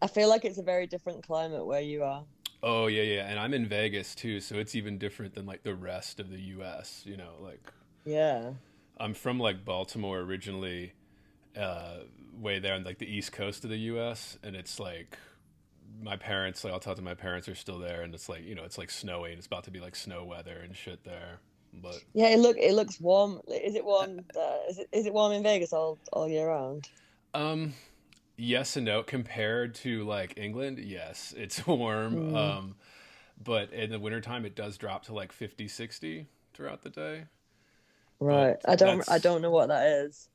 I feel like it's a very different climate where you are. Oh yeah, yeah, and I'm in Vegas too, so it's even different than like the rest of the U.S. Like Yeah. I'm from like Baltimore originally, uh, way there on like the east coast of the U.S. and it's like my parents, like I'll talk to my parents are still there, and it's like it's like snowy and it's about to be like snow weather and shit there, but Yeah, it looks warm. Is it warm? Is it warm in Vegas all year round? um yes and no compared to like England. Yes, it's warm. Mm, But in the wintertime it does drop to like 50, 60 throughout the day. But right. I that's don't know what that is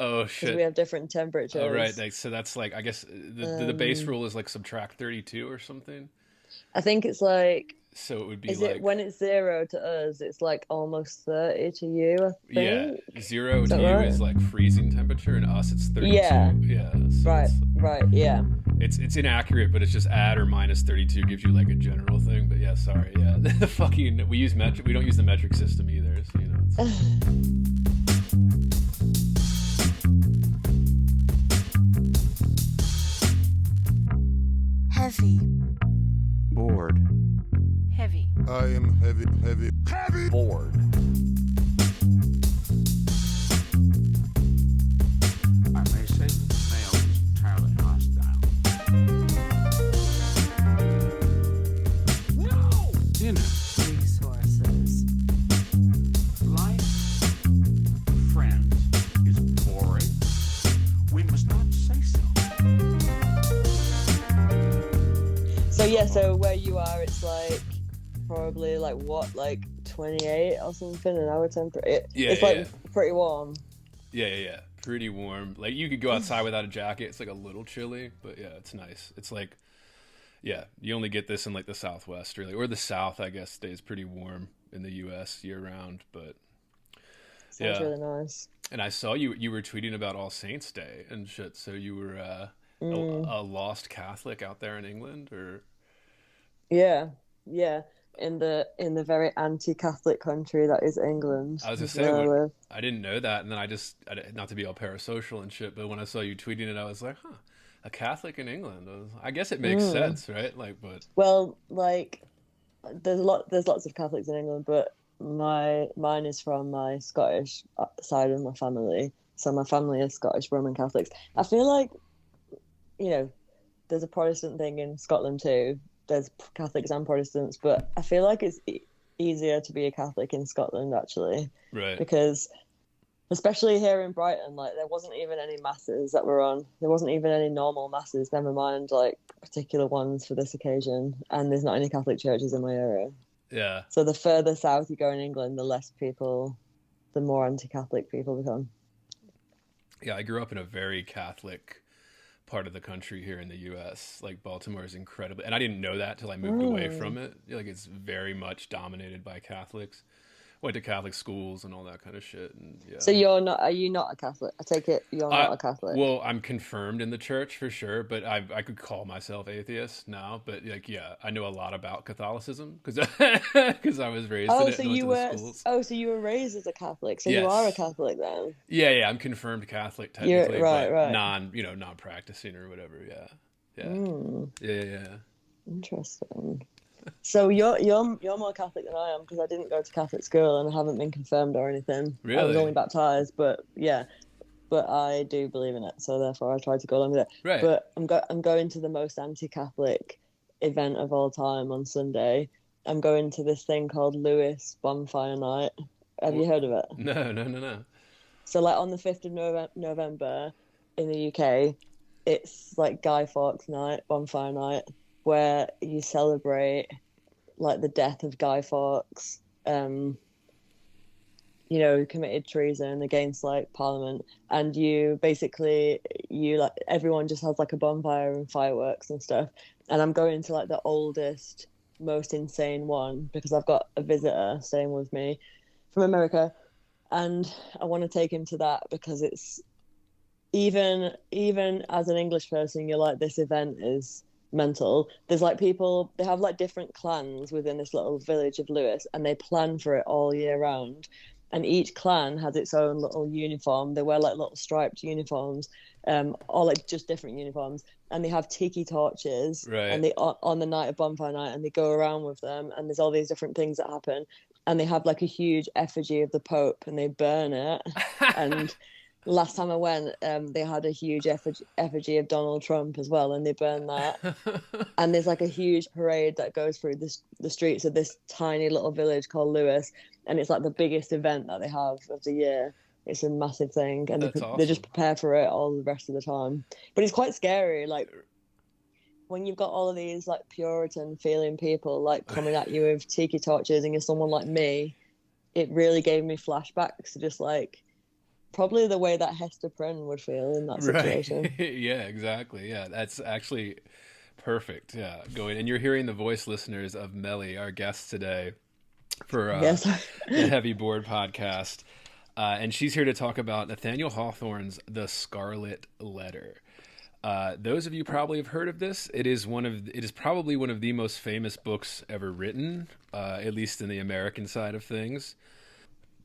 oh because we shit. have different Oh right, temperatures. like, so that's like I guess the base Um, rule is like subtract 32 or something. I think it's like, So it would be is it like when it's 0 to us? It's like almost 30 to you, I yeah, think. zero Is to that you right? is like freezing temperature, and us it's Yeah. 32. Yeah, so Right. Right. Yeah. it's inaccurate, but it's just add or minus 32 gives you like a general thing. But yeah, sorry, yeah, the fucking we use metric. We don't use the metric system either. So it's Heavy. Bored. Heavy. I am heavy, heavy, heavy. Bored. I may say that the male is entirely hostile. No! Inner Resources. life, friends, is boring. We must not say so. So yeah, so where you are, it's like probably like what, like 28 or something an hour temperature. yeah, It's yeah, like pretty warm. yeah. Pretty warm. Like you could go outside without a jacket. It's like a little chilly, but yeah, it's nice. It's like yeah, you only get this in like the Southwest, really, or the South. I guess stays pretty warm in the U.S. year round. But Sounds yeah, really nice. and I saw you were tweeting about All Saints Day and shit. So you were Mm, a lost Catholic out there in England, or yeah, yeah. In the very anti-Catholic country that is England, I was gonna is say where I what live. I didn't know that, and then not to be all parasocial and shit, but when I saw you tweeting it, I was like, huh, a Catholic in England. I guess it makes Mm. sense, right? Like, but Well, like there's lots of Catholics in England, but mine is from my Scottish side of my family. So my family is Scottish Roman Catholics. I feel like, you know, there's a Protestant thing in Scotland too. There's Catholics and Protestants, but I feel like it's easier to be a Catholic in Scotland actually, right, because especially here in Brighton, like there wasn't even any masses that were on. There wasn't even any normal masses, never mind like particular ones for this occasion. And there's not any Catholic churches in my area. yeah. So the further south you go in England, the less people, the more anti-Catholic people become. Yeah, I grew up in a very Catholic part of the country here in the U.S. Like Baltimore is incredibly, and I didn't know that till I moved away Mm. from it. Like it's very much dominated by Catholics. Went to Catholic schools and all that kind of shit, and yeah. So you're not? Are you not a Catholic? I take it you're I not a Catholic. well, I'm confirmed in the church for sure, but I could call myself atheist now. But like, yeah, I know a lot about Catholicism because because I was raised in Oh, it so and went to you the were. schools. Oh, so you were raised as a Catholic. So you are a Yes, Catholic then. yeah. I'm confirmed Catholic You're technically, right, but right. non practicing or whatever. Yeah, yeah, Mm, yeah. interesting. So you're more Catholic than I am because I didn't go to Catholic school and I haven't been confirmed or anything. I was Really? only baptized, but yeah, but I do believe in it, so therefore I try to go along with it. Right. But I'm going to the most anti-Catholic event of all time on Sunday. I'm going to this thing called Lewis Bonfire Night. Have you heard of it? No, no, no, no. So like on the 5th of November in the UK, it's like Guy Fawkes Night, Bonfire Night, where you celebrate like the death of Guy Fawkes. Who committed treason against like Parliament, and you basically you like everyone just has like a bonfire and fireworks and stuff. And I'm going to like the oldest, most insane one because I've got a visitor staying with me from America, and I want to take him to that because it's even as an English person, you're like, this event is mental. There's like people, they have like different clans within this little village of Lewis, and they plan for it all year round. And each clan has its own little uniform. They wear like little striped uniforms, or like just different uniforms, and they have tiki torches, Right. and they on the night of bonfire night, and they go around with them, and there's all these different things that happen, and they have like a huge effigy of the Pope, and they burn it, and last time I went, they had a huge effigy of Donald Trump as well, and they burned that. And there's like a huge parade that goes through the streets of this tiny little village called Lewis, and it's like the biggest event that they have of the year. It's a massive thing, and That's they just awesome. prepare for it all the rest of the time. But it's quite scary, like when you've got all of these like Puritan feeling people like coming at you with tiki torches, and you're someone like me. It really gave me flashbacks to just like probably the way that Hester Prynne would feel in that Right. situation. Yeah, exactly. Yeah, that's actually perfect. Yeah, going and you're hearing the voice, listeners, of Melly, our guest today for Yes. the Heavy Board podcast. And she's here to talk about Nathaniel Hawthorne's The Scarlet Letter. Those of you probably have heard of this. It is probably one of the most famous books ever written, at least in the American side of things.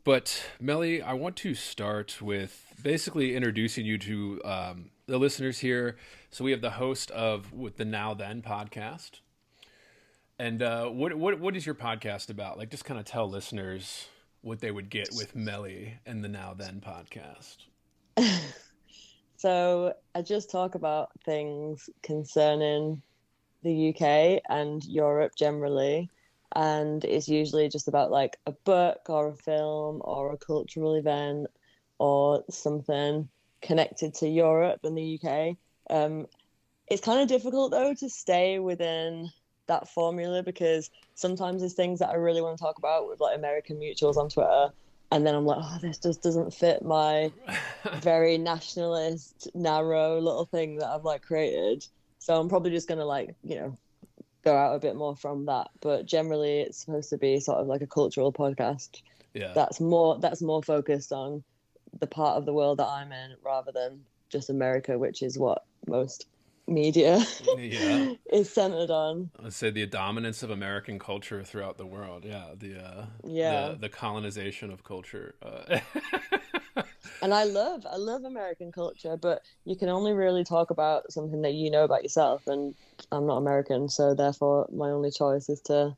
But Melly, I want to start with basically introducing you to the listeners here. So we have the host of with the Now Then podcast. And what is your podcast about? Like, just kind of tell listeners what they would get with Melly and the Now Then podcast. So I just talk about things concerning the UK and Europe generally. And it's usually just about like a book or a film or a cultural event or something connected to Europe and the UK. It's kind of difficult though to stay within that formula because sometimes there's things that I really want to talk about with like American mutuals on Twitter, and then I'm like, oh, this just doesn't fit my very nationalist, narrow little thing that I've like created. So I'm probably just gonna like, go out a bit more from that. But generally it's supposed to be sort of like a cultural podcast Yeah. that's more focused on the part of the world that I'm in rather than just America, which is what most media Yeah. is centered on. Let's say the dominance of American culture throughout the world. Yeah, Yeah. the colonization of culture. And I love American culture, but you can only really talk about something that you know about yourself, and I'm not American, so therefore my only choice is to,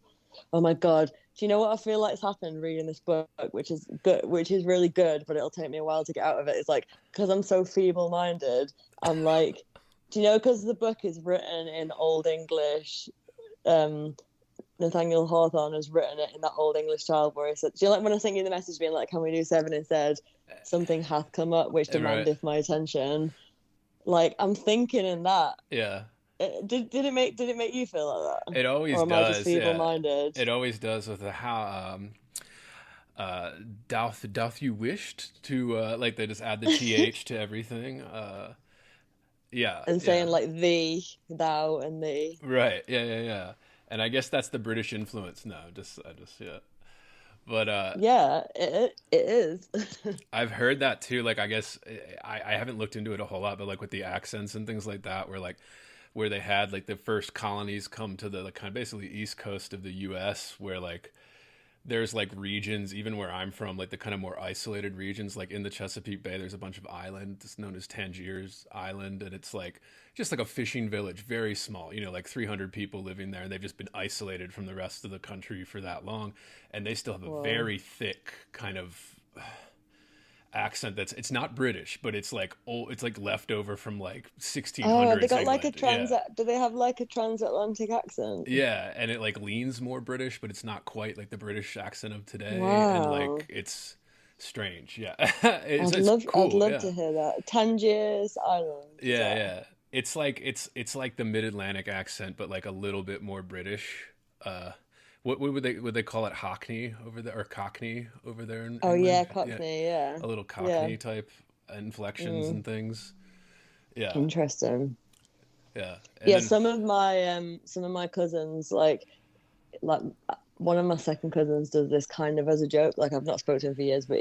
oh my God, do you know what I feel like's happened reading this book, which is good, which is really good, but it'll take me a while to get out of it. It's like, because I'm so feeble-minded, I'm like, do you know, because the book is written in Old English, Nathaniel Hawthorne has written it in that Old English style where he said, do you like when I sent you the message being like, can we do 7 instead? Something hath come up which demandeth my attention. Like, I'm thinking in that. Yeah. Did it make you feel like that? It always or am does. I just feeble-minded? Yeah. It always does with the how doth you wished to like they just add the th to everything. Yeah. And saying like thee, thou, and thee. Right. Yeah. And I guess that's the British influence. No, I just yeah. But yeah, it is. I've heard that too. Like, I guess I haven't looked into it a whole lot, but like with the accents and things like that, where they had like the first colonies come to the like kind of basically east coast of the U.S., where like there's like regions, even where I'm from, like the kind of more isolated regions, like in the Chesapeake Bay, there's a bunch of islands. It's known as Tangiers Island, and it's like just like a fishing village, very small, like 300 people living there, and they've just been isolated from the rest of the country for that long, and they still have a very thick kind of accent it's not British, but it's like old, it's like leftover from like 1600s. Oh, they got England. like a do they have like a transatlantic accent? Yeah, and it like leans more British, but it's not quite like the British accent of today. Wow. And like it's strange. Yeah. I'd love to hear that. Tangiers Island. Yeah. It's like the mid-Atlantic accent, but like a little bit more British. What would they call it? Hockney over there, or Cockney over there? In England? Yeah, Cockney. Yeah. A little Cockney type inflections and things. Yeah. Interesting. Yeah. And then, some of my cousins like one of my second cousins does this kind of as a joke. Like, I've not spoken to him for years, but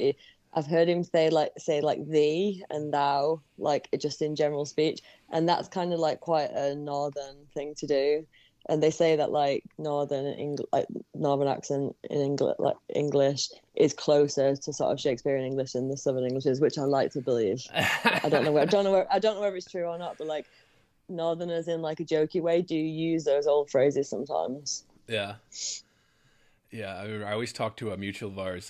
I've heard him say thee and thou, like just in general speech, and that's kind of like quite a northern thing to do. and they say that like northern accent in English is closer to sort of Shakespearean English than the Southern Englishes, which I like to believe. I don't know whether it's true or not, but like Northerners in like a jokey way do use those old phrases sometimes. Yeah. Yeah, I always talk to a mutual of ours,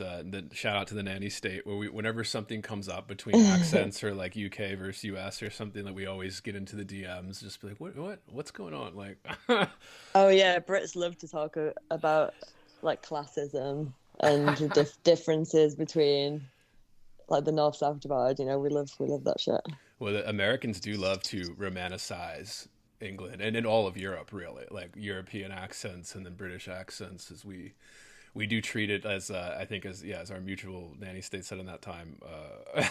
shout out to the nanny state, where whenever something comes up between accents or like UK versus US or something, that we always get into the DMs, just be like, what's going on? Like, oh yeah, Brits love to talk about like classism and the differences between like the North-South divide. You know, we love that shit. Well, the Americans do love to romanticize England and in all of Europe, really, like European accents and then British accents, as we do treat it as I think as our mutual nanny state said in that time,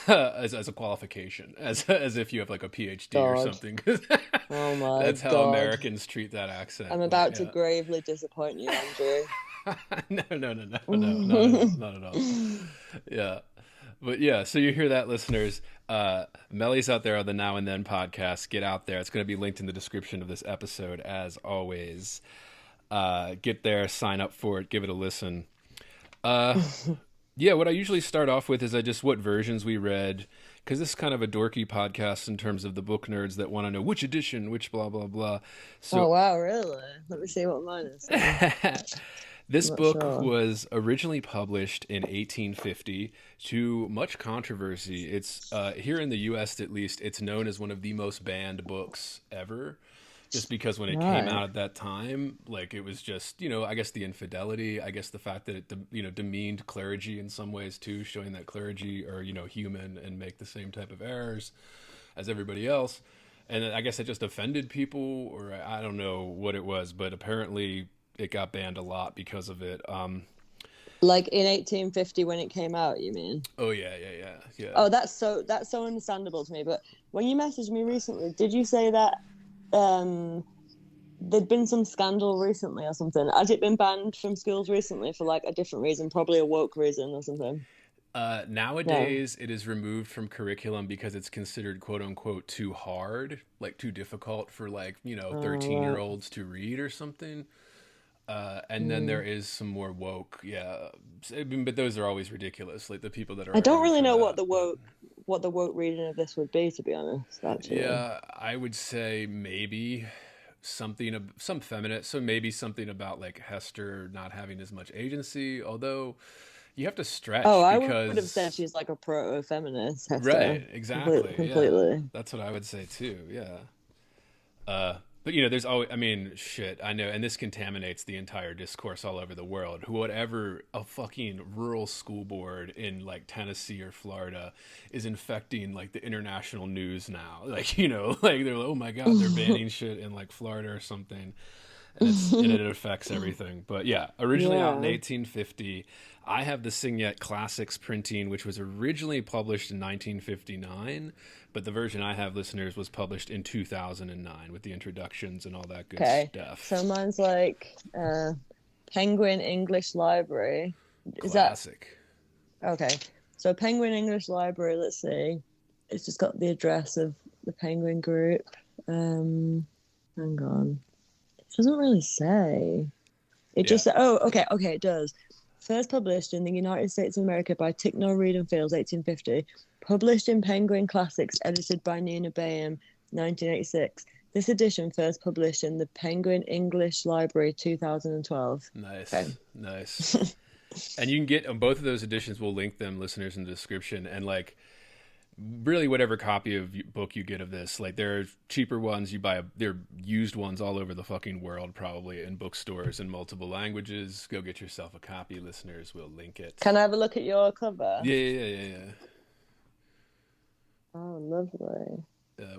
as a qualification, as if you have like a PhD or something. Oh my That's how God. Americans treat that accent. I'm about to gravely disappoint you, Andrew. No, not at all. Yeah. But yeah, so you hear that, listeners. Melly's out there on the Now and Then podcast. Get out there. It's going to be linked in the description of this episode, as always. Get there, sign up for it, give it a listen. Yeah, what I usually start off with is what versions we read, because this is kind of a dorky podcast in terms of the book nerds that want to know which edition, which blah, blah, blah. So, oh, wow, really? Let me see what mine is. This book was originally published in 1850 to much controversy. It's here in the U.S. at least, it's known as one of the most banned books ever, just because when it came out at that time, like it was just, I guess the infidelity, I guess the fact that it, demeaned clergy in some ways too, showing that clergy are, human and make the same type of errors as everybody else. And I guess it just offended people, or I don't know what it was, but apparently it got banned a lot because of it. Like in 1850 when it came out, you mean? Oh yeah. Oh, that's so understandable to me. But when you messaged me recently, did you say that there'd been some scandal recently or something? Has it been banned from schools recently for like a different reason, probably a woke reason or something? Nowadays, it is removed from curriculum because it's considered "quote unquote" too hard, like too difficult for 13-year-olds to read or something. And then there is some more woke, but those are always ridiculous. Like the people that are. I don't really know what the woke reading of this would be, to be honest. Actually, yeah, I would say maybe some feminist. So maybe something about like Hester not having as much agency, although you have to stretch. Oh, I because... would have said she's like a proto-feminist. Hester. Right? Exactly. Completely. Yeah. That's what I would say too. Yeah. But there's always, shit, I know, and this contaminates the entire discourse all over the world. Whatever a fucking rural school board in like Tennessee or Florida is infecting like the international news now. Like, like they're like, oh my God, they're banning shit in like Florida or something. And it affects everything. But yeah, originally out in 1850. I have the Signet Classics printing, which was originally published in 1959, but the version I have, listeners, was published in 2009 with the introductions and all that good stuff. So mine's like Penguin English Library. Is Classic. that okay? So Penguin English Library. Let's see. It's just got the address of the Penguin Group. Hang on. It doesn't really say. It just okay, it does. First published in the United States of America by Ticknor, Reed and Fields, 1850. Published in Penguin Classics, edited by Nina Bayham, 1986. This edition first published in the Penguin English Library, 2012. Nice, okay. Nice. And you can get on both of those editions. We'll link them, listeners, in the description. And like, really, whatever copy of book you get of this, like there are cheaper ones you buy. There are used ones all over the fucking world, probably in bookstores in multiple languages. Go get yourself a copy, listeners. We'll link it. Can I have a look at your cover? Yeah. Oh, lovely.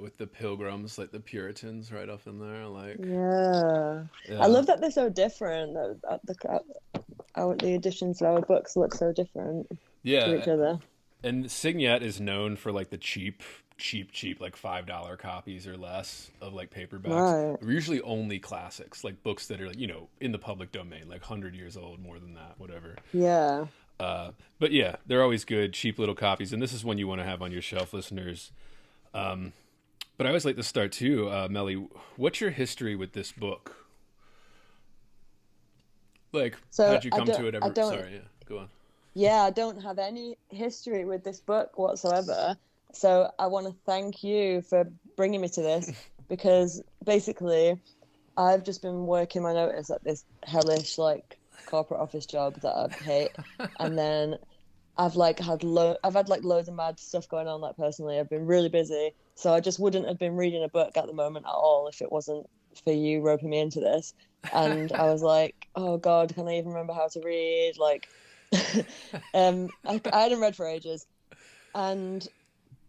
With the pilgrims, like the Puritans, right up in there, like. Yeah. I love that they're so different. The editions of our books look so different to each other. And Signet is known for like the cheap, like $5 copies or less of like paperbacks. Right. They're usually only classics, like books that are like, in the public domain, like 100 years old, more than that, whatever. Yeah. But yeah, they're always good, cheap little copies. And this is one you want to have on your shelf, listeners. But I always like to start too, Melly, what's your history with this book? Like, So how'd you come to it I ever? don't, Sorry, yeah, go on. yeah, I don't have any history with this book whatsoever. So I want to thank you for bringing me to this because basically I've just been working my notice at this hellish like corporate office job that I hate, and then I've had like loads of mad stuff going on like personally. I've been really busy, so I just wouldn't have been reading a book at the moment at all if it wasn't for you roping me into this. And I was like, oh God, can I even remember how to read? Like, I hadn't read for ages, and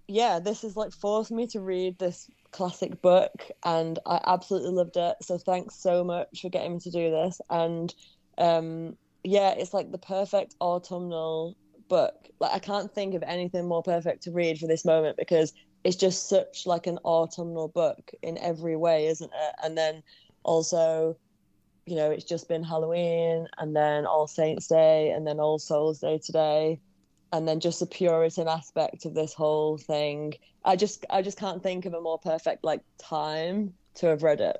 yeah, this has like forced me to read this classic book, and I absolutely loved it. So thanks so much for getting me to do this. And yeah, it's like the perfect autumnal book. Like I can't think of anything more perfect to read for this moment because it's just such like an autumnal book in every way, isn't it? And then also, you know, it's just been Halloween and then All Saints Day and then All Souls Day today, and then just the Puritan aspect of this whole thing. I just can't think of a more perfect like time to have read it.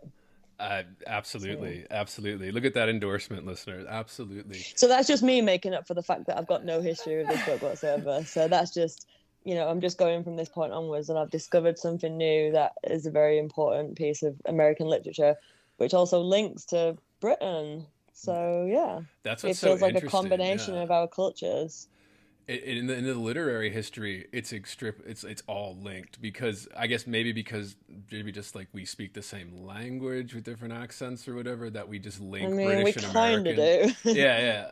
Absolutely, absolutely. Look at that endorsement, listeners. Absolutely. So that's just me making up for the fact that I've got no history with this book whatsoever. So that's just, you know, I'm just going from this point onwards, and I've discovered something new that is a very important piece of American literature, which also links to Britain. So yeah, That's it what's so feels like a interesting. combination Yeah. of our cultures. In the literary history, it's all linked because I guess maybe just like we speak the same language with different accents or whatever, that we just link I mean, British we and kind of American. do. Yeah, yeah.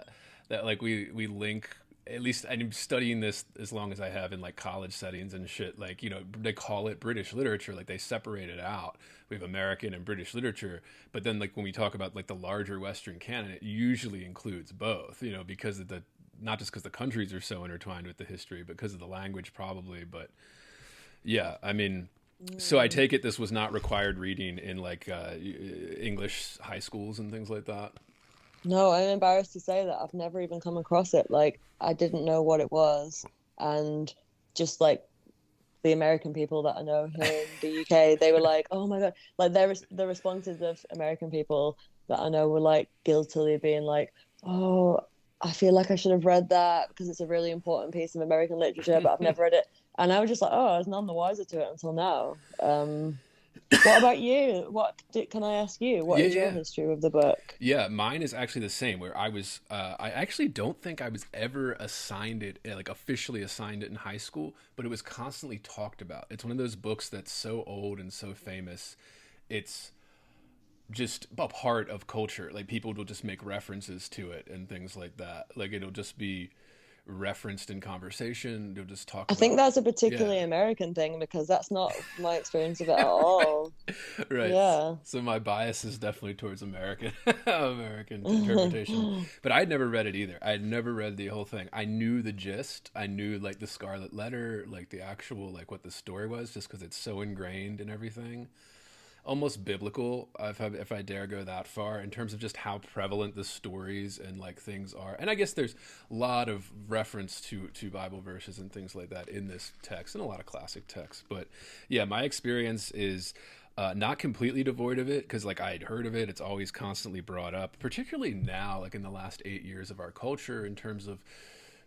That like we link. At least I'm studying this as long as I have in like college settings and shit. Like, you know, they call it British literature. Like they separate it out. We have American and British literature, but then like when we talk about like the larger Western canon, it usually includes both. You know, because of the not just because the countries are so intertwined with the history, but because of the language probably. But yeah, I mean, so I take it this was not required reading in like English high schools and things like that. No, I'm embarrassed to say that I've never even come across it. Like, I didn't know what it was. And just like the American people that I know here in the UK, they were like, oh my God. Like, the responses of American people that I know were like guiltily being like, oh, I feel like I should have read that because it's a really important piece of American literature, but I've never read it. And I was just like, oh, I was none the wiser to it until now. What about you? Can I ask you? What Yeah, is your yeah. history with the book? Yeah, mine is actually the same. Where I actually don't think I was ever assigned it, like officially assigned it in high school, but it was constantly talked about. It's one of those books that's so old and so famous, it's just a part of culture. Like people will just make references to it and things like that. Like it'll just be referenced in conversation. They'll just talk I about, think that's a particularly yeah. American thing because that's not my experience of it at all. Right. Yeah. So my bias is definitely towards American American interpretation. But I'd never read it either. I'd never read the whole thing. I knew the gist. I knew like the Scarlet Letter, like the actual like what the story was, just because it's so ingrained in everything. Almost biblical, if I dare go that far, in terms of just how prevalent the stories and like things are. And I guess there's a lot of reference to Bible verses and things like that in this text, and a lot of classic texts. But yeah, my experience is not completely devoid of it, because like I had heard of it. It's always constantly brought up, particularly now, like in the last 8 years of our culture, in terms of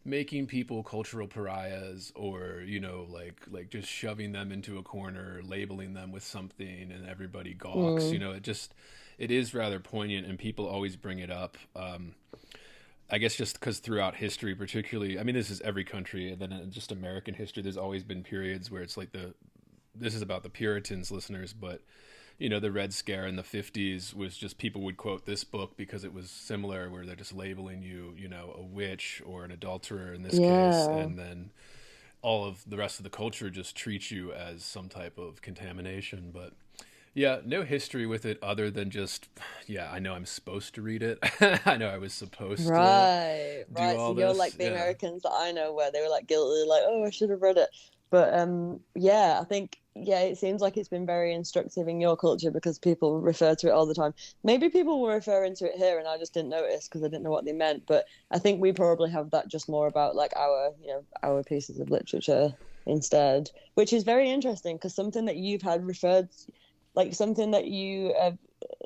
making people cultural pariahs, or you know, like just shoving them into a corner, labeling them with something, and everybody gawks. You know, it is rather poignant, and people always bring it up. I guess just because throughout history, particularly, I mean, this is every country, and then in just American history, there's always been periods where it's like this is about the Puritans, listeners, but you know, the Red Scare in the 50s was just people would quote this book because it was similar, where they're just labeling you, you know, a witch or an adulterer in this case. And then all of the rest of the culture just treats you as some type of contamination. But yeah, no history with it other than just, yeah, I know I'm supposed to read it. I know I was supposed to do all So you're this. like the Yeah. Americans that I know where they were like guilty, like, oh, I should have read it. But yeah, I think it seems like it's been very instructive in your culture because people refer to it all the time. Maybe people were referring to it here and I just didn't notice because I didn't know what they meant. But I think we probably have that just more about like our pieces of literature instead, which is very interesting because something that you've had referred, like something that you have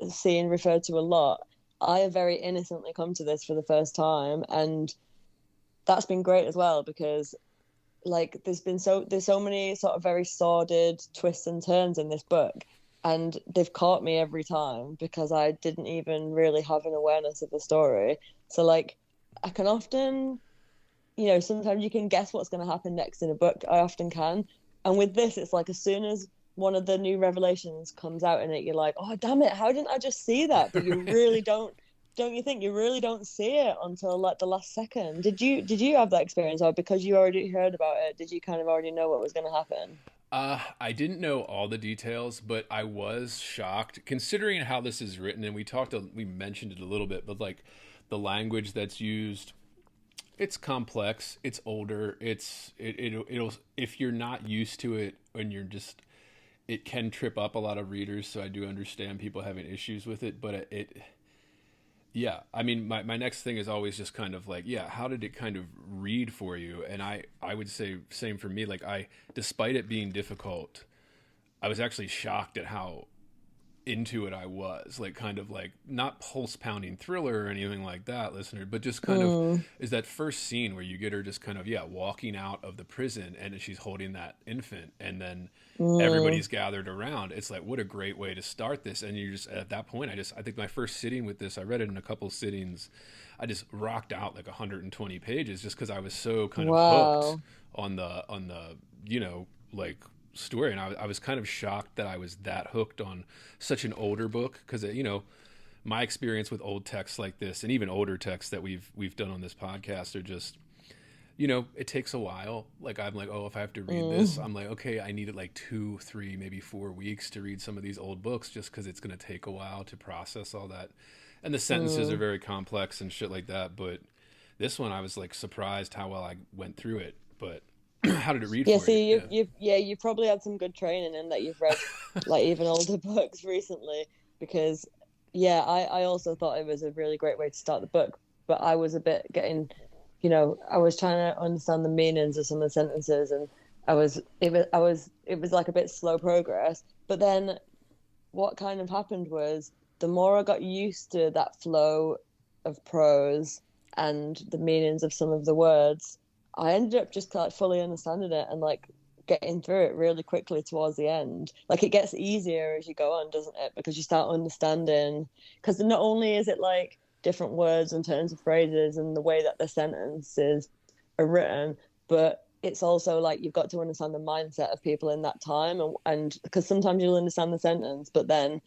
seen referred to a lot, I have very innocently come to this for the first time, and that's been great as well, because like there's so many sort of very sordid twists and turns in this book, and they've caught me every time because I didn't even really have an awareness of the story. So like I can often, sometimes you can guess what's going to happen next in a book. I often can. And with this, it's like as soon as one of the new revelations comes out in it, you're like, oh, damn it, how didn't I just see that? But you really don't you think? You really don't see it until like the last second. Did you have that experience? Or because you already heard about it, did you kind of already know what was going to happen? I didn't know all the details, but I was shocked considering how this is written. And we mentioned it a little bit, but like the language that's used, it's complex, it's older, it'll if you're not used to it and it can trip up a lot of readers. So I do understand people having issues with it, but yeah, I mean, my next thing is always just kind of like, yeah, how did it kind of read for you? And I would say same for me. Like despite it being difficult, I was actually shocked at how into it I was. Like kind of like not pulse pounding thriller or anything like that, listener, but just kind of is that first scene where you get her just kind of, walking out of the prison and she's holding that infant and then everybody's gathered around. It's like, what a great way to start this. And you just, at that point, I think my first sitting with this, I read it in a couple sittings. I just rocked out like 120 pages just because I was so kind of hooked on the, like story. And I was kind of shocked that I was that hooked on such an older book because, my experience with old texts like this and even older texts that we've done on this podcast are just, it takes a while. Like I'm like, oh, if I have to read this, I'm like, okay, I needed like 2, 3, maybe 4 weeks to read some of these old books just because it's going to take a while to process all that. And the sentences are very complex and shit like that. But this one, I was like surprised how well I went through it. But how did it read for you? You probably had some good training in that you've read like even older books recently, because I also thought it was a really great way to start the book, but I was a bit getting, I was trying to understand the meanings of some of the sentences, and it was like a bit slow progress. But then what kind of happened was the more I got used to that flow of prose and the meanings of some of the words, I ended up just like fully understanding it and like getting through it really quickly towards the end. Like it gets easier as you go on, doesn't it? Because you start understanding, because not only is it like different words and turns of phrases and the way that the sentences are written, but it's also like you've got to understand the mindset of people in that time, and because sometimes you'll understand the sentence, but then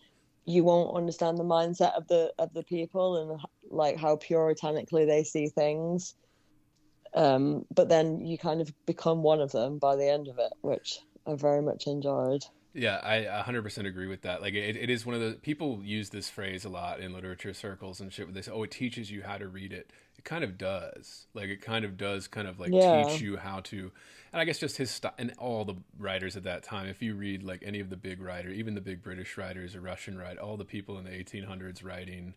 you won't understand the mindset of the people and like how puritanically they see things. But then you kind of become one of them by the end of it, which I very much enjoyed. Yeah, I 100% agree with that. Like it is one of the, people use this phrase a lot in literature circles and shit where they say, oh, it teaches you how to read it. It kind of does. Like it kind of does kind of like teach you how to, and I guess just his style and all the writers at that time, if you read like any of the big writers, even the big British writers or Russian all the people in the 1800s writing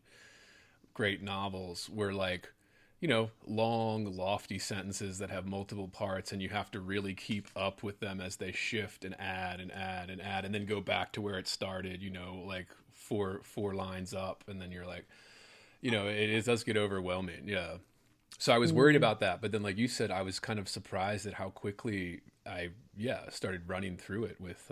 great novels were like, long, lofty sentences that have multiple parts, and you have to really keep up with them as they shift and add and add and add, and then go back to where it started, like four lines up, and then you're like, it does get overwhelming. Yeah. So I was worried about that, but then like you said, I was kind of surprised at how quickly I started running through it with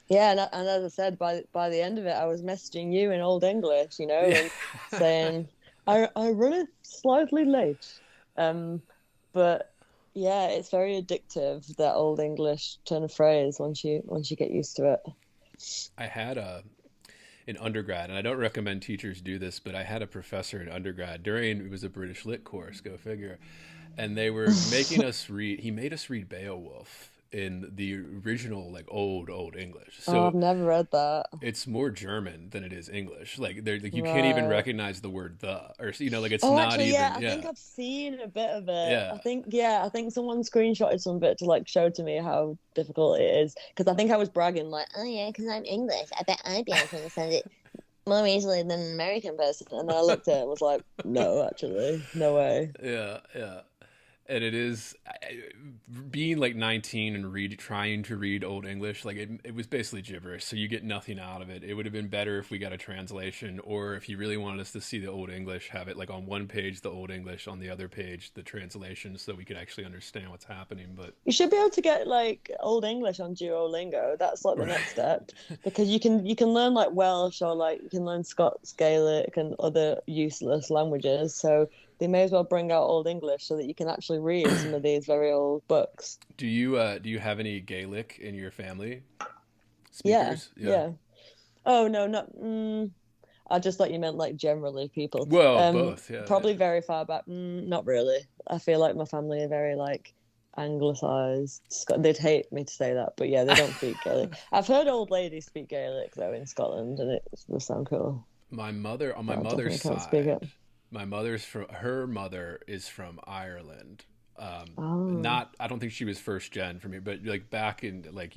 and as I said, by the end of it, I was messaging you in Old English, and saying I run it slightly late, but yeah, it's very addictive, that Old English turn of phrase once you get used to it. I had in undergrad, and I don't recommend teachers do this, but I had a professor in undergrad it was a British Lit course, go figure, and they were making us read. He made us read Beowulf in the original like old English. So I've never read that. It's more German than it is English. Like you can't even recognize the word the, or like it's not actually, even. I think I've seen a bit of it. Yeah. I think someone screenshotted some bit to like show to me how difficult it is, because I think I was bragging like, oh yeah, because I'm English, I bet I'd be able to understand it more easily than an American person. And then I looked at it and was like, no, actually, no way. Yeah. And it is being like 19 and trying to read Old English, like it was basically gibberish, so you get nothing out of it. It would have been better if we got a translation, or if you really wanted us to see the Old English, have it like on one page the Old English, on the other page the translation, so we could actually understand what's happening. But You should be able to get like Old English on Duolingo. That's like the next step, because you can learn like Welsh, or like you can learn Scots Gaelic and other useless languages. So they may as well bring out Old English so that you can actually read some of these very old books. do you have any Gaelic in your family Yeah, speakers? yeah. Oh no, not. I just thought you meant like generally people. Well, both, yeah. Probably very far back. Not really. I feel like my family are very like anglicized. They'd hate me to say that, but yeah, they don't speak Gaelic. I've heard old ladies speak Gaelic though in Scotland, and it does sound cool. My mother, on my I mother's definitely can't speak side, it. her mother is from Ireland. Oh. Not, I don't think she was first gen for me, but like back in like,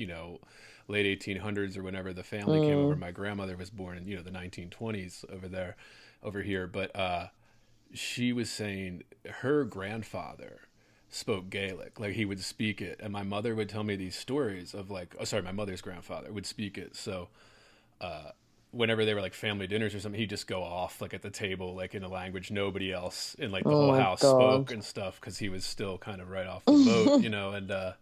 late 1800s or whenever the family came over, my grandmother was born in, the 1920s over here. But she was saying her grandfather spoke Gaelic, like he would speak it. And my mother would tell me these stories of like, oh, sorry, my mother's grandfather would speak it. So, whenever they were like family dinners or something, he'd just go off like at the table, like in a language nobody else in like the whole my house God. spoke and stuff, because he was still kind of right off the boat, and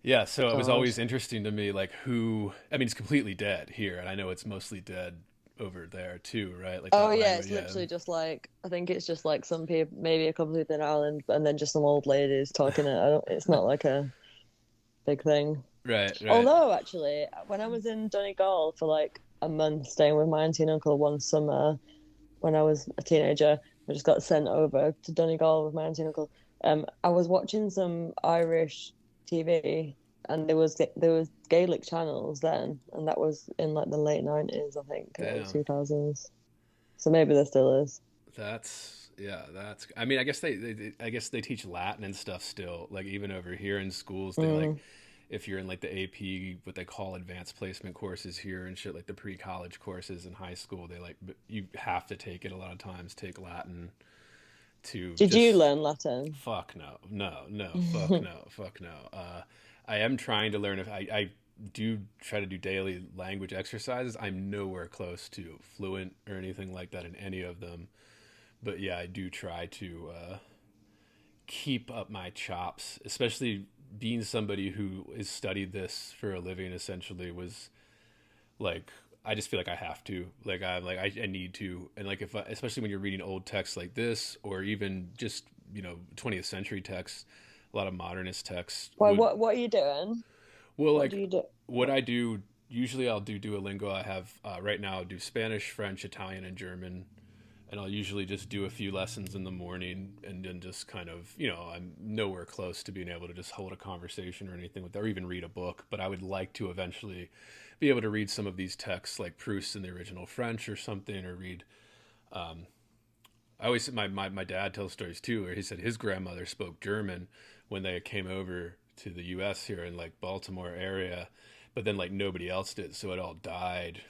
yeah, so it was God. always interesting to me, like he's completely dead here, and I know it's mostly dead over there too, right? Like Oh that yeah, language, it's literally just like, I think it's just like some people, maybe a couple people in Ireland, and then just some old ladies talking it. It's not like a big thing. right. Although actually, when I was in Donegal for like a month, staying with my auntie and uncle one summer when I was a teenager, I just got sent over to Donegal with my auntie and uncle. I was watching some Irish TV, and there was Gaelic channels then, and that was in like the late 90s, I think, Damn. 2000s. So maybe there still is. That's I mean, I guess they teach Latin and stuff still, like even over here in schools. They like, if you're in like the AP, what they call advanced placement courses here and shit, like the pre-college courses in high school, they like, you have to take it a lot of times, take Latin to. Did you learn Latin? Fuck no, fuck no. I am trying to learn. If I do try to do daily language exercises, I'm nowhere close to fluent or anything like that in any of them. But yeah, I do try to keep up my chops, especially being somebody who has studied this for a living. Essentially, was like, I just feel like I have to, like I need to, and like especially when you're reading old texts like this, or even just 20th century texts, a lot of modernist texts. Why? What are you doing? Well, What like do you do? what I do usually, I'll do Duolingo. I have right now, I'll do Spanish, French, Italian, and German. And I'll usually just do a few lessons in the morning, and then just kind of, I'm nowhere close to being able to just hold a conversation or anything with, or even read a book. But I would like to eventually be able to read some of these texts, like Proust in the original French or something, or read. I always, my dad tells stories too, where he said his grandmother spoke German when they came over to the U.S. here in like Baltimore area, but then like nobody else did, so it all died,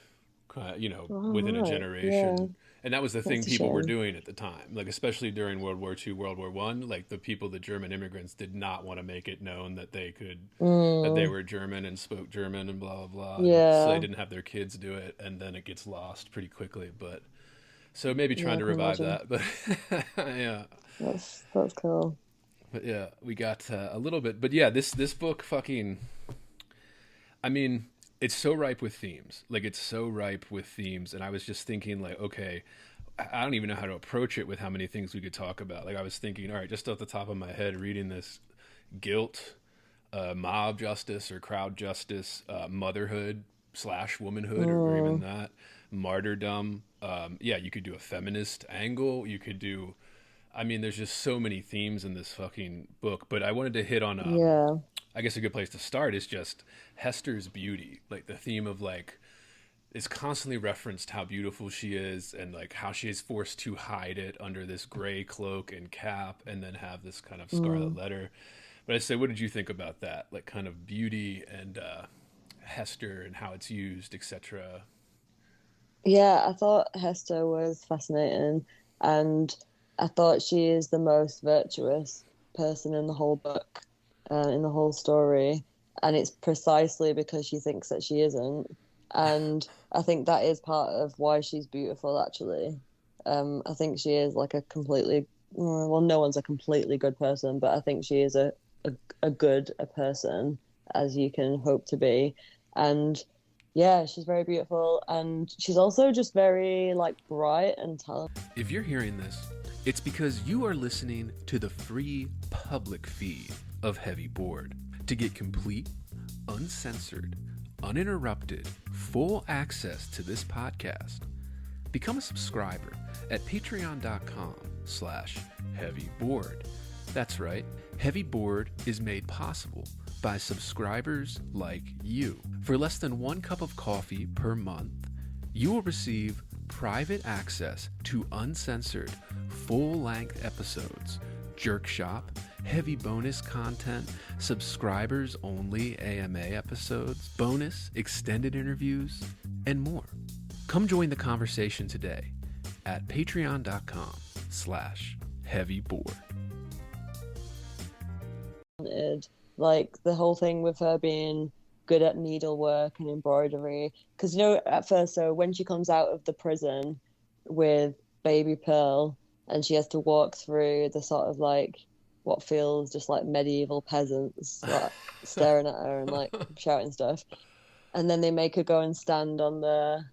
within a right, generation. yeah. And that was the thing That's a people were shame. doing at the time, like especially during World War II, World War One. Like the German immigrants did not want to make it known that they could, that they were German and spoke German and blah blah blah. And so they Yeah. didn't have their kids do it, and then it gets lost pretty quickly. But so maybe Yeah, trying I to can revive imagine. that, but yeah. That's cool. But yeah, we got a little bit. But yeah, this book fucking, I mean, it's so ripe with themes. Like, it's so ripe with themes. And I was just thinking, like, okay, I don't even know how to approach it with how many things we could talk about. Like, I was thinking, all right, just off the top of my head, reading this, guilt, mob justice or crowd justice, motherhood / womanhood, or even that, martyrdom. Yeah, you could do a feminist angle. You could do, I mean, there's just so many themes in this fucking book. But I wanted to hit on, Yeah. I guess a good place to start is just Hester's beauty. Like the theme of like, it's constantly referenced how beautiful she is, and like how she is forced to hide it under this gray cloak and cap, and then have this kind of scarlet letter. But I'd say, what did you think about that? Like kind of beauty and Hester and how it's used, etc. Yeah, I thought Hester was fascinating, and I thought she is the most virtuous person in the whole book, in the whole story, and it's precisely because she thinks that she isn't. And I think that is part of why she's beautiful, actually. I think she is like a completely, well, no one's a completely good person, but I think she is a good a person as you can hope to be. And yeah, she's very beautiful, and she's also just very like bright and talented. If you're hearing this, it's because you are listening to the free public feed of Heavy Board. To get complete, uncensored, uninterrupted, full access to this podcast, become a subscriber at patreon.com/heavyboard. That's right, Heavy Board is made possible by subscribers like you. For less than 1 cup of coffee per month, you will receive private access to uncensored, full-length episodes, Jerk Shop, heavy bonus content, subscribers-only AMA episodes, bonus extended interviews, and more. Come join the conversation today at patreon.com/heavyboard. Like the whole thing with her being good at needlework and embroidery, because you know at first, so when she comes out of the prison with baby Pearl and she has to walk through the sort of like what feels just like medieval peasants like staring at her and like shouting stuff, and then they make her go and stand on the,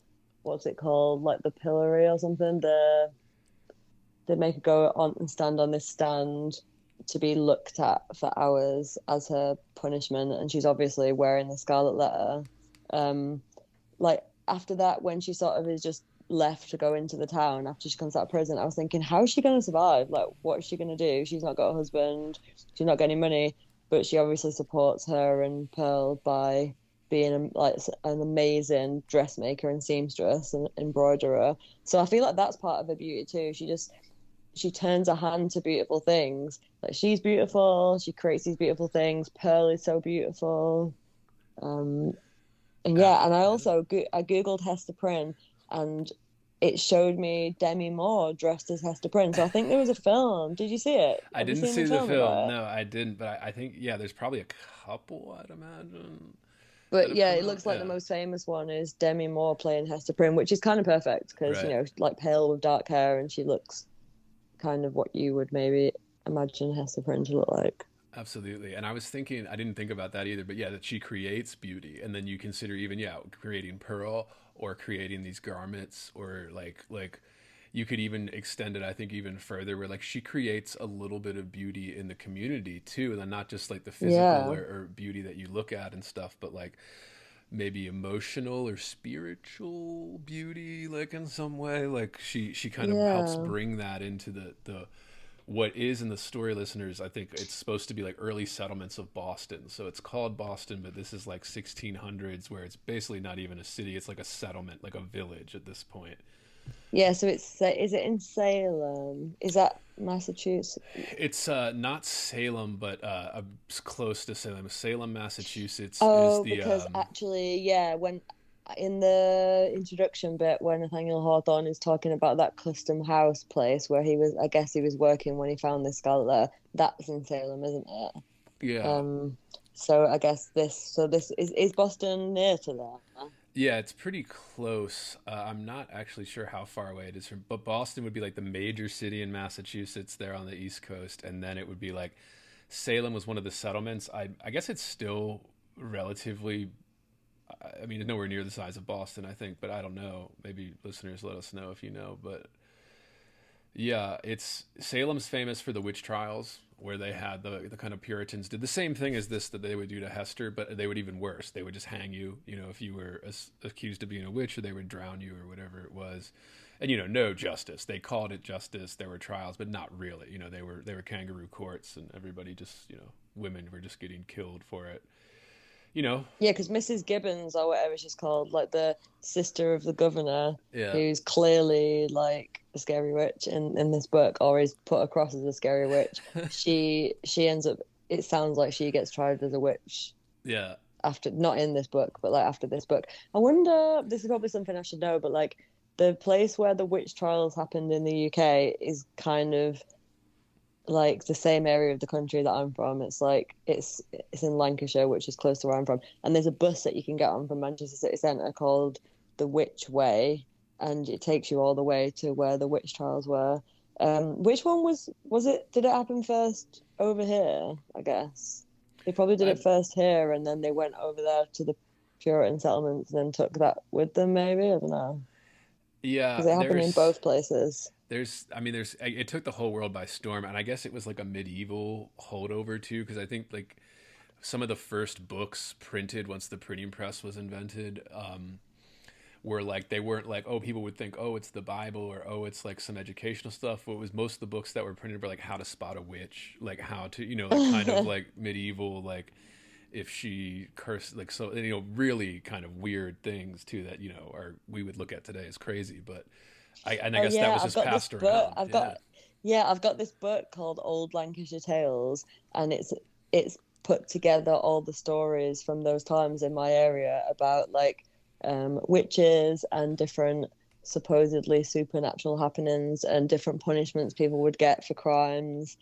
what's it called, like the pillory or something, they make her go on and stand on this stand to be looked at for hours as her punishment, and she's obviously wearing the Scarlet Letter. Like after that, when she sort of is just left to go into the town after she comes out of prison, I was thinking, how is she going to survive? Like, what is she going to do? She's not got a husband, she's not got any money, but she obviously supports her and Pearl by being like an amazing dressmaker and seamstress and embroiderer. So I feel like that's part of her beauty too. She turns her hand to beautiful things. Like she's beautiful, she creates these beautiful things. Pearl is so beautiful. And yeah, and I also I googled Hester Prynne, and it showed me Demi Moore dressed as Hester Prynne. So I think there was a film. Did you see it? I Have you didn't seen see the film. about it? No, I didn't. But I think, yeah, there's probably a couple, I'd imagine. But yeah, it out. looks like Yeah. the most famous one is Demi Moore playing Hester Prynne, which is kind of perfect because, Right. you know, like pale with dark hair, and she looks kind of what you would maybe imagine Hester Prynne to look like. Absolutely. And I was thinking, I didn't think about that either, but yeah, that she creates beauty. And then you consider even, yeah, creating Pearl or creating these garments, or like you could even extend it, I think, even further, where like she creates a little bit of beauty in the community too. And then not just like the physical Yeah. or beauty that you look at and stuff, but like maybe emotional or spiritual beauty, like in some way. Like she kind of helps Yeah. bring that into the what is in the story, listeners. I think it's supposed to be like early settlements of Boston. So it's called Boston, but this is like 1600s, where it's basically not even a city. It's like a settlement, like a village at this point. Yeah, so is it in Salem? Is that Massachusetts? It's not Salem, but close to Salem. Salem, Massachusetts Oh, is the because actually, yeah, when in the introduction bit where Nathaniel Hawthorne is talking about that custom house place where he was, I guess he was working when he found this Scarlet Letter, that's in Salem, isn't it? yeah. So I guess this is Boston near to there? Yeah, it's pretty close. I'm not actually sure how far away it is from, but Boston would be like the major city in Massachusetts there on the East Coast, and then it would be like Salem was one of the settlements. I guess it's still relatively, I mean, it's nowhere near the size of Boston, I think, but I don't know. Maybe listeners let us know if you know, but yeah, it's Salem's famous for the witch trials, where they had the kind of Puritans did the same thing as this that they would do to Hester, but they would even worse. They would just hang you, you know, if you were accused of being a witch, or they would drown you or whatever it was. And you know, no justice. They called it justice. There were trials, but not really. You know, they were kangaroo courts, and everybody just, you know, women were just getting killed for it. You know. Yeah, because Mrs. Gibbons, or whatever she's called, like the sister of the governor, Yeah. who's clearly like a scary witch in this book, or is put across as a scary witch, she ends up, it sounds like she gets tried as a witch Yeah. after, not in this book, but like after this book. I wonder, this is probably something I should know, but like the place where the witch trials happened in the UK is kind of like the same area of the country that I'm from. It's like it's in Lancashire, which is close to where I'm from. And there's a bus that you can get on from Manchester City Centre called the Witch Way, and it takes you all the way to where the witch trials were. Which one was it? Did it happen first over here? I guess they probably did I, it first here, and then they went over there to the Puritan settlements and then took that with them. Maybe I don't know yeah, because it happened in both places. I mean, it took the whole world by storm, and I guess it was like a medieval holdover too, because I think like some of the first books printed once the printing press was invented, were like they weren't like, oh, people would think, oh, it's the Bible, or oh, it's like some educational stuff. What was most of the books that were printed were like how to spot a witch, like how to, like kind of like medieval, like if she cursed, like, so, really kind of weird things too that are we would look at today as crazy, but I Oh guess that yeah, was I've just got this passed book. around. Yeah. I've got this book called Old Lancashire Tales, and it's put together all the stories from those times in my area about like witches and different supposedly supernatural happenings and different punishments people would get for crimes.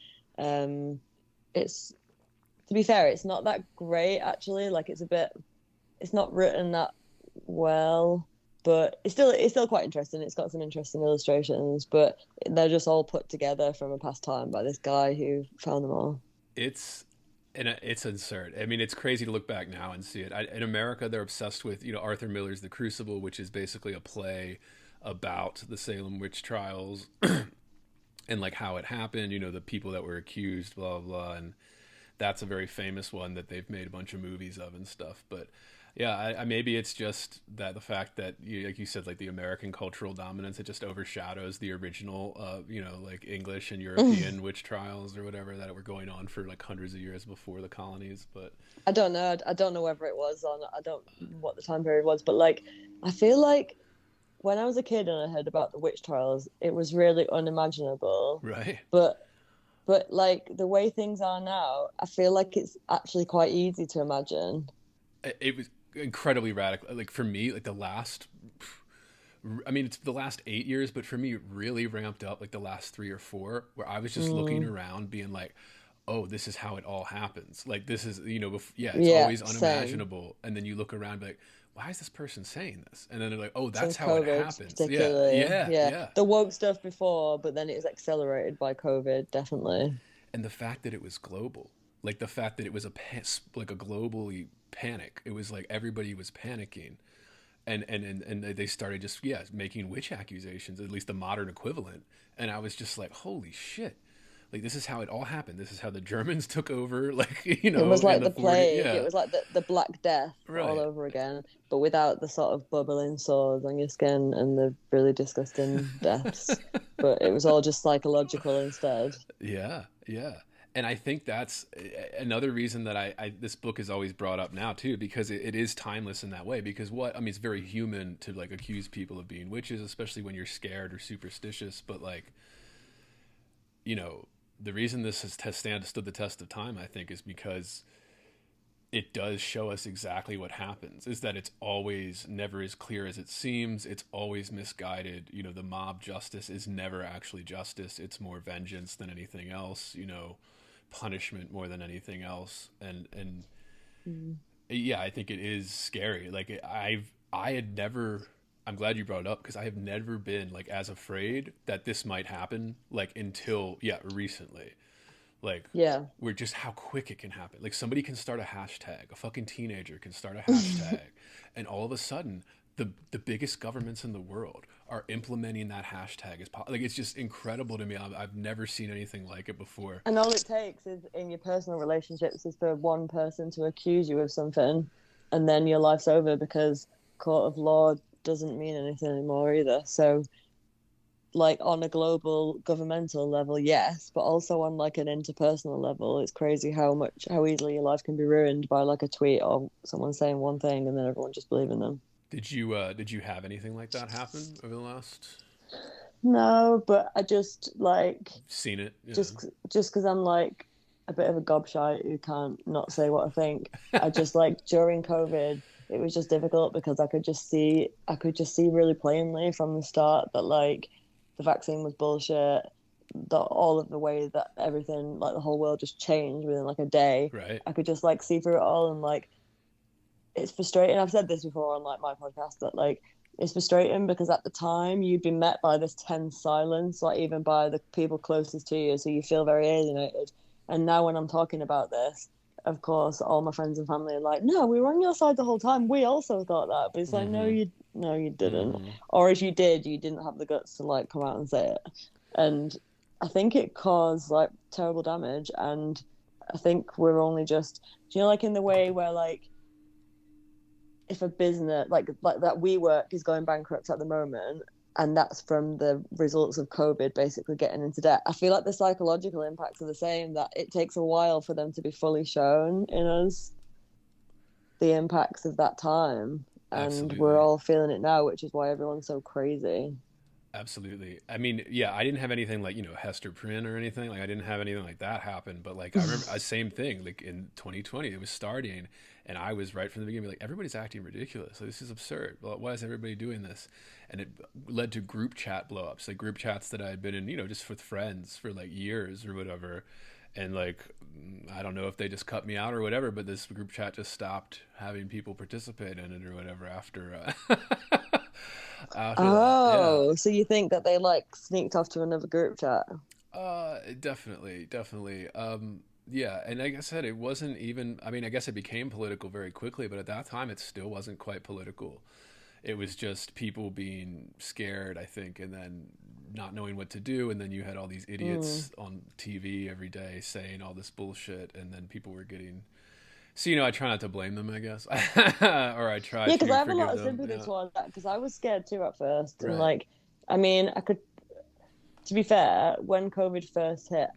It's to be fair, it's not that great actually. Like it's not written that well, but it's still quite interesting. It's got some interesting illustrations, but they're just all put together from a past time by this guy who found them all. It's it's absurd. I mean, it's crazy to look back now and see it. In America, they're obsessed with Arthur Miller's The Crucible, which is basically a play about the Salem witch trials and like how it happened. The people that were accused, blah blah blah, and that's a very famous one that they've made a bunch of movies of and stuff. But yeah, I maybe it's just that the fact that like you said, like the American cultural dominance, it just overshadows the original, like English and European witch trials or whatever that were going on for like hundreds of years before the colonies. But I don't know. I don't know whether it was on. I don't know what the time period was, but like I feel like when I was a kid and I heard about the witch trials, it was really unimaginable. right. But like the way things are now, I feel like it's actually quite easy to imagine. It was incredibly radical. Like for me, like it's the last 8 years, but for me, it really ramped up like the last 3 or 4, where I was just looking around, being like, "Oh, this is how it all happens." Like this is, it's always unimaginable. Same. And then you look around, and be like, "Why is this person saying this?" And then they're like, "Oh, that's how COVID, it happens." Yeah. The woke stuff before, but then it was accelerated by COVID, definitely. And the fact that it was global, like the fact that it was like a globally panic. It was like everybody was panicking, and they started just making witch accusations, at least the modern equivalent. And I was just like, holy shit, like this is how it all happened. This is how the Germans took over. Like it was like the plague. Yeah. It was like the Black Death all over again, but without the sort of bubbling sores on your skin and the really disgusting deaths. But it was all just psychological instead. Yeah. And I think that's another reason that I this book is always brought up now too, because it is timeless in that way. Because it's very human to like accuse people of being witches, especially when you're scared or superstitious. But like, the reason this has stood the test of time, I think, is because it does show us exactly what happens. Is that it's always never as clear as it seems. It's always misguided. The mob justice is never actually justice. It's more vengeance than anything else. Punishment more than anything else. And yeah, I think it is scary. Like I'm glad you brought it up, because I have never been like as afraid that this might happen like until recently. Like, we're just how quick it can happen. Like somebody can start a hashtag, a fucking teenager can start a hashtag, and all of a sudden the biggest governments in the world are implementing that hashtag. Like it's just incredible to me. I've never seen anything like it before. And all it takes is in your personal relationships is for one person to accuse you of something, and then your life's over, because court of law doesn't mean anything anymore either. So like on a global governmental level, yes, but also on like an interpersonal level, it's crazy how easily your life can be ruined by like a tweet or someone saying one thing and then everyone just believing them. Did you have anything like that happen over the last? No, but I just like seen it. Just because I'm like a bit of a gobshite who can't not say what I think. I just like during COVID, it was just difficult because I could just see really plainly from the start that like the vaccine was bullshit. all of the way that everything, like the whole world just changed within like a day. Right. I could just like see through it all, and like it's frustrating. I've said this before on like my podcast, that like it's frustrating because at the time you'd been met by this tense silence, like even by the people closest to you, so you feel very alienated. And now when I'm talking about this, of course, all my friends and family are like, "No, we were on your side the whole time. We also thought that." But it's like, no, you didn't. Or if you did, you didn't have the guts to like come out and say it. And I think it caused like terrible damage. And I think we're only just, you know, like in the way where like if a business like that WeWork is going bankrupt at the moment, and that's from the results of COVID basically getting into debt. I feel like the psychological impacts are the same, that it takes a while for them to be fully shown in us, the impacts of that time. And Absolutely. we're all feeling it now, which is why everyone's so crazy. Absolutely. I mean, yeah, I didn't have anything like, Hester Prynne or anything. Like, I didn't have anything like that happen. But, like, I remember, same thing, like, in 2020, it was starting, and I was right from the beginning, like, everybody's acting ridiculous. Like, this is absurd. Why is everybody doing this? And it led to group chat blow-ups, like, group chats that I had been in, just with friends for, like, years or whatever. And, like, I don't know if they just cut me out or whatever, but this group chat just stopped having people participate in it or whatever after... Oh, so you think that they like sneaked off to another group chat? Definitely. Yeah, and like I said, it wasn't even, I mean, I guess it became political very quickly, but at that time it still wasn't quite political. It was just people being scared, I think, and then not knowing what to do, and then you had all these idiots on TV every day saying all this bullshit, and then people were getting... So, I try not to blame them, I guess. Or I try to because I have a forgive lot of them. sympathy towards that, because I was scared too at first. Right. And like, I mean, to be fair, when COVID first hit,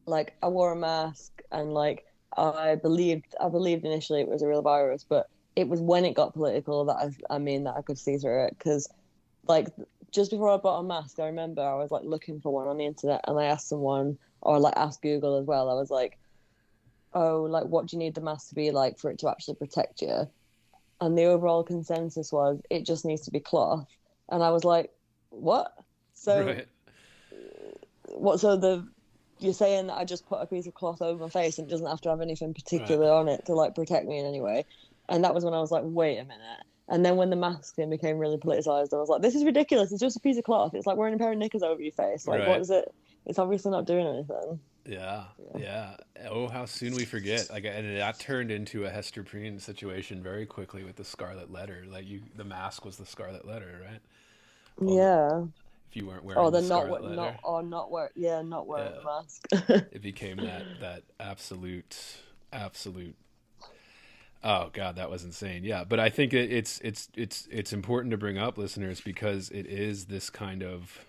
like I wore a mask, and like I believed initially it was a real virus, but it was when it got political that I could see through it. Because like just before I bought a mask, I remember I was like looking for one on the internet, and I asked someone, or like asked Google as well. I was like, "Oh, like what do you need the mask to be like for it to actually protect you?" And the overall consensus was it just needs to be cloth. And I was like, "What?" So Right. what? So you're saying that I just put a piece of cloth over my face and it doesn't have to have anything particular on it to like protect me in any way? And that was when I was like, wait a minute. And then when the mask thing became really politicized, I was like, this is ridiculous. It's just a piece of cloth. It's like wearing a pair of knickers over your face. Like, Right. what is it? It's obviously not doing anything. Yeah. Oh, how soon we forget. Like, and that turned into a Hester Prynne situation very quickly with the Scarlet Letter. Like, the mask was the Scarlet Letter, right? Well, Yeah. if you weren't wearing the Scarlet Letter, not wearing the mask. it became that absolute. Oh God, that was insane. Yeah, but I think it's important to bring up, listeners, because it is this kind of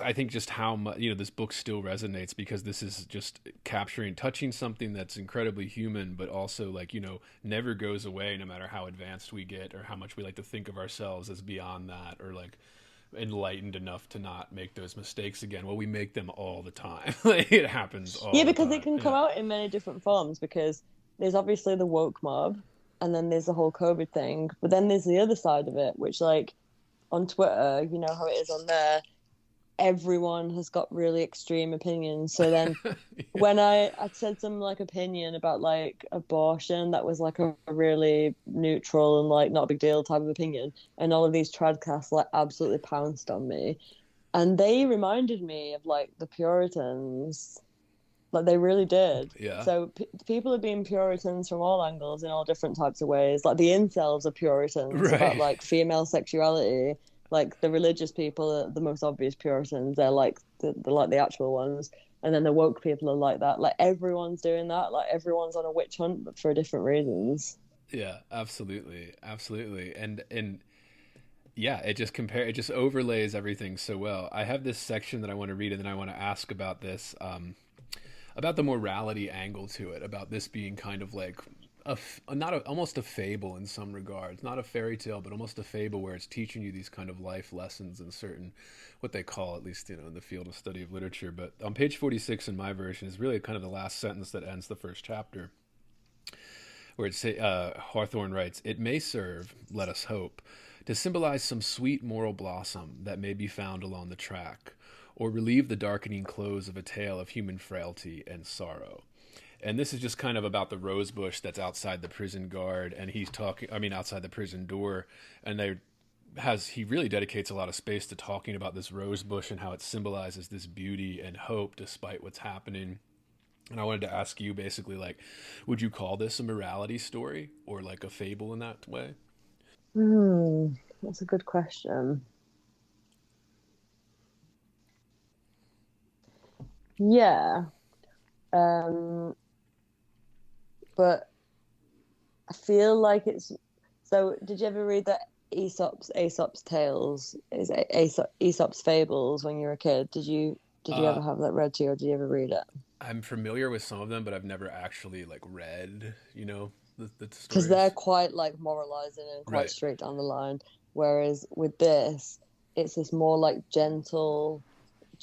I think just how much this book still resonates, because this is just touching something that's incredibly human, but also like never goes away, no matter how advanced we get or how much we like to think of ourselves as beyond that, or like enlightened enough to not make those mistakes again. Well, we make them all the time. Like, it happens all the because time. it can come out in many different forms, because there's obviously the woke mob, and then there's the whole COVID thing, but then there's the other side of it, which like on Twitter, you know how it is on there, everyone has got really extreme opinions. So then when I said some like opinion about like abortion that was like a really neutral and like not a big deal type of opinion, and all of these tradcasts like absolutely pounced on me, and they reminded me of like the Puritans. Like they really did. Yeah. So people are being Puritans from all angles in all different types of ways. Like the incels are Puritans about like female sexuality. Like the religious people are the most obvious Puritans. They're like the actual ones. And then the woke people are like that. Like everyone's doing that. Like everyone's on a witch hunt, but for different reasons. Yeah, absolutely. And yeah, it just overlays everything so well. I have this section that I want to read, and then I want to ask about this, about the morality angle to it, about this being kind of like almost a fable in some regards, not a fairy tale, but almost a fable, where it's teaching you these kind of life lessons in certain, what they call, at least in the field of study of literature. But on page 46 in my version is really kind of the last sentence that ends the first chapter, where it's Hawthorne writes, "It may serve, let us hope, to symbolize some sweet moral blossom that may be found along the track, or relieve the darkening close of a tale of human frailty and sorrow." And this is just kind of about the rose bush that's outside the prison guard, and he's talking, I mean, outside the prison door, and he really dedicates a lot of space to talking about this rose bush and how it symbolizes this beauty and hope despite what's happening. And I wanted to ask you basically, like, would you call this a morality story or like a fable in that way? That's a good question. Yeah. But I feel like it's... So, did you ever read that Aesop's Tales? Is Aesop's Fables when you were a kid? Did you ever have that read to you, or did you ever read it? I'm familiar with some of them, but I've never actually like read, the Because stories. they're quite like moralizing and quite Right. straight down the line. Whereas with this, it's this more like gentle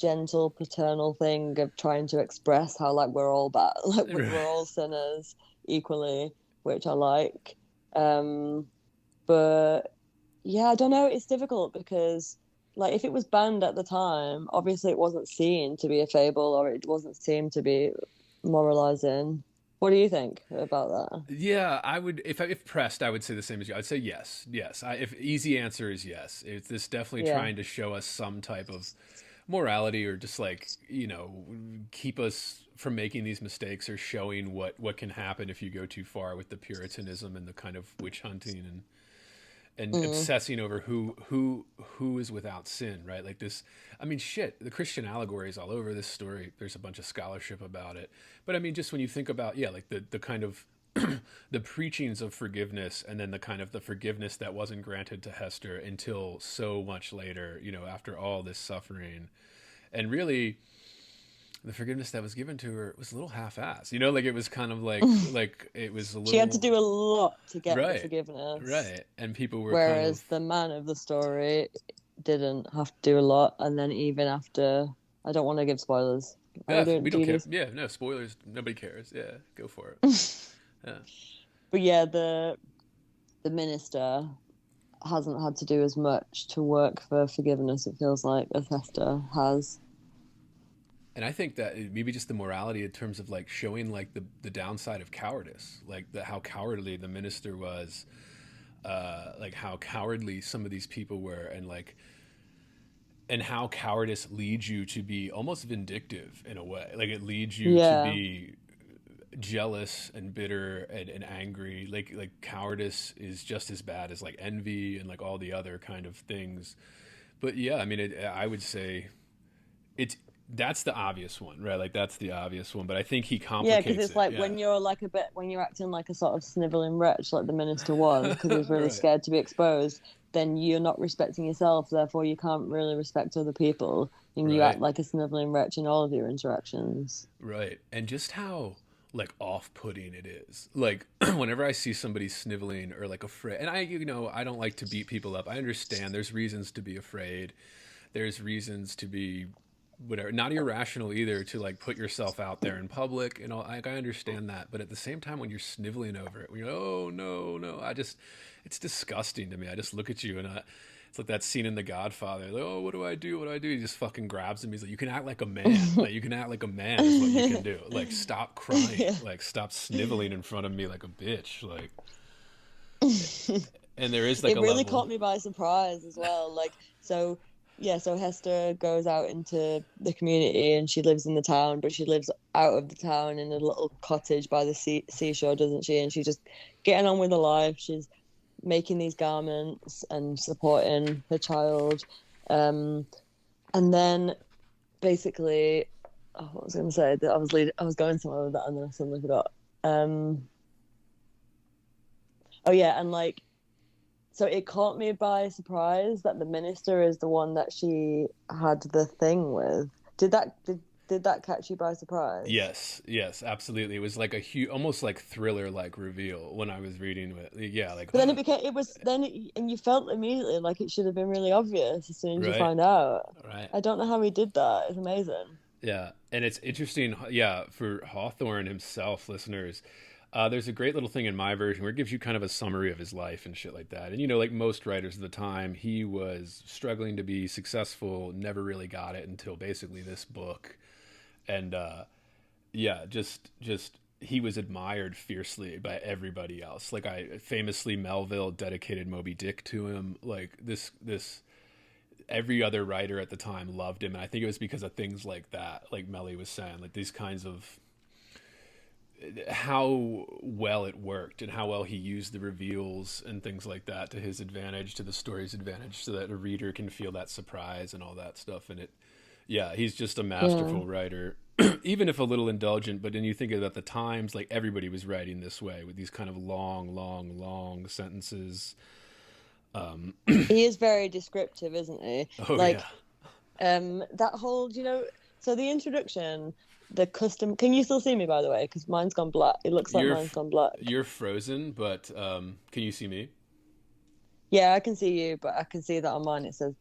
paternal thing of trying to express how like we're all bad, like we're all sinners equally, which I like. But yeah, I don't know. It's difficult because like if it was banned at the time, obviously it wasn't seen to be a fable or it wasn't seen to be moralizing. What do you think about that? Yeah, I would if pressed, I would say the same as you. I'd say yes, yes. If easy answer is yes, it's this definitely Yeah. trying to show us some type of morality or just like keep us from making these mistakes or showing what can happen if you go too far with the puritanism and the kind of witch hunting and obsessing over who is without sin, right? Like this, I mean, shit, the Christian allegories all over this story. There's a bunch of scholarship about it, but I mean, just when you think about, yeah, like the kind of the preachings of forgiveness, and then the kind of the forgiveness that wasn't granted to Hester until so much later, after all this suffering, and really the forgiveness that was given to her was a little half-assed, like it was kind of like it was a little. She had to do a lot to get the Right, forgiveness. right, and people were Whereas kind the man of the story didn't have to do a lot, and then even after, I don't want to give spoilers. of we don't care. Do? Yeah, no spoilers. Nobody cares. Yeah, go for it. Yeah. But yeah, the minister hasn't had to do as much to work for forgiveness, it feels like, as Hester has. And I think that maybe just the morality in terms of like showing like the downside of cowardice, like how cowardly the minister was, like how cowardly some of these people were, and how cowardice leads you to be almost vindictive in a way. Like it leads you to be jealous and bitter and angry. Like cowardice is just as bad as like envy and like all the other kind of things. But yeah, I mean, I would say that's the obvious one, right? Like that's the obvious one, but I think he complicates it. Yeah, because it's like when you're acting like a sort of sniveling wretch, like the minister was, because he was really Right. scared to be exposed, then you're not respecting yourself, therefore you can't really respect other people, and you Right. act like a sniveling wretch in all of your interactions. Right. And just how like off-putting it is. Like whenever I see somebody sniveling or like afraid, and I don't like to beat people up. I understand there's reasons to be afraid. There's reasons to be whatever, not irrational either, to like put yourself out there in public and all. I understand that, but at the same time, when you're sniveling over it, when you're oh no, it's disgusting to me. I just look at you and it's like that scene in The Godfather. Like, oh, what do I do? What do I do? He just fucking grabs him. He's like, you can act like a man. Like you can act like a man is what you can do. Like stop crying. Yeah. Like stop sniveling in front of me like a bitch. Like. And there is like It a really level. caught me by surprise as well. Like, so Hester goes out into the community and she lives in the town, but she lives out of the town in a little cottage by the seashore, doesn't she? And she's just getting on with her life. She's making these garments and supporting her child. And then basically, what was I going to say? That I was going somewhere with that and then I suddenly forgot. Oh yeah, and like, so it caught me by surprise that the minister is the one that she had the thing with. Did that catch you by surprise? Yes, absolutely. It was like a huge, almost like thriller like reveal when I was reading it. Yeah, like. But then and you felt immediately like it should have been really obvious as soon as you Right. find out. Right. I don't know how he did that. It's amazing. Yeah, and it's interesting. Yeah, for Hawthorne himself, listeners, There's a great little thing in my version where it gives you kind of a summary of his life and shit like that. And, you know, like most writers of the time, he was struggling to be successful, never really got it until basically this book. And, yeah, just he was admired fiercely by everybody else. Like famously, Melville dedicated Moby Dick to him. Like this, every other writer at the time loved him. And I think it was because of things like that, like Melly was saying, like these kinds of, how well it worked and how well he used the reveals and things like that to his advantage, to the story's advantage, so that a reader can feel that surprise and all that stuff. And he's just a masterful writer, even if a little indulgent. But then you think about the times, like everybody was writing this way with these kind of long sentences. He is very descriptive, isn't he? Oh, like, yeah. That whole, so the introduction, the custom. Can you still see me, by the way? Because mine's gone black. It looks like mine's gone black. You're frozen, but can you see me? Yeah, I can see you, but I can see that on mine it says ...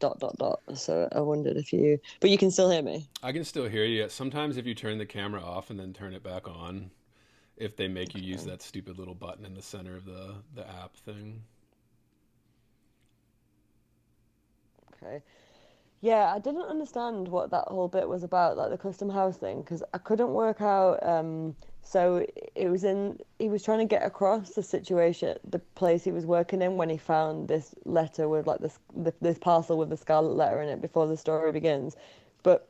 So I wondered if you... But you can still hear me? I can still hear you. Sometimes if you turn the camera off and then turn it back on, if they make you use that stupid little button in the center of the app thing. Okay. Yeah, I didn't understand what that whole bit was about, like the custom house thing, because I couldn't work out. So he was trying to get across the situation, the place he was working in, when he found this letter with like this parcel with the Scarlet letter in it before the story begins. But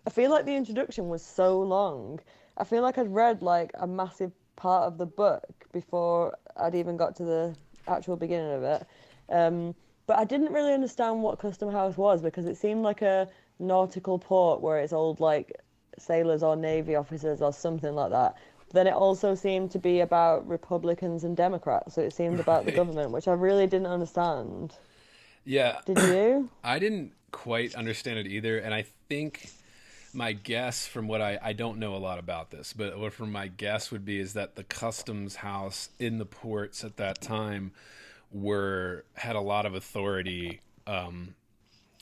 I feel like the introduction was so long. I feel like I'd read like a massive part of the book before I'd even got to the actual beginning of it. But I didn't really understand what Custom House was, because it seemed like a nautical port where it's old like sailors or navy officers or something like that. Then it also seemed to be about Republicans and Democrats, so it seemed about the government, which I really didn't understand. Yeah. Did you? I didn't quite understand it either, and I think my guess, from what I don't know a lot about this, but what from my guess would be is that the customs house in the ports at that time had a lot of authority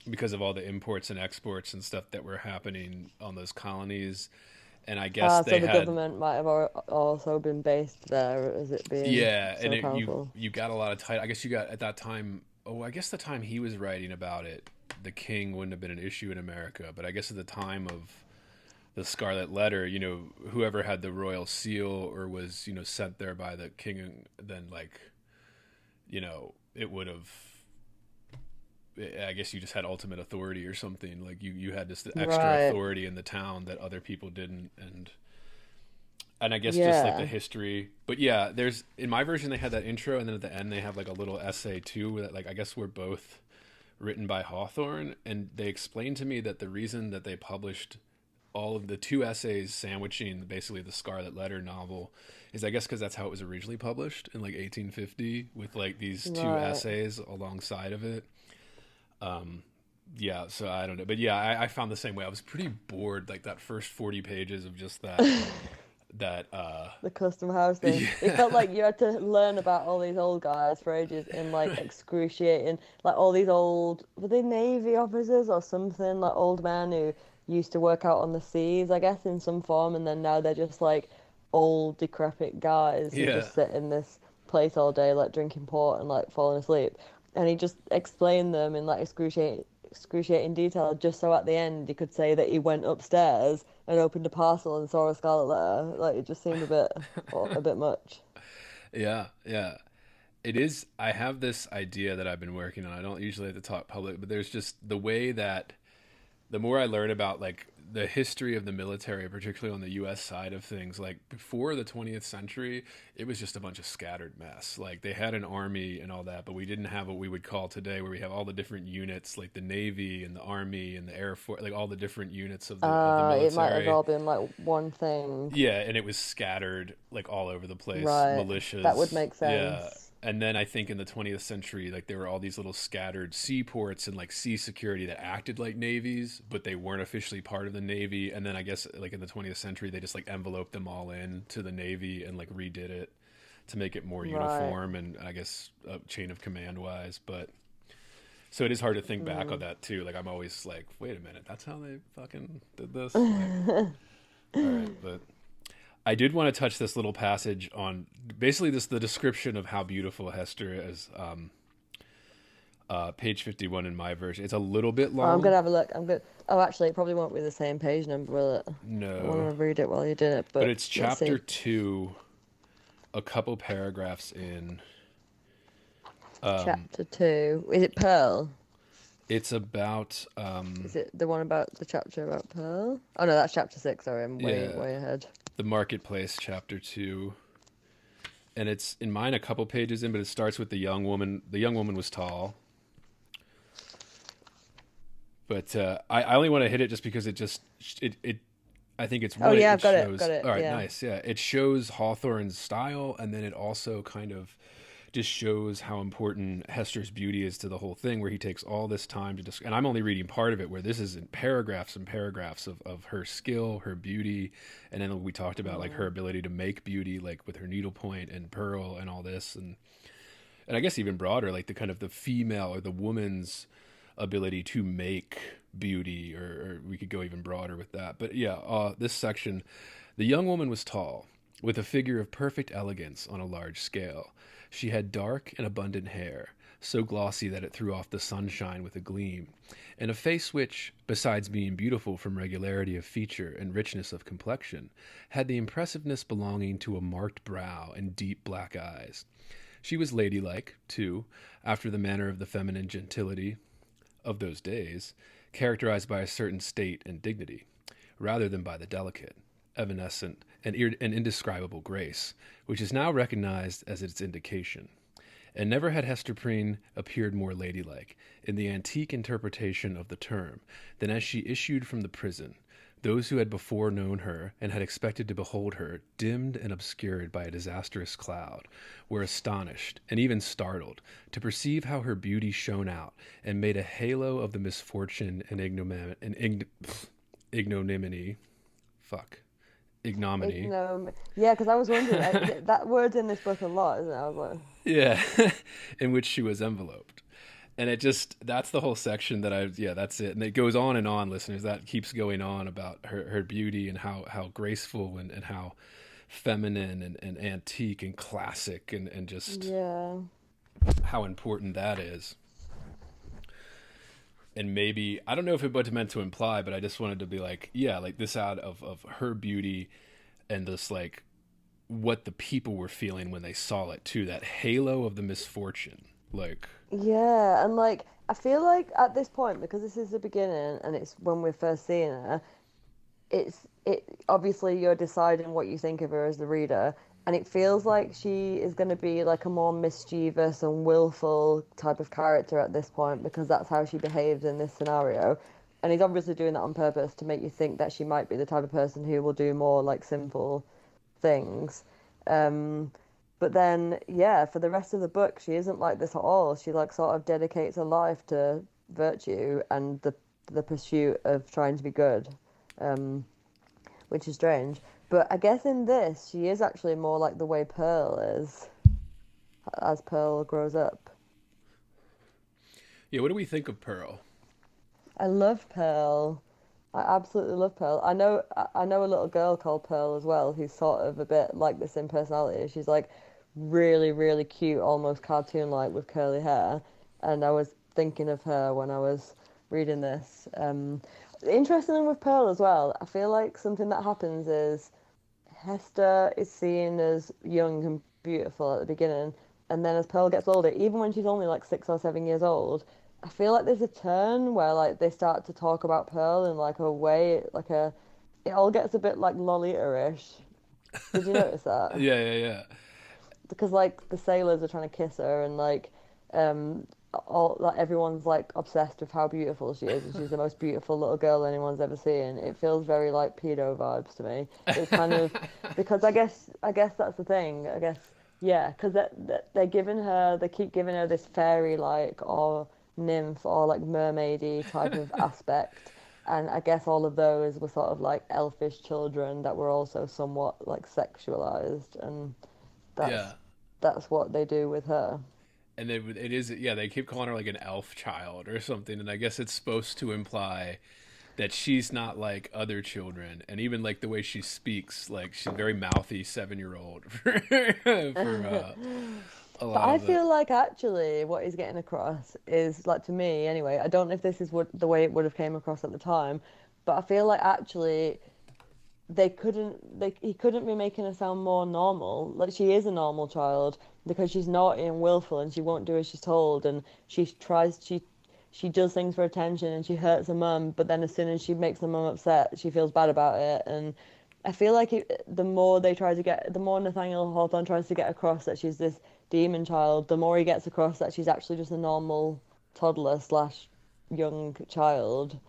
because of all the imports and exports and stuff that were happening on those colonies. And I guess so the government might have also been based there, as it being and powerful. you got a lot of title. I guess you got at that time. Oh, I guess the time he was writing about it, the king wouldn't have been an issue in America. But I guess at the time of the Scarlet Letter, whoever had the royal seal or was sent there by the king, then like, it would have. I guess you just had ultimate authority or something. Like you had this extra authority in the town that other people didn't, and I guess just like the history. But yeah, there's in my version they had that intro, and then at the end they have like a little essay too that like I guess were both written by Hawthorne, and they explained to me that the reason that they published all of the two essays sandwiching basically the Scarlet Letter novel is I guess because that's how it was originally published in like 1850 with like these two essays alongside of it. Yeah, so I don't know, but yeah, I found the same way. I was pretty bored, like that first 40 pages of just that the custom house thing. Yeah. It felt like you had to learn about all these old guys for ages in like excruciating, like all these old, were they Navy officers or something, like old men who used to work out on the seas, I guess, in some form, and then now they're just like old decrepit guys who just sit in this place all day like drinking port and like falling asleep. And he just explained them in like excruciating detail, just so at the end he could say that he went upstairs and opened a parcel and saw a Scarlet Letter. Like it just seemed a bit much. Yeah. It is. I have this idea that I've been working on. I don't usually have to talk public, but there's just the way that the more I learn about like the history of the military, particularly on the U.S. side of things, like before the 20th century, it was just a bunch of scattered mess. Like they had an army and all that, but we didn't have what we would call today, where we have all the different units, like the Navy and the Army and the Air Force, like all the different units of the military. It might have all been like one thing. Yeah, and it was scattered like all over the place. Right. Militias. That would make sense. Yeah. And then I think in the 20th century, like there were all these little scattered seaports and like sea security that acted like navies, but they weren't officially part of the Navy. And then I guess like in the 20th century, they just like enveloped them all in to the Navy and like redid it to make it more uniform and I guess chain of command wise. But so it is hard to think back on that too. Like I'm always like, wait a minute, that's how they fucking did this? Like, all right, but I did want to touch this little passage on basically the description of how beautiful Hester is. Page 51 in my version. It's a little bit Oh, I'm long. gonna have a look. I'm good. Oh, actually, it probably won't be the same page number, will it? I want No, to read it while you're doing it, but but it's let's see. chapter 2, a couple paragraphs in. Chapter 2. Is it Pearl? It's about Is it the one about the chapter about Pearl? Oh no, that's chapter 6. Sorry, I'm way Yeah. way ahead. the marketplace, chapter 2, and it's in mine a couple pages in, but it starts with the young woman. The young woman was tall, but I only want to hit it just because it I think it's Oh one, yeah, it I've got shows. it. Got it. All right, Yeah. nice. Yeah, it shows Hawthorne's style, and then it also kind of just shows how important Hester's beauty is to the whole thing, where he takes all this time to and I'm only reading part of it, where this is in paragraphs and paragraphs of her skill, her beauty, and then we talked about like her ability to make beauty, like with her needlepoint and pearl and all this, and I guess even broader, like the kind of the female or the woman's ability to make beauty, or we could go even broader with that. But yeah, this section, the young woman was tall, with a figure of perfect elegance on a large scale. She had dark and abundant hair, so glossy that it threw off the sunshine with a gleam, and a face which, besides being beautiful from regularity of feature and richness of complexion, had the impressiveness belonging to a marked brow and deep black eyes. She was ladylike, too, after the manner of the feminine gentility of those days, characterized by a certain state and dignity, rather than by the delicate, evanescent, and indescribable grace, which is now recognized as its indication. And never had Hester Prynne appeared more ladylike, in the antique interpretation of the term, than as she issued from the prison. Those who had before known her, and had expected to behold her, dimmed and obscured by a disastrous cloud, were astonished, and even startled, to perceive how her beauty shone out, and made a halo of the misfortune and ignominy. Ignominy. Yeah, because I was wondering that word's in this book a lot, isn't it? I was like, Yeah, in which she was enveloped. And that's the whole section that's it. And it goes on, listeners. That keeps going on about her beauty and how graceful and how feminine and antique and classic and just yeah. how important that is. And maybe, I don't know if it was meant to imply, but I just wanted to be like, yeah, like this out of her beauty and this like what the people were feeling when they saw it too, that halo of the misfortune. Like, Yeah, and like I feel like at this point, because this is the beginning and it's when we're first seeing her, it obviously you're deciding what you think of her as the reader, and it feels like she is going to be like a more mischievous and willful type of character at this point, because that's how she behaves in this scenario. And he's obviously doing that on purpose to make you think that she might be the type of person who will do more like simple things. But then, yeah, for the rest of the book, she isn't like this at all. She like sort of dedicates her life to virtue and the pursuit of trying to be good, which is strange. But I guess in this, she is actually more like the way Pearl is, as Pearl grows up. yeah, what do we think of Pearl? I love Pearl. I absolutely love Pearl. I know a little girl called Pearl as well, who's sort of a bit like this in personality. She's like really, really cute, almost cartoon-like with curly hair. And I was thinking of her when I was reading this. Interestingly with Pearl as well, I feel like something that happens is Hester is seen as young and beautiful at the beginning, and then as Pearl gets older, even when she's only like 6 or 7 years old, I feel like there's a turn where like they start to talk about Pearl in like a way, it all gets a bit like Lolita-ish. Did you notice that? Yeah. Because like the sailors are trying to kiss her, and like all like everyone's like obsessed with how beautiful she is, and she's the most beautiful little girl anyone's ever seen. It feels very like pedo vibes to me. It's kind of because I guess that's the thing. I guess yeah, because they keep giving her this fairy like or nymph or like mermaidy type of aspect, and I guess all of those were sort of like elfish children that were also somewhat like sexualized, and that's what they do with her. And it is, yeah, they keep calling her like an elf child or something, and I guess it's supposed to imply that she's not like other children, and even like the way she speaks, like she's very mouthy 7-year-old for a But lot I of the. feel like actually what he's getting across is like to me anyway. I don't know if this is what the way it would have came across at the time, but I feel like actually he couldn't be making her sound more normal. Like she is a normal child because she's naughty and willful and she won't do as she's told and she does things for attention and she hurts her mum, but then as soon as she makes her mum upset, she feels bad about it. And I feel like the more Nathaniel Hawthorne tries to get across that she's this demon child, the more he gets across that she's actually just a normal toddler slash young child,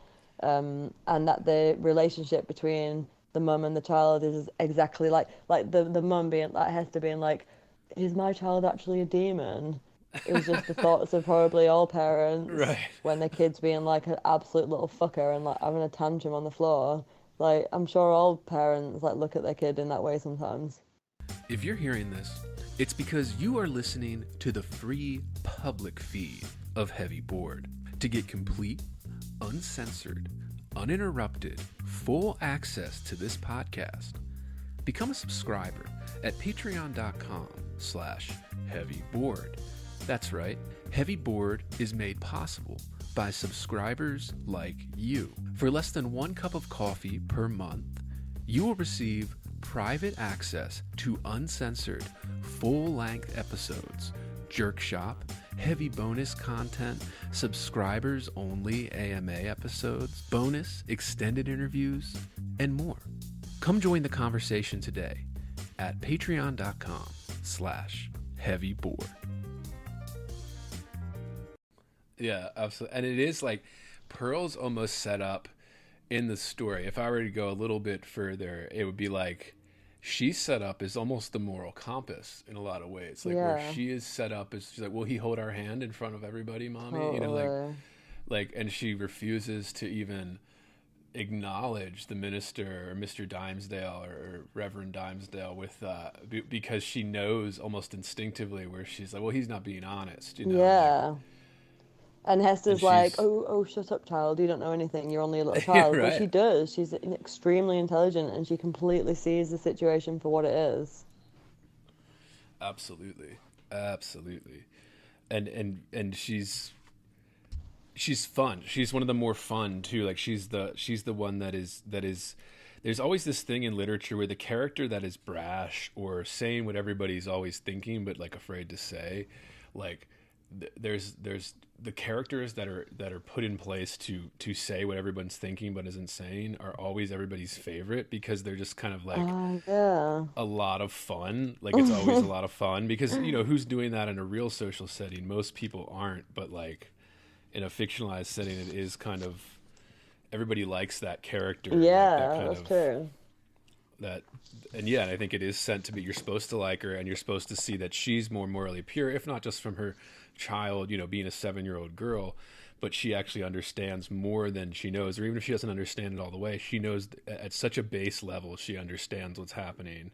and that the relationship between the mum and the child is exactly like the mum being like Hester being like, is my child actually a demon? It was just the thoughts of probably all parents Right. when their kid's being like an absolute little fucker and like having a tantrum on the floor. Like I'm sure all parents like look at their kid in that way sometimes. If you're hearing this, it's because you are listening to the free public feed of Heavy Board. To get complete, uncensored, uninterrupted, full access to this podcast, become a subscriber at patreon.com/heavyboard. That's right, Heavy Board is made possible by subscribers like you. For less than 1 cup of coffee per month, you will receive private access to uncensored, full-length episodes, Jerk Shop, heavy bonus content, subscribers-only AMA episodes, bonus extended interviews, and more. Come join the conversation today at patreon.com/heavyboard. Yeah, absolutely. And it is like Pearl's almost set up in the story. If I were to go a little bit further, it would be like she's set up as almost the moral compass in a lot of ways. Like where Yeah. she is set up as she's like, will he hold our hand in front of everybody, mommy? Totally. You know, like, and she refuses to even acknowledge the minister or Mr. Dimesdale or Reverend Dimesdale with because she knows almost instinctively where she's like, well, he's not being honest, you know. Yeah. Like, And Hester's and like, she's oh, shut up, child. You don't know anything. You're only a little child. But she right. does. She's extremely intelligent and she completely sees the situation for what it is. Absolutely. And she's fun. She's one of the more fun too. Like she's the one that is there's always this thing in literature where the character that is brash or saying what everybody's always thinking but like afraid to say, like there's the characters that are put in place to say what everyone's thinking but isn't saying are always everybody's favorite because they're just kind of like Yeah. a lot of fun. Like it's always a lot of fun because you know who's doing that in a real social setting? Most people aren't, but like in a fictionalized setting it is kind of everybody likes that character. Yeah, like that kind that's of true. that. And yeah, I think it is sent to be you're supposed to like her and you're supposed to see that she's more morally pure, if not just from her child, you know, being a 7-year-old girl, but she actually understands more than she knows, or even if she doesn't understand it all the way, she knows at such a base level she understands what's happening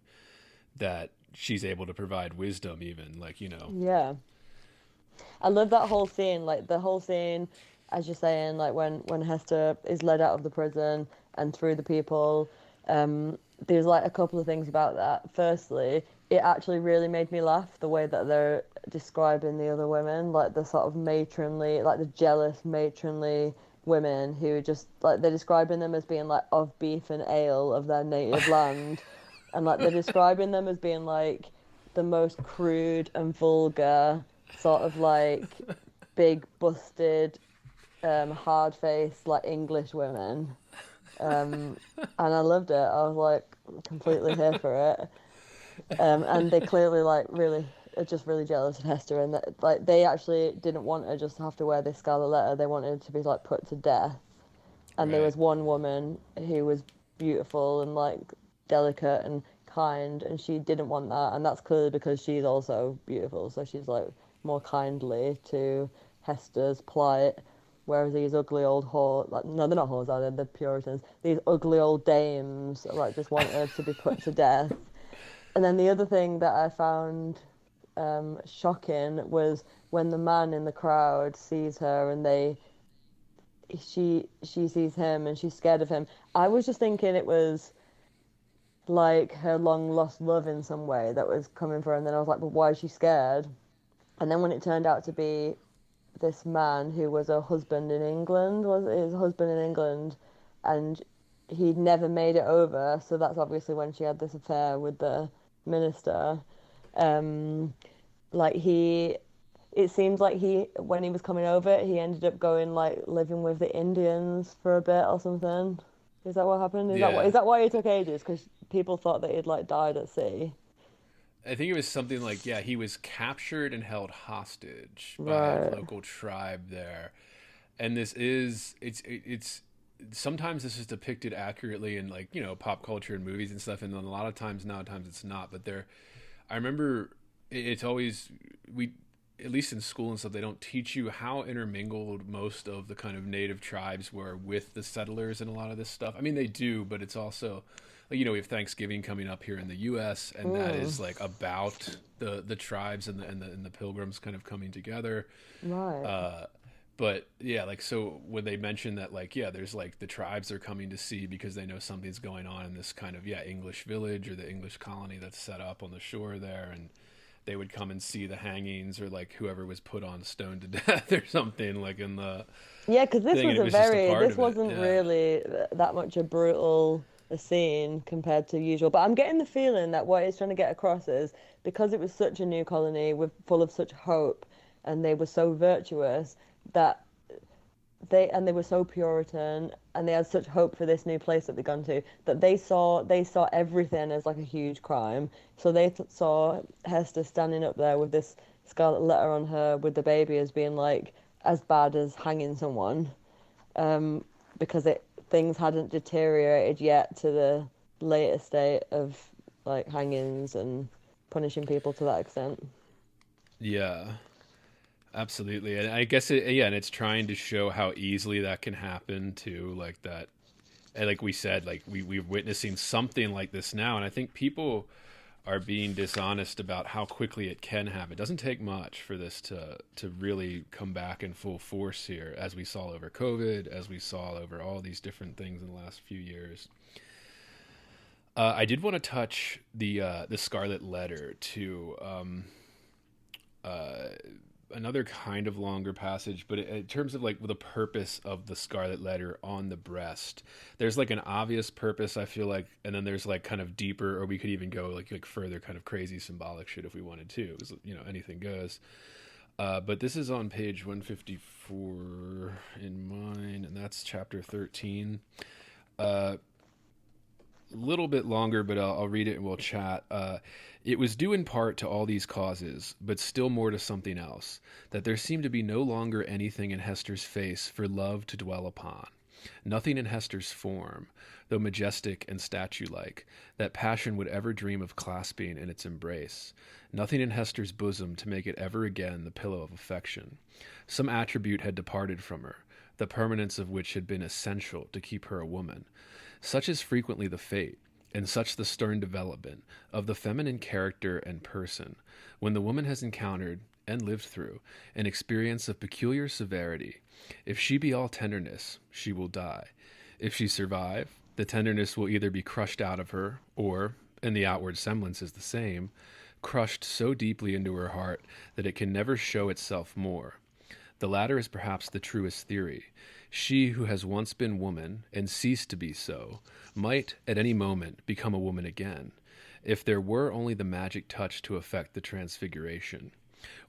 that she's able to provide wisdom even, like, you know. Yeah. I love that whole scene, like the whole scene, as you're saying, like when Hester is led out of the prison and through the people. There's like a couple of things about that. Firstly, it actually really made me laugh the way that they're describing the other women, like the sort of matronly, like the jealous matronly women who just like they're describing them as being like of beef and ale of their native land, and like they're describing them as being like the most crude and vulgar sort of like big busted hard faced like English women. And I loved it. I was like completely here for it. And they clearly like really are just really jealous of Hester, and that like they actually didn't want her just to have to wear this scarlet letter. They wanted her to be like put to death. And there Right. was one woman who was beautiful and like delicate and kind, and she didn't want that, and that's clearly because she's also beautiful, so she's like more kindly to Hester's plight. Whereas these ugly old whores, like, no, they're not whores, are they? They're Puritans. These ugly old dames, like, just want her to be put to death. And then the other thing that I found shocking was when the man in the crowd sees her and she sees him and she's scared of him. I was just thinking it was like her long lost love in some way that was coming for her, and then I was like, but why is she scared? And then when it turned out to be this man who was a husband in England, was his husband in England, and he'd never made it over, so that's obviously when she had this affair with the minister. Um, like it seems like when he was coming over, he ended up going like living with the Indians for a bit or something. Is that what happened? Yeah. Is that why it took ages? Because people thought that he'd like died at sea. I think it was something like, yeah, he was captured and held hostage by a Right. local tribe there. And this is it's sometimes this is depicted accurately in, like, pop culture and movies and stuff, and then a lot of times nowadays it's not. But there, I remember it's always, we, at least in school and stuff, they don't teach you how intermingled most of the kind of native tribes were with the settlers and a lot of this stuff. I mean, they do, but it's also like, we have Thanksgiving coming up here in the U.S., and that is like about the tribes and the pilgrims kind of coming together. Right. But yeah, like, so when they mention that, like, yeah, there's like the tribes are coming to see because they know something's going on in this kind of, yeah, English village or the English colony that's set up on the shore there, and they would come and see the hangings or like whoever was put on stone to death or something, like in the Yeah, because this thing, and was it was just a part this of it. wasn't Yeah. really that much a brutal a scene compared to usual. But I'm getting the feeling that what it's trying to get across is because it was such a new colony with full of such hope, and they were so virtuous that they were so Puritan, and they had such hope for this new place that they'd gone to, that they saw everything as like a huge crime. So they saw Hester standing up there with this scarlet letter on her with the baby as being like as bad as hanging someone, um, because it things hadn't deteriorated yet to the later state of like hangings and punishing people to that extent. Yeah, absolutely. And I guess yeah, and it's trying to show how easily that can happen too, like that. And like we said, like we're witnessing something like this now, and I think people are being dishonest about how quickly it can happen. It doesn't take much for this to really come back in full force here, as we saw over COVID, as we saw over all these different things in the last few years. I did want to touch the Scarlet Letter to uh, another kind of longer passage, but in terms of like the purpose of the Scarlet Letter on the breast, there's like an obvious purpose, I feel like, and then there's like kind of deeper, or we could even go like further kind of crazy symbolic shit if we wanted to. It was, anything goes. But this is on page 154 in mine, and that's chapter 13. A little bit longer, but I'll read it and we'll chat. It was due in part to all these causes, but still more to something else, that there seemed to be no longer anything in Hester's face for love to dwell upon. Nothing in Hester's form, though majestic and statue-like, that passion would ever dream of clasping in its embrace. Nothing in Hester's bosom to make it ever again the pillow of affection. Some attribute had departed from her, the permanence of which had been essential to keep her a woman. Such is frequently the fate, and such the stern development, of the feminine character and person, when the woman has encountered, and lived through, an experience of peculiar severity. If she be all tenderness, she will die. If she survive, the tenderness will either be crushed out of her, or, and the outward semblance is the same, crushed so deeply into her heart that it can never show itself more. The latter is perhaps the truest theory. She who has once been woman, and ceased to be so, might at any moment become a woman again, if there were only the magic touch to effect the transfiguration.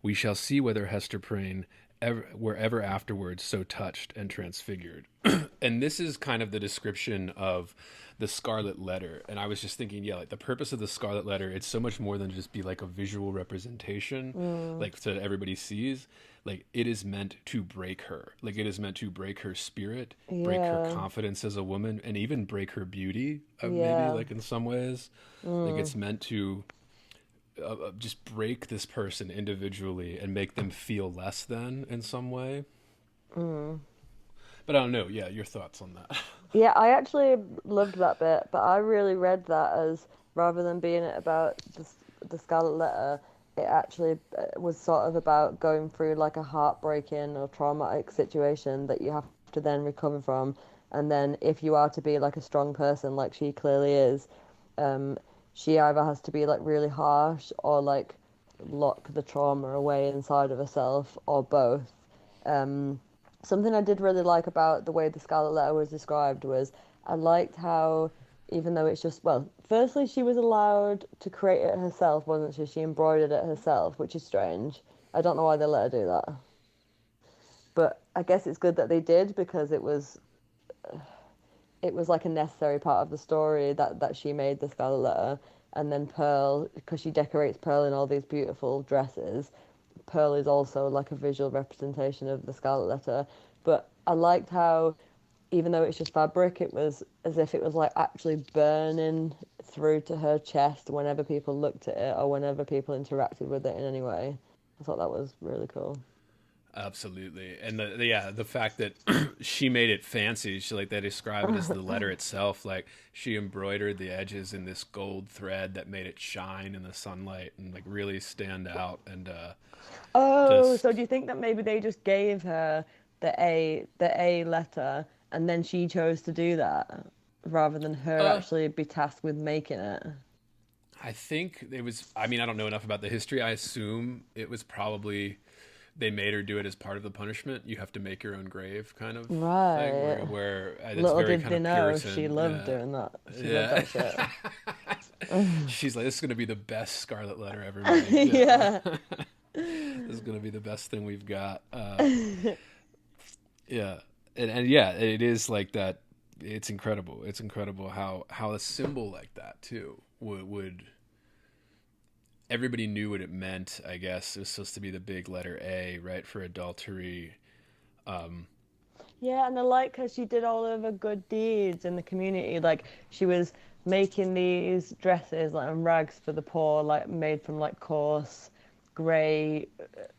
We shall see whether Hester Prynne were ever afterwards so touched and transfigured. And this is kind of the description of the Scarlet Letter. And I was just thinking, yeah, like the purpose of the Scarlet Letter, it's so much more than just be like a visual representation, like so that everybody sees. Like, it is meant to break her. Like, it is meant to break her spirit, break her Yeah. confidence as a woman, and even break her beauty, maybe, Yeah. like in some ways. Like, it's meant to just break this person individually and make them feel less than in some way. But I don't know. Yeah, your thoughts on that? Yeah, I actually loved that bit, but I really read that as rather than being about the Scarlet Letter, it actually was sort of about going through like a heartbreaking or traumatic situation that you have to then recover from. And then if you are to be like a strong person, like she clearly is, um, she either has to be like really harsh or like lock the trauma away inside of herself or both. Um, Something I did really like about the way the Scarlet Letter was described was I liked how, even though it's just, well, firstly, she was allowed to create it herself, wasn't she? She embroidered it herself, which is strange. I don't know why they let her do that. But I guess it's good that they did because it was like a necessary part of the story that she made the Scarlet Letter, and then Pearl, because she decorates Pearl in all these beautiful dresses. Pearl is also like a visual representation of the Scarlet Letter. But I liked how, even though it's just fabric, it was as if it was like actually burning through to her chest whenever people looked at it or whenever people interacted with it in any way. I thought that was really cool. Absolutely, and the fact that she made it fancy, she like they describe it as the letter itself. Like she embroidered the edges in this gold thread that made it shine in the sunlight and like really stand out. And Oh, just so do you think that maybe they just gave her the A letter and then she chose to do that rather than her uh, actually be tasked with making it? I think it was. I mean, I don't know enough about the history. I assume it was probably they made her do it as part of the punishment. You have to make your own grave, kind of thing. Right. Where it's Little very did kind they of know she Puritan. loved Yeah, doing that. She loved yeah. that shit. She's like, this is gonna be the best Scarlet Letter ever made. Yeah, Yeah. this is gonna be the best thing we've got. Yeah, and yeah, it is like that. It's incredible. It's incredible how a symbol like that too would everybody knew what it meant. I guess it was supposed to be the big letter A, right, for adultery. Um, Yeah, and I like how she did all of her good deeds in the community. Like she was making these dresses like and rags for the poor, like made from like coarse grey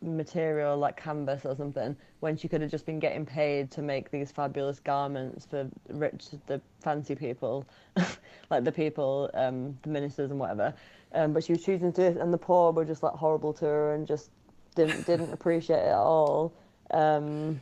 material like canvas or something, when she could have just been getting paid to make these fabulous garments for the fancy people, like the people, the ministers and whatever. But she was choosing to do this, and the poor were just like horrible to her and just didn't appreciate it at all. Um,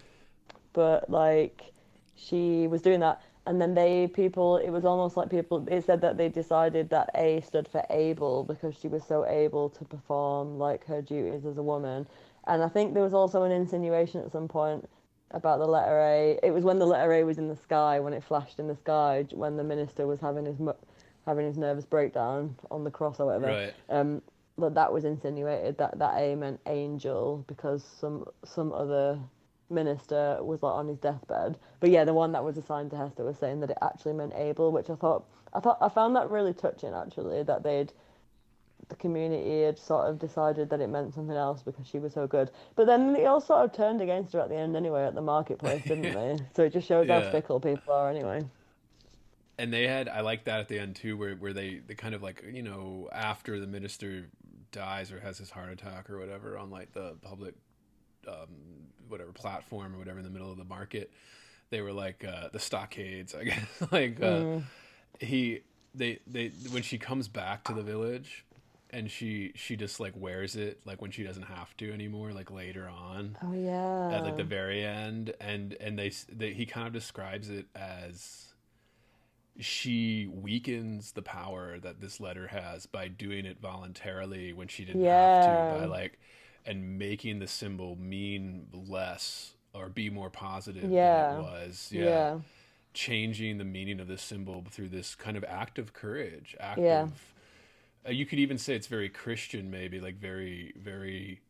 but like she was doing that, and then it was almost like people, it said that they decided that A stood for able because she was so able to perform like her duties as a woman. And I think there was also an insinuation at some point about the letter A. It was when the letter A was in the sky, when it flashed in the sky, when the minister was having his nervous breakdown on the cross or whatever. right. But that was insinuated that A meant angel because some other minister was like on his deathbed. But yeah, the one that was assigned to Hester was saying that it actually meant able, which I found that really touching actually, that the community had sort of decided that it meant something else because she was so good. But then they all sort of turned against her at the end anyway at the marketplace, didn't they? So it just shows how Yeah. fickle people are anyway. And they had, I like that at the end too, where they kind of like, after the minister dies or has his heart attack or whatever on like the public um, whatever platform or whatever in the middle of the market, they were like the stockades, I guess. Like he they when she comes back to the village and she just like wears it like when she doesn't have to anymore, like later on Oh at like yeah. the very end, and he kind of describes it as she weakens the power that this letter has by doing it voluntarily when she didn't have to, by Yeah. like and making the symbol mean less or be more positive than it Yeah. was. Yeah, Yeah. changing the meaning of this symbol through this kind of act of courage, act Yeah. of you could even say it's very Christian, maybe like very very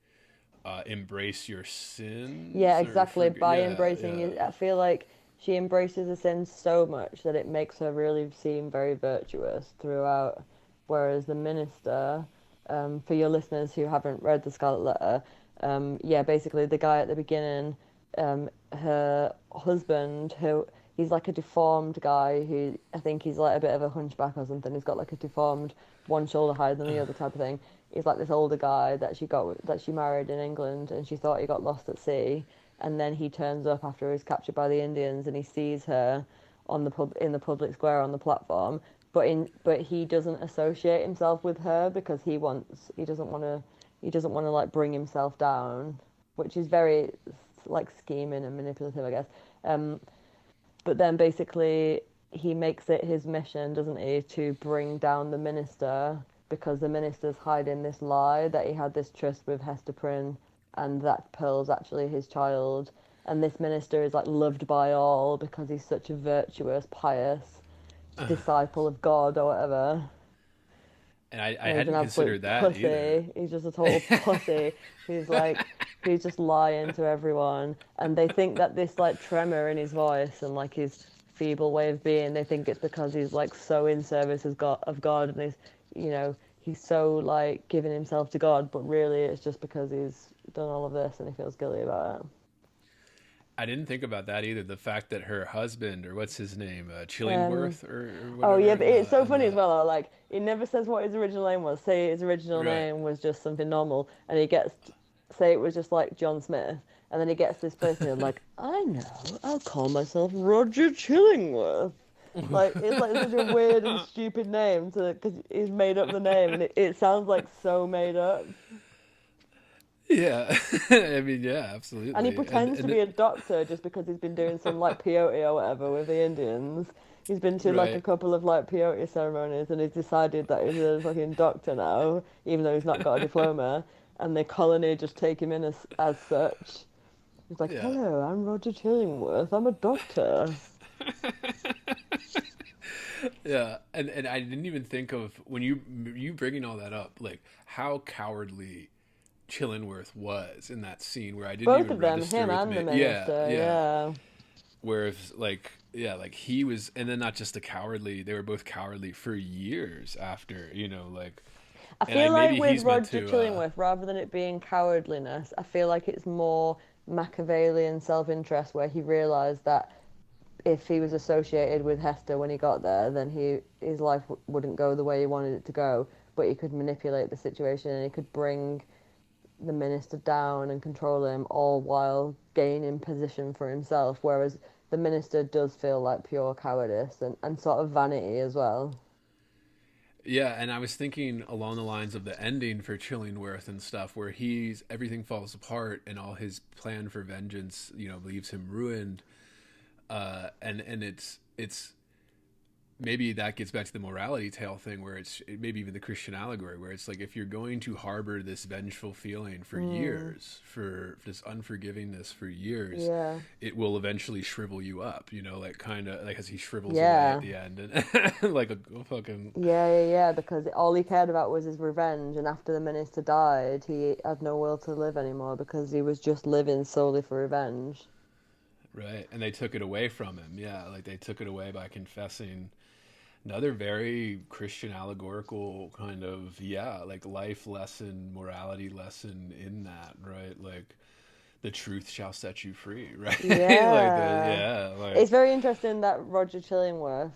embrace your Yeah, sins or exactly. By yeah, embracing yeah, it, I feel like she embraces the sin so much that it makes her really seem very virtuous throughout. Whereas the minister, for your listeners who haven't read the Scarlet Letter, yeah, basically the guy at the beginning, her husband, who he's like a deformed guy who I think he's like a bit of a hunchback or something. He's got like a deformed one shoulder higher than the other type of thing. He's like this older guy that she married in England, and she thought he got lost at sea. And then he turns up after he was captured by the Indians, and he sees her on in the public square on the platform. But he doesn't associate himself with her because he doesn't want to like bring himself down, which is very like scheming and manipulative, I guess. But then basically he makes it his mission, doesn't he, to bring down the minister because the minister's hiding this lie that he had this tryst with Hester Prynne and that Pearl's actually his child. And this minister is like loved by all because he's such a virtuous, pious disciple of God or whatever. And I He's hadn't an considered absolute that pussy. either. He's just a total pussy. He's just lying to everyone, and they think that this like tremor in his voice and like his feeble way of being, they think it's because he's like so in service of God, and he's so like giving himself to God, but really it's just because he's done all of this and he feels guilty about it. I didn't think about that either. The fact that her husband, or what's his name, Chillingworth, or Oh whatever. yeah, but it's so funny as well. Though. Like he never says what his original name was. Say his original Right. name was just something normal, and he gets say it was just like John Smith, and then he gets this place and he's like, I know, I'll call myself Roger Chillingworth. Like it's like such a weird and stupid name because he's made up the name, and it sounds like so made up. Yeah, I mean, yeah, absolutely. And he pretends to be a doctor just because he's been doing some like peyote or whatever with the Indians. He's been to like a Right. couple of like peyote ceremonies and he's decided that he's a fucking doctor now, even though he's not got a diploma. And the colony just take him in as such. He's like, Yeah. hello, I'm Roger Chillingworth. I'm a doctor. Yeah, and I didn't even think of when you bringing all that up, like how cowardly Chillingworth was in that scene where I didn't Both even of them, register him with and me. the minister, yeah. Whereas like he was, and then not just the cowardly, they were both cowardly for years after, like. I And feel like maybe with he's meant Roger to, Chillingworth, rather than it being cowardliness, I feel like it's more Machiavellian self-interest where he realised that if he was associated with Hester when he got there, then his life wouldn't go the way he wanted it to go, but he could manipulate the situation and he could bring the minister down and control him, all while gaining position for himself, whereas the minister does feel like pure cowardice and sort of vanity as well. Yeah, and I was thinking along the lines of the ending for Chillingworth and stuff, where everything falls apart and all his plan for vengeance, leaves him ruined. And it's maybe that gets back to the morality tale thing, where maybe even the Christian allegory, where it's like if you're going to harbor this vengeful feeling for years, for this unforgivingness for years, Yeah. it will eventually shrivel you up, like kind of like as he shrivels Yeah. away at the end, and like a fucking Yeah, because all he cared about was his revenge, and after the minister died, he had no will to live anymore because he was just living solely for revenge. right, and they took it away from him. Yeah, like they took it away by confessing. Another very Christian allegorical kind of, like life lesson, morality lesson in that, right? Like the truth shall set you free, right? Yeah. Like It's very interesting that Roger Chillingworth,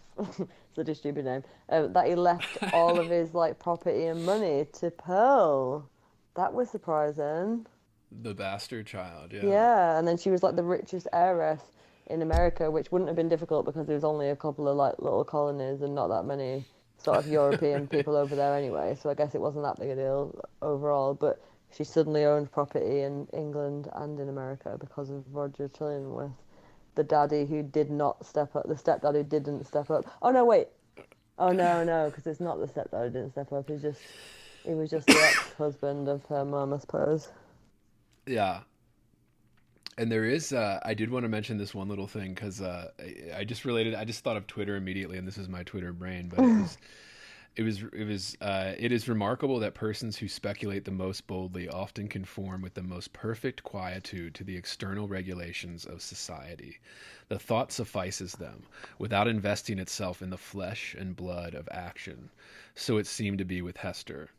such a stupid name, that he left all of his like property and money to Pearl. That was surprising. the bastard child, Yeah, and then she was like the richest heiress in America, which wouldn't have been difficult because there was only a couple of like little colonies and not that many sort of European people over there anyway. So I guess it wasn't that big a deal overall. But she suddenly owned property in England and in America because of Roger Chillingworth, the daddy who did not step up, the stepdad who didn't step up. Oh no, wait. Oh no, because it's not the stepdad who didn't step up. He was just the ex-husband of her mum, I suppose. Yeah. And there is, I did want to mention this one little thing because I just thought of Twitter immediately, and this is my Twitter brain, but it is remarkable that persons who speculate the most boldly often conform with the most perfect quietude to the external regulations of society. The thought suffices them, without investing itself in the flesh and blood of action. So it seemed to be with Hester.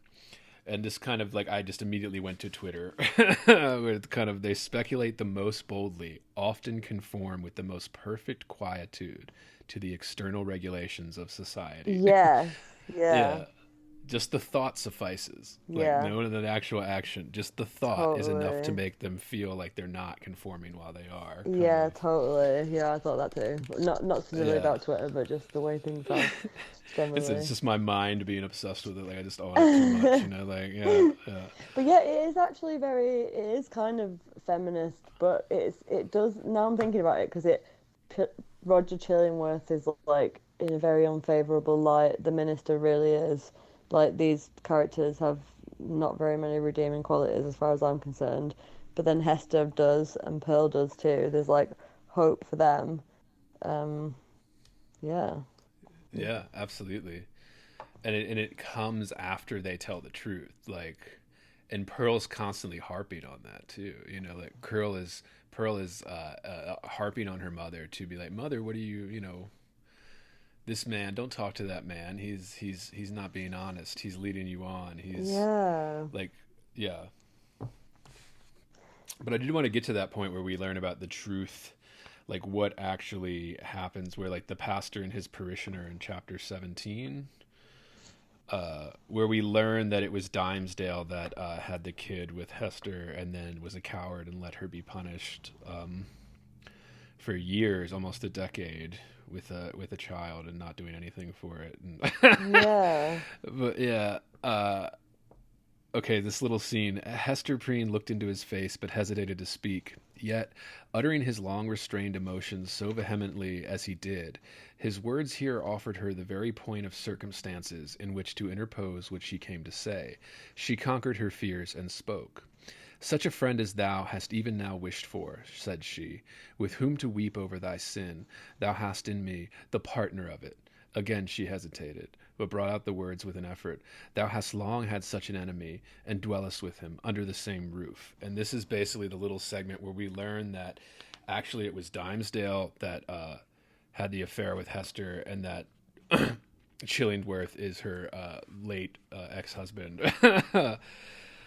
And this kind of like, I just immediately went to Twitter where kind of they speculate the most boldly, often conform with the most perfect quietude to the external regulations of society. Yeah. Yeah. just the thought suffices. Yeah. Like, no the actual action, just the thought is enough to Totally. make them feel like they're not conforming while they are. Yeah, totally. Yeah, I thought that too. Not specifically Yeah. about Twitter, but just the way things are It's generally. just my mind being obsessed with it. Like, I just own it too much, you know? Like, yeah, yeah. But yeah, it is actually it is kind of feminist, but it does, now I'm thinking about it, because P- Roger Chillingworth is like in a very unfavorable light. The minister really is. Like, these characters have not very many redeeming qualities as far as I'm concerned. But then Hester does, and Pearl does too. There's like hope for them. Um, yeah. Yeah, absolutely. And it comes after they tell the truth. Like, and Pearl's constantly harping on that too. You know, like Pearl is harping on her mother to be like, "Mother, what do you know? This man, don't talk to that man. He's not being honest. He's leading you on. He's Yeah. like, yeah." But I did want to get to that point where we learn about the truth, like what actually happens, where like the pastor and his parishioner in chapter 17, where we learn that it was Dimesdale that had the kid with Hester and then was a coward and let her be punished for years, almost a decade, with a child and not doing anything for it. And Yeah. but yeah. Okay, this little scene. Hester Preen looked into his face but hesitated to speak. Yet, uttering his long-restrained emotions so vehemently as he did, his words here offered her the very point of circumstances in which to interpose what she came to say. She conquered her fears and spoke. "Such a friend as thou hast even now wished for," said she, "with whom to weep over thy sin. Thou hast in me the partner of it." Again she hesitated, but brought out the words with an effort. "Thou hast long had such an enemy, and dwellest with him under the same roof." And this is basically the little segment where we learn that actually it was Dimesdale that had the affair with Hester, and that Chillingworth is her late ex-husband.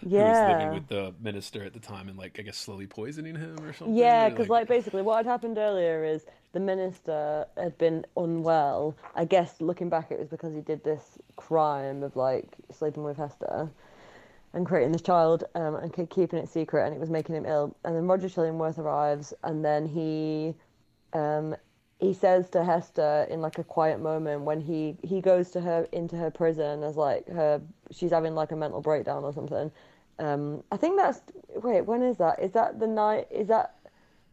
Who was living Yeah. with the minister at the time and, like, I guess slowly poisoning him or something. Yeah, Or, because like basically what had happened earlier is the minister had been unwell. I guess looking back, it was because he did this crime of like sleeping with Hester and creating this child, and keeping it secret, and it was making him ill. And then Roger Chillingworth arrives, and then um, he says to Hester in like a quiet moment when he goes to her into her prison as like she's having like a mental breakdown or something. I think that's wait, when is that? Is that the night? Is that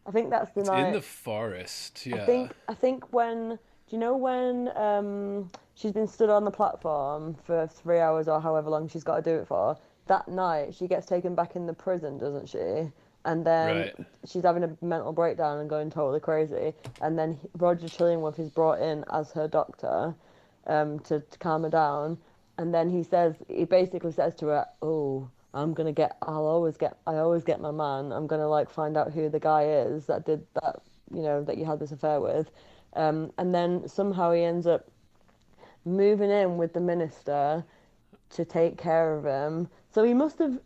I think that's the it's in night. the forest, I yeah. think I think when do you know when she's been stood on the platform for 3 hours or however long she's got to do it for? That night she gets taken back in the prison, doesn't she? And then Right. she's having a mental breakdown and going totally crazy. And then Roger Chillingworth is brought in as her doctor, to calm her down. And then he basically says to her, "Oh, I always get my man. I'm gonna like find out who the guy is that did that, that you had this affair with." And then somehow he ends up moving in with the minister to take care of him. So he must have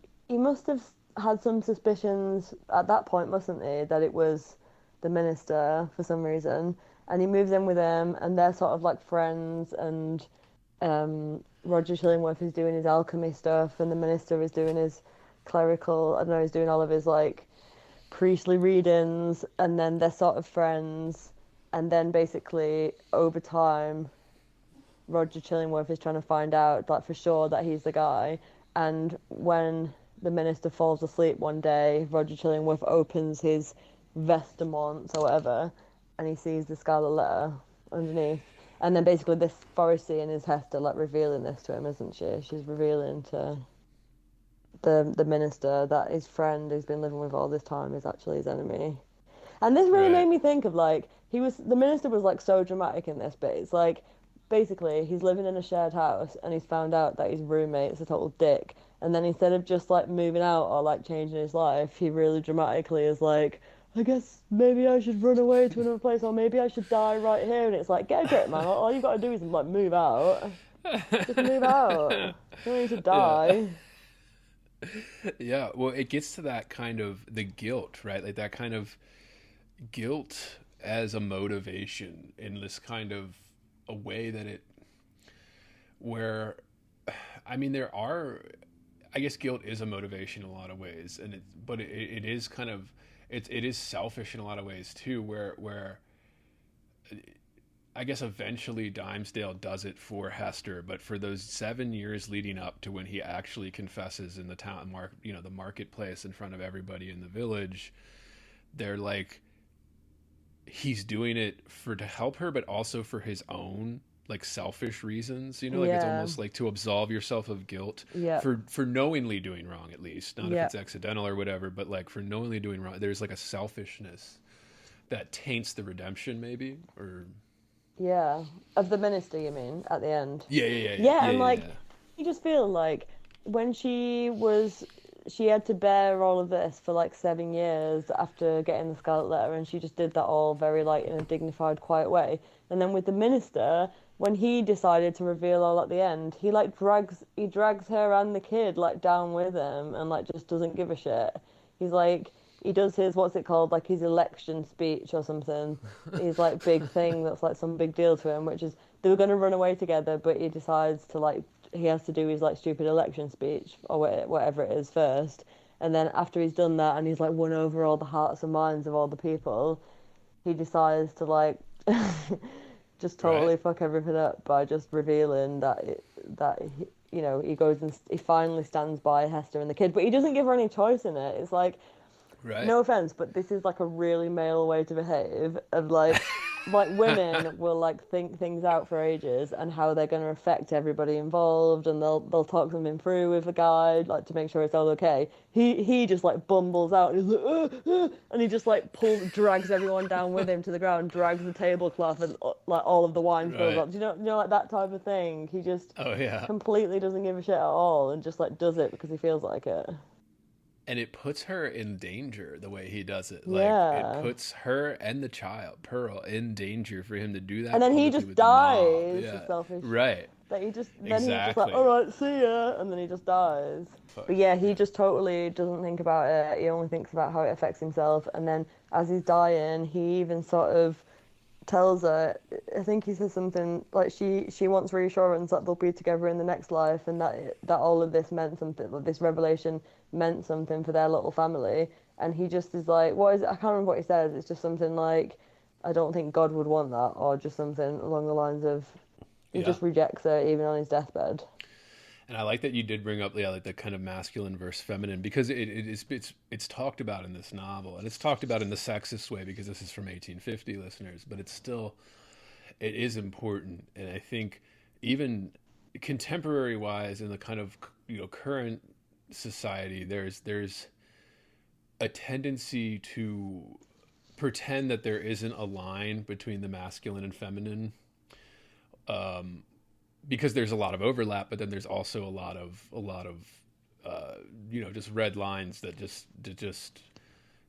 had some suspicions at that point, mustn't he, that it was the minister for some reason. And he moves in with him, and they're sort of like friends. And Roger Chillingworth is doing his alchemy stuff, and the minister is doing his clerical. I don't know. He's doing all of his like priestly readings, and then they're sort of friends. And then basically over time, Roger Chillingworth is trying to find out, like, for sure that he's the guy. And when the minister falls asleep one day, Roger Chillingworth opens his vestments or whatever, and he sees the Scarlet Letter underneath. And then basically this forest scene is Hester like revealing this to him, isn't she? She's revealing to the minister that his friend who's been living with all this time is actually his enemy. And this really made Right. me think of like the minister was like so dramatic in this bit. It's like basically he's living in a shared house and he's found out that his roommate's a total dick. And then instead of just like moving out or like changing his life, he really dramatically is like, I guess maybe I should run away to another place, or maybe I should die right here. And it's like, get a grip, man. All you got to do is like move out. Just move out. You don't need to Yeah. die. Yeah. Well, it gets to that kind of the guilt, right? Like that kind of guilt as a motivation in this kind of a way that where I mean, there are, I guess guilt is a motivation in a lot of ways, and it is kind of, it is selfish in a lot of ways too, where I guess eventually Dimesdale does it for Hester, but for those 7 years leading up to when he actually confesses in the the marketplace in front of everybody in the village, they're like, he's doing it to help her, but also for his own like selfish reasons, like it's almost like to absolve yourself of guilt for knowingly doing wrong, at least not if it's accidental or whatever, but like for knowingly doing wrong, there's like a selfishness that taints the redemption, maybe, or of the minister, you mean, at the end? And like you just feel like when she had to bear all of this for like 7 years after getting the Scarlet Letter, and she just did that all very like in a dignified, quiet way. And then with the minister, when he decided to reveal all at the end, he like drags her and the kid like down with him, and like just doesn't give a shit. He's like, he does his, what's it called, like his election speech or something. His like big thing that's like some big deal to him, which is they were going to run away together, but he decides to like, he has to do his like stupid election speech or whatever it is first. And then after he's done that and he's like won over all the hearts and minds of all the people, he decides to like just totally fuck everything up by just revealing that he, he goes and he finally stands by Hester and the kid, but he doesn't give her any choice in it. It's like, no offense, but this is like a really male way to behave. Of like women will like think things out for ages and how they're going to affect everybody involved, and they'll talk something through with a guy like to make sure it's all okay. He just like bumbles out and he's like, and he just like drags everyone down with him to the ground, drags the tablecloth, and like all of the wine spills up. Do you know like that type of thing? He just completely doesn't give a shit at all and just like does it because he feels like it. And it puts her in danger the way he does it. Like it puts her and the child, Pearl, in danger for him to do that. And then he just dies. Yeah. Selfish. Right. That he's just like, all right, see ya, and then he just dies. But yeah, he just totally doesn't think about it. He only thinks about how it affects himself. And then as he's dying, he even sort of tells her, I think he says something like she wants reassurance that they'll be together in the next life, and that all of this meant something, that this revelation meant something for their little family. And he just is like, what is it? I can't remember what he says. It's just something like, I don't think God would want that, or just something along the lines of, he just rejects her even on his deathbed. And I like that you did bring up like the kind of masculine versus feminine, because it's talked about in this novel, and it's talked about in the sexist way because this is from 1850, listeners, but it is important. And I think even contemporary wise in the kind of current society, there's a tendency to pretend that there isn't a line between the masculine and feminine, because there's a lot of overlap, but then there's also a lot of just red lines that just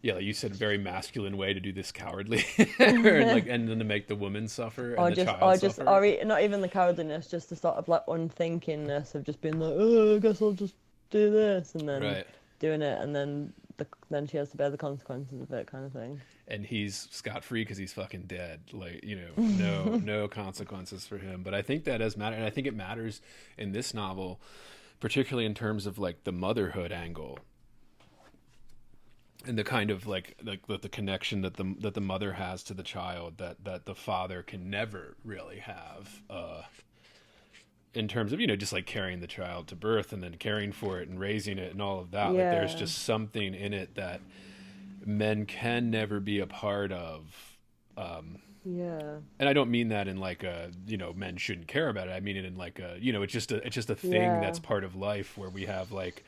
like you said, very masculine way to do this cowardly and then to make the woman suffer and the child suffer. Or not even the cowardliness, just the sort of like unthinkingness of just being like, oh, I guess I'll just do this, and then doing it, and then she has to bear the consequences of it, kind of thing. And he's scot-free because he's fucking dead. Like, no consequences for him. But I think that does matter, and I think it matters in this novel, particularly in terms of like the motherhood angle, and the kind of like the connection that the mother has to the child that the father can never really have. In terms of, just like carrying the child to birth and then caring for it and raising it and all of that. Yeah. Like there's just something in it that men can never be a part of. And I don't mean that in like a, men shouldn't care about it. I mean it in like a, it's just a thing that's part of life where we have like,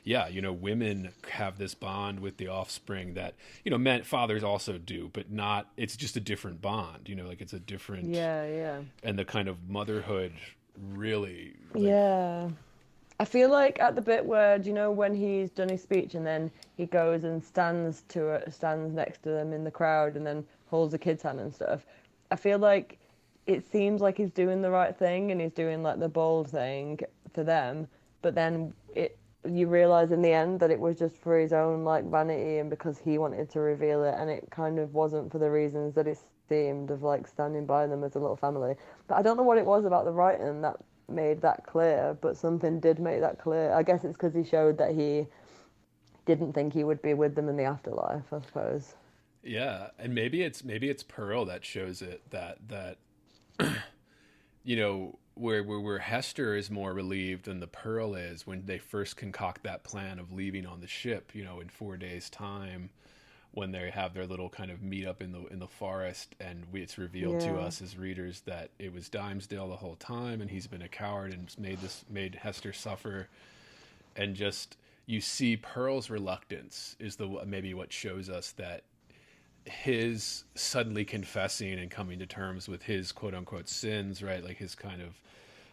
women have this bond with the offspring that, men, fathers also do, but not, it's just a different bond, like it's a different, and the kind of motherhood really I feel like at the bit where, when he's done his speech and then he goes and stands next to them in the crowd and then holds the kid's hand and stuff, I feel like it seems like he's doing the right thing and he's doing like the bold thing for them, but then you realize in the end that it was just for his own like vanity and because he wanted to reveal it, and it kind of wasn't for the reasons that it seemed, of like standing by them as a little family. But I don't know what it was about the writing that made that clear, but something did make that clear. I guess it's because he showed that he didn't think he would be with them in the afterlife, I suppose. Yeah, and maybe it's Pearl that shows it, that where Hester is more relieved than the Pearl is when they first concoct that plan of leaving on the ship, in 4 days' time, when they have their little kind of meet up in the forest, and it's revealed to us as readers that it was Dimesdale the whole time, and he's been a coward and made Hester suffer, and just you see Pearl's reluctance is maybe what shows us that his suddenly confessing and coming to terms with his quote unquote sins, right? Like his kind of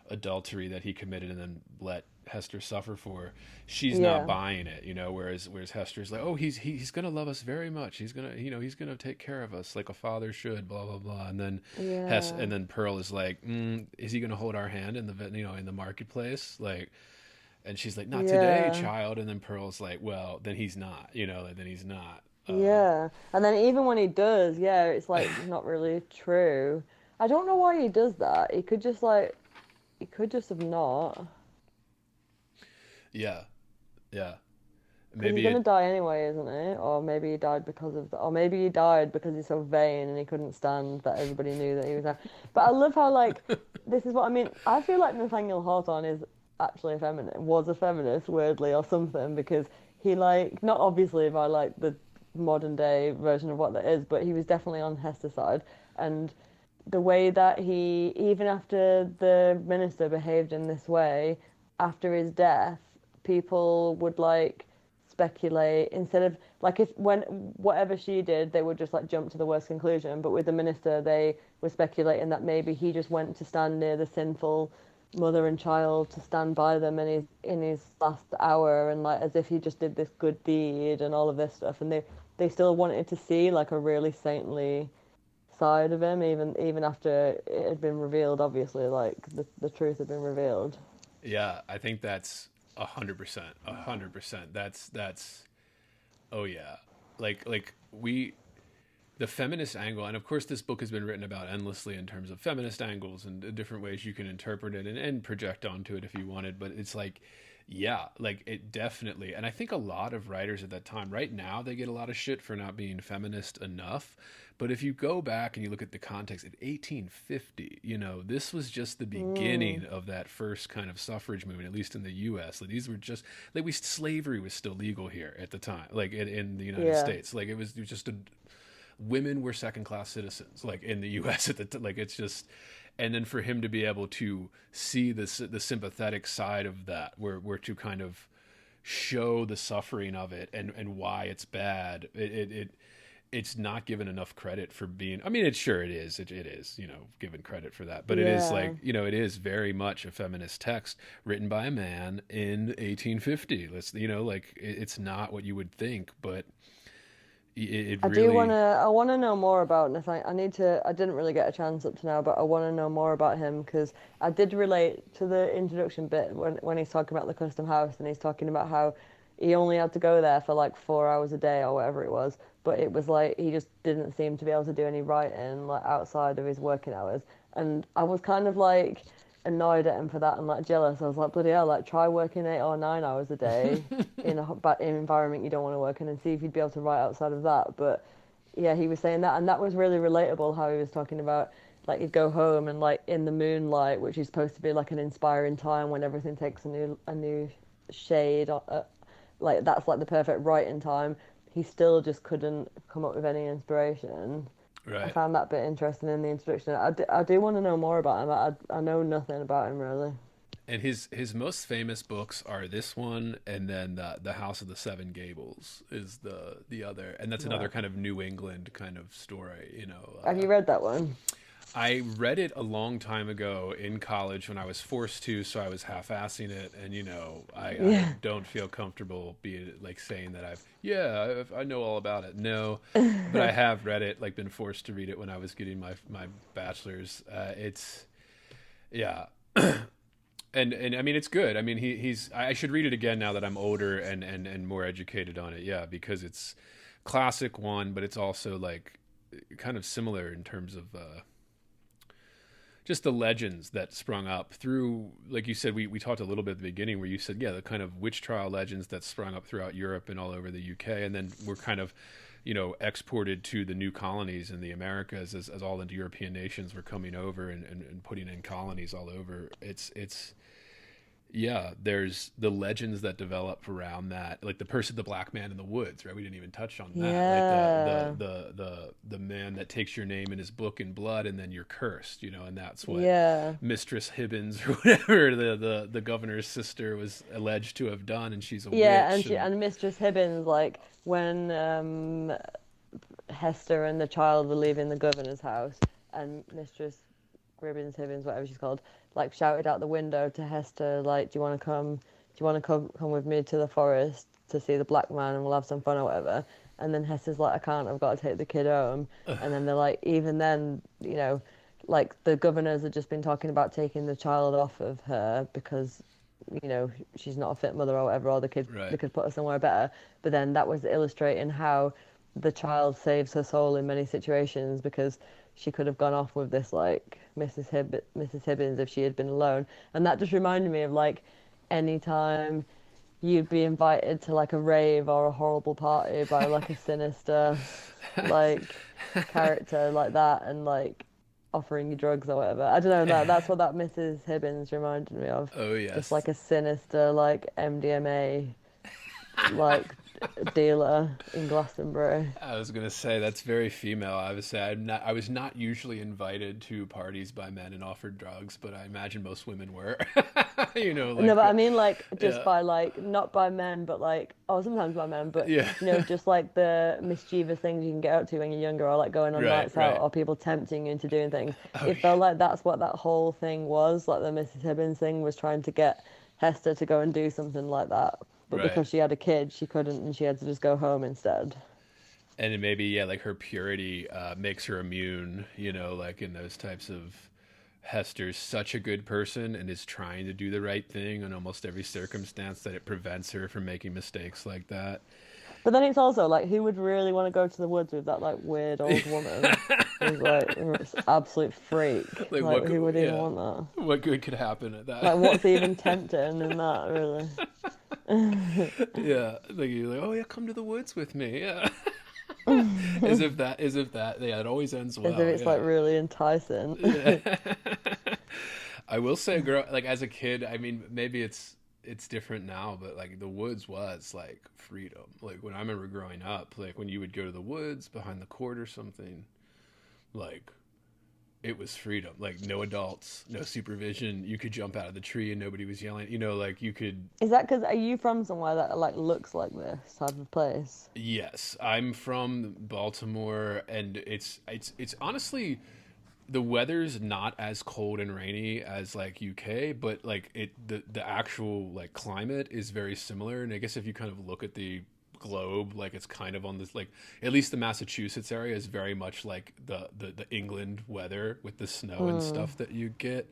adultery that he committed and then let Hester suffer for. She's not buying it, whereas Hester's like, oh, he's going to love us very much. He's going to, he's going to take care of us like a father should, blah, blah, blah. And then and then Pearl is like, is he going to hold our hand in in the marketplace? Like, and she's like, not today, child. And then Pearl's like, well, then he's not, then he's not. And then even when he does, it's like not really true. I don't know why he does that. He could just have not. Yeah. Maybe he's gonna die anyway, isn't he? Or maybe he died or maybe he died because he's so vain and he couldn't stand that everybody knew that he was there. But I love how this is what I mean. I feel like Nathaniel Hawthorne is actually was a feminist, weirdly, or something, because he not obviously by the modern day version of what that is, but he was definitely on Hester's side. And the way that he, even after the minister behaved in this way, after his death, people would speculate, instead of whatever she did, they would just jump to the worst conclusion. But with the minister, they were speculating that maybe he just went to stand near the sinful mother and child, to stand by them in his last hour, and as if he just did this good deed and all of this stuff. And they still wanted to see a really saintly side of him, even after it had been revealed. Obviously, the truth had been revealed. Yeah, I think that's 100%. 100%. That's. Oh yeah, the feminist angle, and of course this book has been written about endlessly in terms of feminist angles and different ways you can interpret it and project onto it if you wanted. But it's it definitely, and I think a lot of writers at that time, right now, they get a lot of shit for not being feminist enough. But if you go back and you look at the context, in 1850, this was just the beginning of that first kind of suffrage movement, at least in the U.S. These were just slavery was still legal here at the time, in the United States. It was just women were second-class citizens, in the U.S. at the it's just. And then for him to be able to see the sympathetic side of that, where to kind of show the suffering of it and why it's bad, it's not given enough credit for being. I mean, it is, given credit for that, but it is it is very much a feminist text written by a man in 1850. It's not what you would think, but. I want to know more about Nathaniel. I didn't really get a chance up to now, but I want to know more about him, because I did relate to the introduction bit when he's talking about the custom house, and he's talking about how he only had to go there for 4 hours a day or whatever it was, but it was he just didn't seem to be able to do any writing outside of his working hours. And I was kind of annoyed at him for that and jealous. I was like, bloody hell, try working 8 or 9 hours a day in an environment you don't want to work in, and see if you'd be able to write outside of that. But yeah, he was saying that, and that was really relatable, how he was talking about he'd go home and in the moonlight, which is supposed to be an inspiring time when everything takes a new shade, that's the perfect writing time. He still just couldn't come up with any inspiration. Right. I found that bit interesting in the introduction. I do want to know more about him. I know nothing about him, really. And his most famous books are this one, and then the House of the Seven Gables is the other, and that's another kind of New England kind of story. Have you read that one? I read it a long time ago in college when I was forced to, so I was half-assing it, and I don't feel comfortable being saying that I know all about it. No, but I have read it, been forced to read it when I was getting my bachelor's. And I mean, it's good. I mean, I should read it again now that I'm older and more educated on it. Yeah, because it's classic one, but it's also kind of similar in terms of just the legends that sprung up through, like you said, we talked a little bit at the beginning where you said, yeah, the kind of witch trial legends that sprung up throughout Europe and all over the UK, and then were kind of, exported to the new colonies in the Americas as all the European nations were coming over and putting in colonies all over. Yeah, there's the legends that develop around that, like the black man in the woods, right? We didn't even touch on that. Yeah. Like the man that takes your name in his book in blood, and then you're cursed, and that's what Mistress Hibbins or whatever the governor's sister was alleged to have done, and she's a witch. And Mistress Hibbins, like when Hester and the child were leaving the governor's house, and Mistress Hibbins, whatever she's called, like shouted out the window to Hester, like, do you want to come with me to the forest to see the black man and we'll have some fun or whatever? And then Hester's like, I can't, I've got to take the kid home. And then they're like, even then, like the governors had just been talking about taking the child off of her because, she's not a fit mother or whatever, or they could put her somewhere better. But then that was illustrating how the child saves her soul in many situations, because she could have gone off with this, like, Mrs. Hibbins if she had been alone. And that just reminded me of, like, any time you'd be invited to, like, a rave or a horrible party by, like, a sinister, like, character like that, and, like, offering you drugs or whatever. I don't know, that's what that Mrs. Hibbins reminded me of. Oh, yes. Just, like, a sinister, like, MDMA, like, dealer in Glastonbury. I was gonna say that's very female. I was not usually invited to parties by men and offered drugs, but I imagine most women were. No, but I mean, like, just by, like, not by men, but like, sometimes by men, but just like the mischievous things you can get up to when you're younger, or like going on nights out, or people tempting you into doing things. It felt like that's what that whole thing was. Like the Mrs. Hibbins thing was trying to get Hester to go and do something like that. But because she had a kid, she couldn't, and she had to just go home instead. And maybe, like her purity makes her immune, like in those types of... Hester's such a good person and is trying to do the right thing in almost every circumstance that it prevents her from making mistakes like that. But then it's also, like, who would really want to go to the woods with that, like, weird old woman who's, like, an absolute freak? Like who would even want that? What good could happen at that? Like, what's even tempting in that, really? Yeah, like you're like, oh yeah, come to the woods with me. Yeah. as if that it always ends well. As if it's like really enticing. Yeah. I will say, like as a kid, I mean, maybe it's different now, but like the woods was like freedom. Like when I remember growing up, like when you would go to the woods behind the court or something, like it was freedom. Like no adults, no supervision. You could jump out of the tree and nobody was yelling. Like you could. Is that because are you from somewhere that like looks like this type of place? Yes, I'm from Baltimore, and it's honestly, the weather's not as cold and rainy as like UK, but like the actual like climate is very similar. And I guess if you kind of look at the globe, like it's kind of on this, like at least the Massachusetts area is very much like the England weather with the snow and stuff that you get,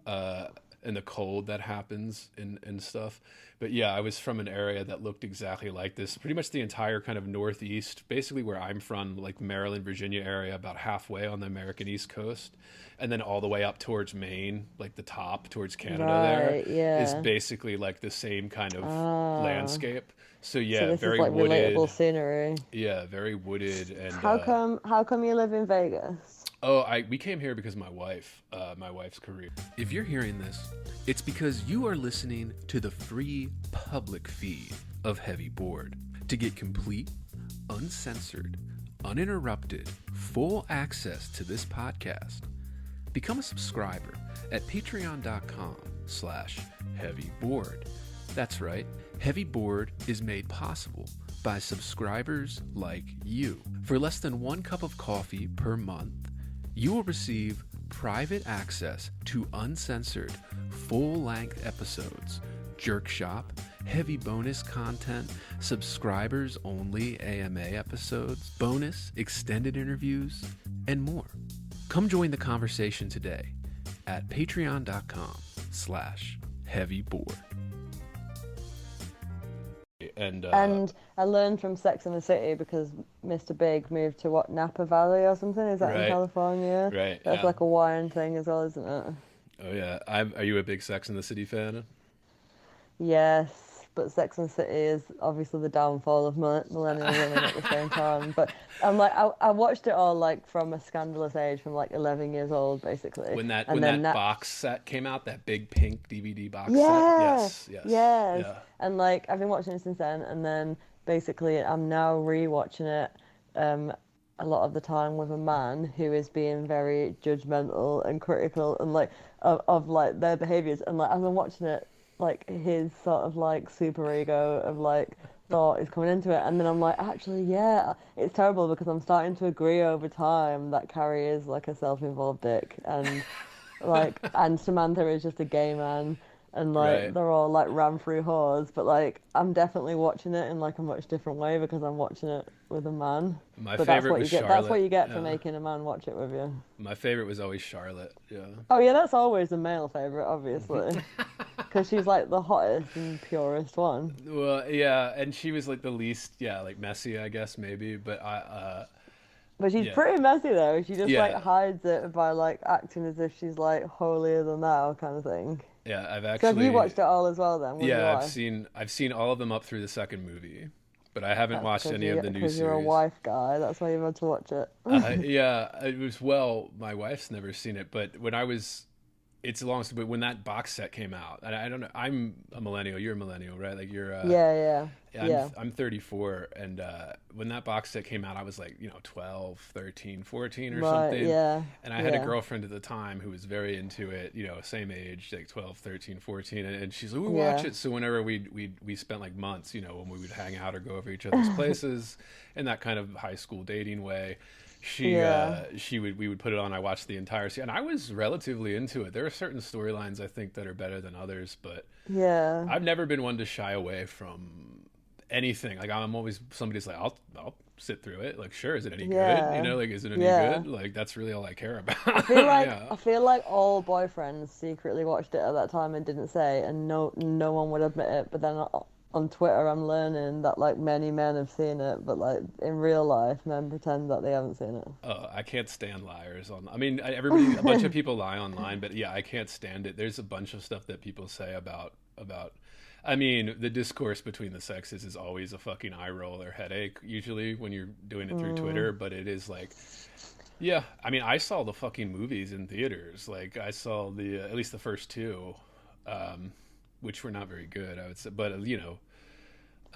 and the cold that happens and stuff. But yeah, I was from an area that looked exactly like this. Pretty much the entire kind of Northeast, basically where I'm from, like Maryland, Virginia area, about halfway on the American East Coast, and then all the way up towards Maine, like the top towards Canada is basically like the same kind of landscape. So yeah, this very is like wooded. Relatable scenery. Yeah, very wooded. And how come you live in Vegas? Oh, we came here because my wife's career. If you're hearing this, it's because you are listening to the free public feed of Heavy Board. To get complete, uncensored, uninterrupted, full access to this podcast, become a subscriber at patreon.com/heavyboard. That's right. Heavy Board is made possible by subscribers like you. For less than 1 cup of coffee per month, you will receive private access to uncensored, full-length episodes, Jerk Shop, heavy bonus content, subscribers-only AMA episodes, bonus extended interviews, and more. Come join the conversation today at patreon.com/heavyboard. And I learned from Sex and the City because Mr. Big moved to what, Napa Valley or something? Is that in Right. California? Right, That's yeah. like a wine thing as well, isn't it? Oh yeah, are you a big Sex and the City fan? Yes, but Sex and the City is obviously the downfall of millennial women at the same time. But I'm like, I watched it all like from a scandalous age, from like 11 years old, basically. When that And when then that box set came out, that big pink DVD box set. yeah, Yes, yes. yeah. And like I've been watching it since then, and then basically I'm now rewatching it a lot of the time with a man who is being very judgmental and critical and like of like their behaviors, and like as I'm watching it, like his sort of like super ego of like thought is coming into it, and then I'm like, actually, yeah, it's terrible because I'm starting to agree over time that Carrie is like a self-involved dick, and like, and Samantha is just a gay man, and like Right. they're all like ran through whores, but like I'm definitely watching it in like a much different way because I'm watching it with a man. My But that's favorite what you was get. That's what Charlotte. you get for Yeah. making a man watch it with you. My favorite was always Charlotte. Yeah. Oh yeah, that's always the male favorite, obviously, because she's like the hottest and purest one. Well, yeah, and she was like the least, yeah, like messy, I guess maybe. But But she's Yeah. pretty messy though. She just Yeah. like hides it by like acting as if she's like holier than thou kind of thing. yeah, I've So have actually. you watched it all as well then? With your Yeah, wife? I've seen all of them up through the second movie, but I haven't watched any of the new Because you're a series. wife guy, that's why you had to watch it. Yeah, it was my wife's never seen it, but when I was, it's a long story. But when that box set came out, and I don't know, I'm a millennial. You're a millennial, right? Like you're. Yeah. I'm 34, and when that box set came out, I was like, 12, 13, 14 or Right, something. yeah, And I had a yeah. girlfriend at the time who was very into it, same age, like 12, 13, 14, and she's like, we Yeah. watch it. So whenever we spent like months, when we would hang out or go over each other's places in that kind of high school dating way. Yeah. We would put it on. I watched the entire series, and I was relatively into it. There are certain storylines I think that are better than others, but Yeah. I've never been one to shy away from anything. Like I'm always somebody's like, I'll sit through it. Like, sure, is it any Yeah. good? Like, is it any Yeah. good? Like, that's really all I care about. I feel like Yeah. I feel like all boyfriends secretly watched it at that time and didn't say, and no one would admit it. But then on Twitter, I'm learning that like many men have seen it, but like in real life, men pretend that they haven't seen it. I can't stand liars I mean, a bunch of people lie online, but yeah, I can't stand it. There's a bunch of stuff that people say about. I mean, the discourse between the sexes is always a fucking eye roll or headache, usually when you're doing it through Twitter, but it is like, yeah, I mean, I saw the fucking movies in theaters. Like, I saw at least the first two, which were not very good, I would say, but,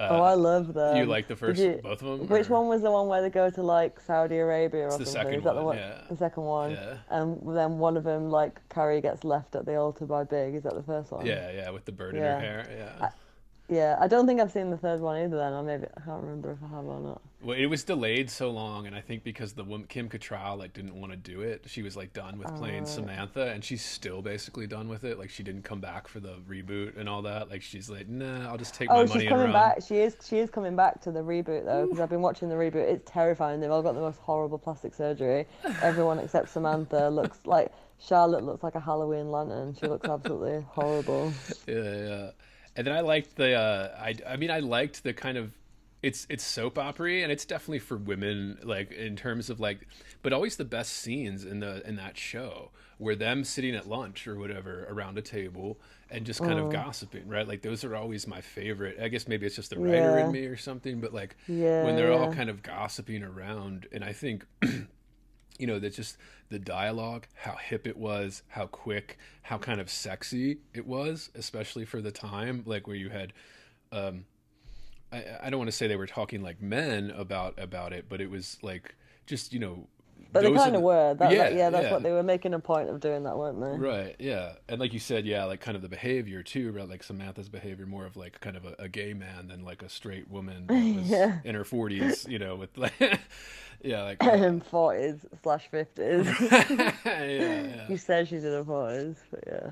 Oh, I love them. you like the first, Did you- both of them? Which or- one was the one where they go to like Saudi Arabia or It's the something? second Is that the one, one? yeah. The second one. Yeah. And then one of them, like Carrie, gets left at the altar by Big. Is that the first one? Yeah, with the bird in Yeah. her hair, yeah. Yeah, I don't think I've seen the third one either. Then, or maybe I can't remember if I have or not. Well, it was delayed so long, and I think because the woman Kim Cattrall like didn't want to do it, she was like done with playing Samantha, and she's still basically done with it. Like she didn't come back for the reboot and all that. Like she's like, nah, I'll just take my Oh, money she's and coming run. back. She is coming back to the reboot though, because I've been watching the reboot. It's terrifying. They've all got the most horrible plastic surgery. Everyone except Samantha looks like Charlotte looks like a Halloween lantern. She looks absolutely horrible. Yeah. And then I liked I liked the kind of it's soap opera-y, and it's definitely for women, like in terms of like, but always the best scenes in that show were them sitting at lunch or whatever around a table and just kind of gossiping, right? Like those are always my favorite. I guess maybe it's just the writer Yeah. in me or something, but like Yeah, when they're all yeah. kind of gossiping around, and I think that's just the dialogue, how hip it was, how quick, how kind of sexy it was, especially for the time, like where you had, I don't want to say they were talking like men about it, but it was like just, But they those kind are of the- were. Yeah, That's yeah. what they were making a point of doing that, weren't they? Right, yeah. And like you said, yeah, like kind of the behavior too, right? Like Samantha's behavior more of like kind of a gay man than like a straight woman that was Yeah. in her 40s, with like, yeah, like, 40s/50s. yeah. You said she's in her 40s, but yeah.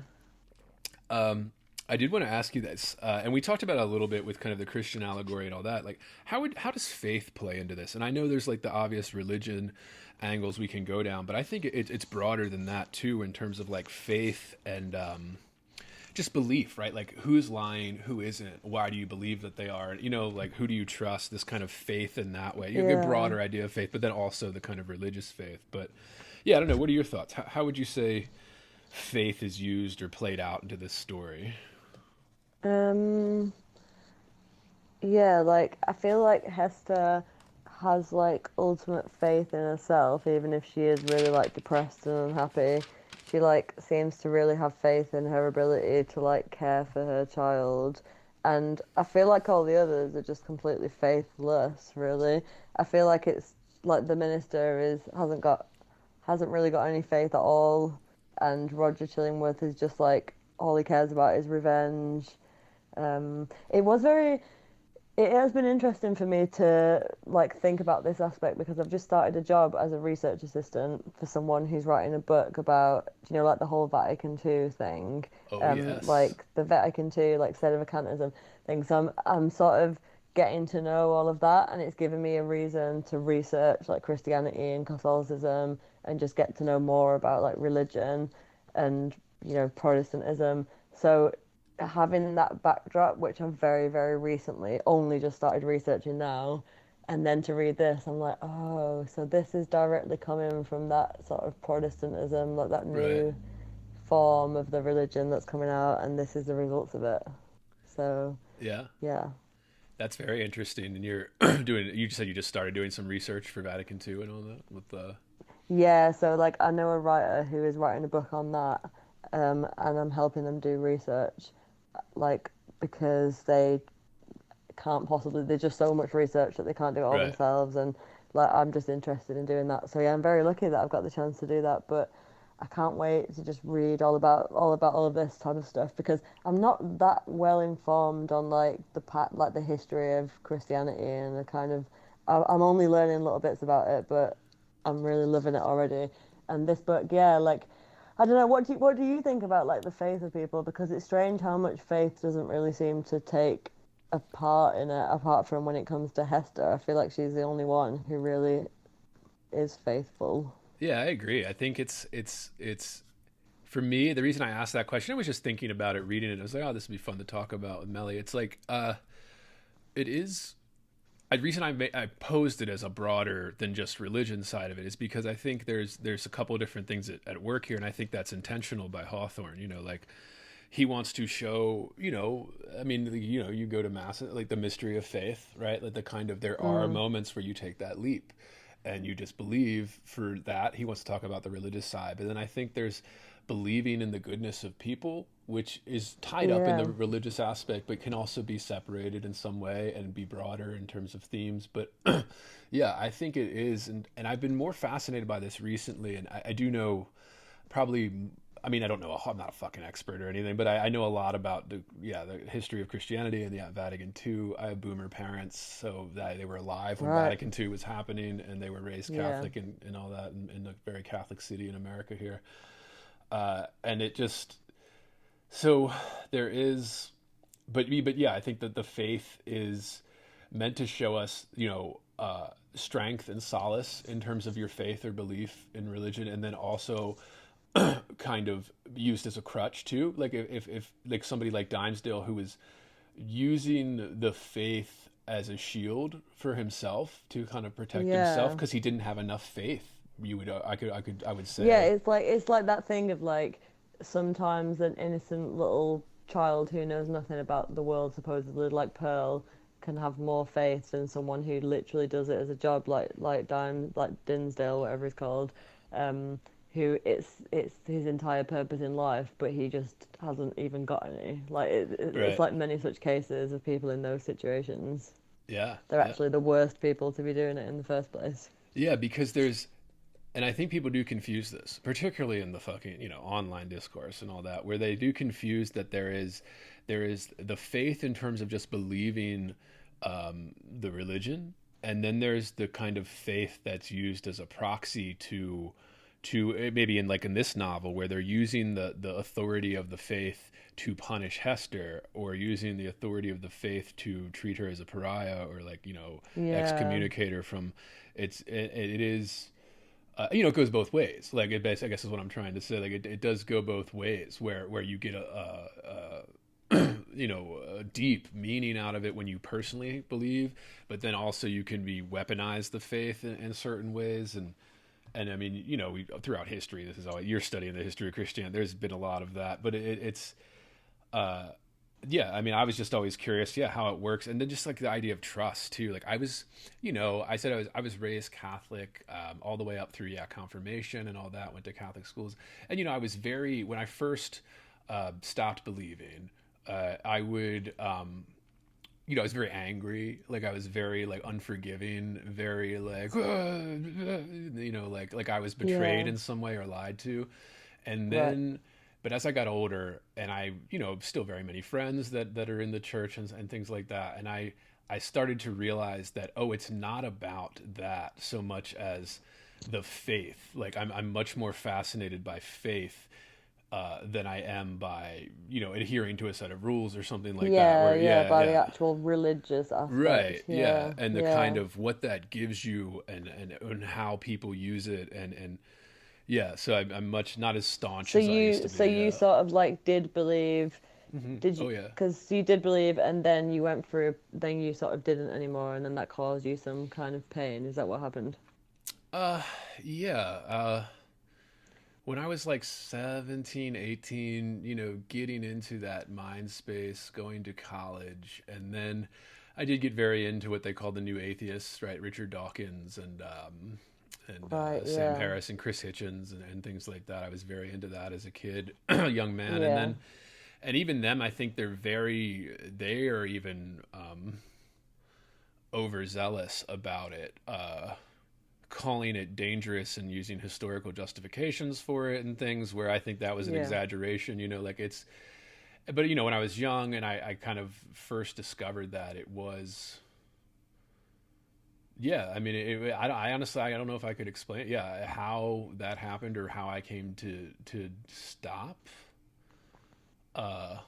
I did want to ask you this, and we talked about it a little bit with kind of the Christian allegory and all that. Like, how does faith play into this? And I know there's like the obvious religion angles we can go down, but I think it's broader than that too, in terms of like faith and just belief, right? Like who's lying, who isn't, why do you believe that they are, you know, like who do you trust, this kind of faith in that way. You have a Yeah. broader idea of faith, but then also the kind of religious faith. But yeah, I don't know, what are your thoughts? How would you say faith is used or played out into this story? Um, yeah, like I feel like Hester has like ultimate faith in herself, even if she is really like depressed and unhappy. She like seems to really have faith in her ability to like care for her child. And I feel like all the others are just completely faithless, really. I feel like it's like the minister is hasn't really got any faith at all, and Roger Chillingworth is just like all he cares about is revenge. It was very it has been interesting for me to like think about this aspect because I've just started a job as a research assistant for someone who's writing a book about, you know, like the whole Vatican II thing, Oh yes. like the Vatican II, like sedevacantism thing. So I'm sort of getting to know all of that, and it's given me a reason to research like Christianity and Catholicism and just get to know more about like religion and, you know, Protestantism. So having that backdrop, which I've very, very recently only just started researching now, and then to read this, I'm like, oh, so this is directly coming from that sort of Protestantism, like that Right. new form of the religion that's coming out, and this is the results of it. So, Yeah. yeah. That's very interesting. And you're doing, you just said you just started doing some research for Vatican II and all that with the, Yeah, so like I know a writer who is writing a book on that, and I'm helping them do research, like because they can't possibly there's just so much research that they can't do it all right. themselves, and like I'm just interested in doing that. So yeah, I'm very lucky that I've got the chance to do that, but I can't wait to just read all about all of this type of stuff because I'm not that well informed on like the history of Christianity and the kind of I'm only learning little bits about it, but I'm really loving it already. And this book, yeah, like I don't know, what do you think about like the faith of people? Because it's strange how much faith doesn't really seem to take a part in it, apart from when it comes to Hester. I feel like she's the only one who really is faithful. Yeah, I agree. I think it's for me, the reason I asked that question, I was just thinking about it, reading it. I was like, oh, this would be fun to talk about with Melly. It's like, it is. The reason I posed it as a broader than just religion side of it is because I think there's a couple of different things at work here, and I think that's intentional by Hawthorne. You know, like he wants to show, you know, I mean, you know, you go to mass, like the mystery of faith, right? Like the kind of, there are Mm, moments where you take that leap and you just believe for that. He wants to talk about the religious side, but then I think there's believing in the goodness of people, which is tied up in the yeah, religious aspect, but can also be separated in some way and be broader in terms of themes. But yeah, I think it is. And I've been more fascinated by this recently. And I do know probably, I mean, I don't know, I'm not a fucking expert or anything, but I know a lot about the history of Christianity and the Vatican II. I have boomer parents, so that they were alive when right, Vatican II was happening, and they were raised yeah, Catholic and all that in a very Catholic city in America here. And it just, so there is, but yeah, I think that the faith is meant to show us, you know, strength and solace in terms of your faith or belief in religion, and then also kind of used as a crutch too. Like if like somebody like Dimesdale who was using the faith as a shield for himself to kind of protect himself yeah. because he didn't have enough faith. I would Yeah, say, it's like that thing of like sometimes an innocent little child who knows nothing about the world, supposedly like Pearl, can have more faith than someone who literally does it as a job, like Dinsdale, whatever he's called, um, who it's his entire purpose in life, but he just hasn't even got any. Like it's right? like many such cases of people in those situations. Yeah, They're yeah, actually the worst people to be doing it in the first place. yeah. Because there's, and I think people do confuse this, particularly in the fucking, you know, online discourse and all that, where they do confuse that there is the faith in terms of just believing the religion, and then there's the kind of faith that's used as a proxy to maybe in like in this novel where they're using the authority of the faith to punish Hester, or using the authority of the faith to treat her as a pariah, or like, you know, Yeah, excommunicate her from, it is It goes both ways. Like I guess is what I'm trying to say. Like it does go both ways, where you get a deep meaning out of it when you personally believe, but then also you can be weaponize the faith in certain ways. And I mean, we throughout history, this is all you're studying the history of Christianity. There's been a lot of that, but it's yeah, I mean, I was just always curious, how it works. And then just like the idea of trust too. Like I was, I said I was raised Catholic, all the way up through, confirmation and all that, went to Catholic schools. And, I was when I first, stopped believing, I would, I was very angry. Like I was very like unforgiving, very like, like I was betrayed in some way or lied to. And then, but as I got older, and I, still very many friends that are in the church and things like that. And I started to realize that, it's not about that so much as the faith. Like I'm much more fascinated by faith than I am by, adhering to a set of rules or something like that. By the actual religious aspect. Right. Yeah. And the kind of what that gives you and how people use it and yeah, so I'm much not as staunch as I used to be. So you sort of like did believe, did you? Oh, yeah. Because you did believe, and then you went through, then you sort of didn't anymore, and then that caused you some kind of pain. Is that what happened? Yeah. When I was like 17, 18, getting into that mind space, going to college, and then I did get very into what they call the New Atheists, right? Richard Dawkins and Sam Harris and Chris Hitchens and things like that. I was very into that as a kid, young man. And even them, I think they are even overzealous about it, calling it dangerous and using historical justifications for it and things where I think that was an exaggeration, but when I was young and I kind of first discovered that it was, I mean, I honestly, I don't know if I could explain, how that happened or how I came to stop. I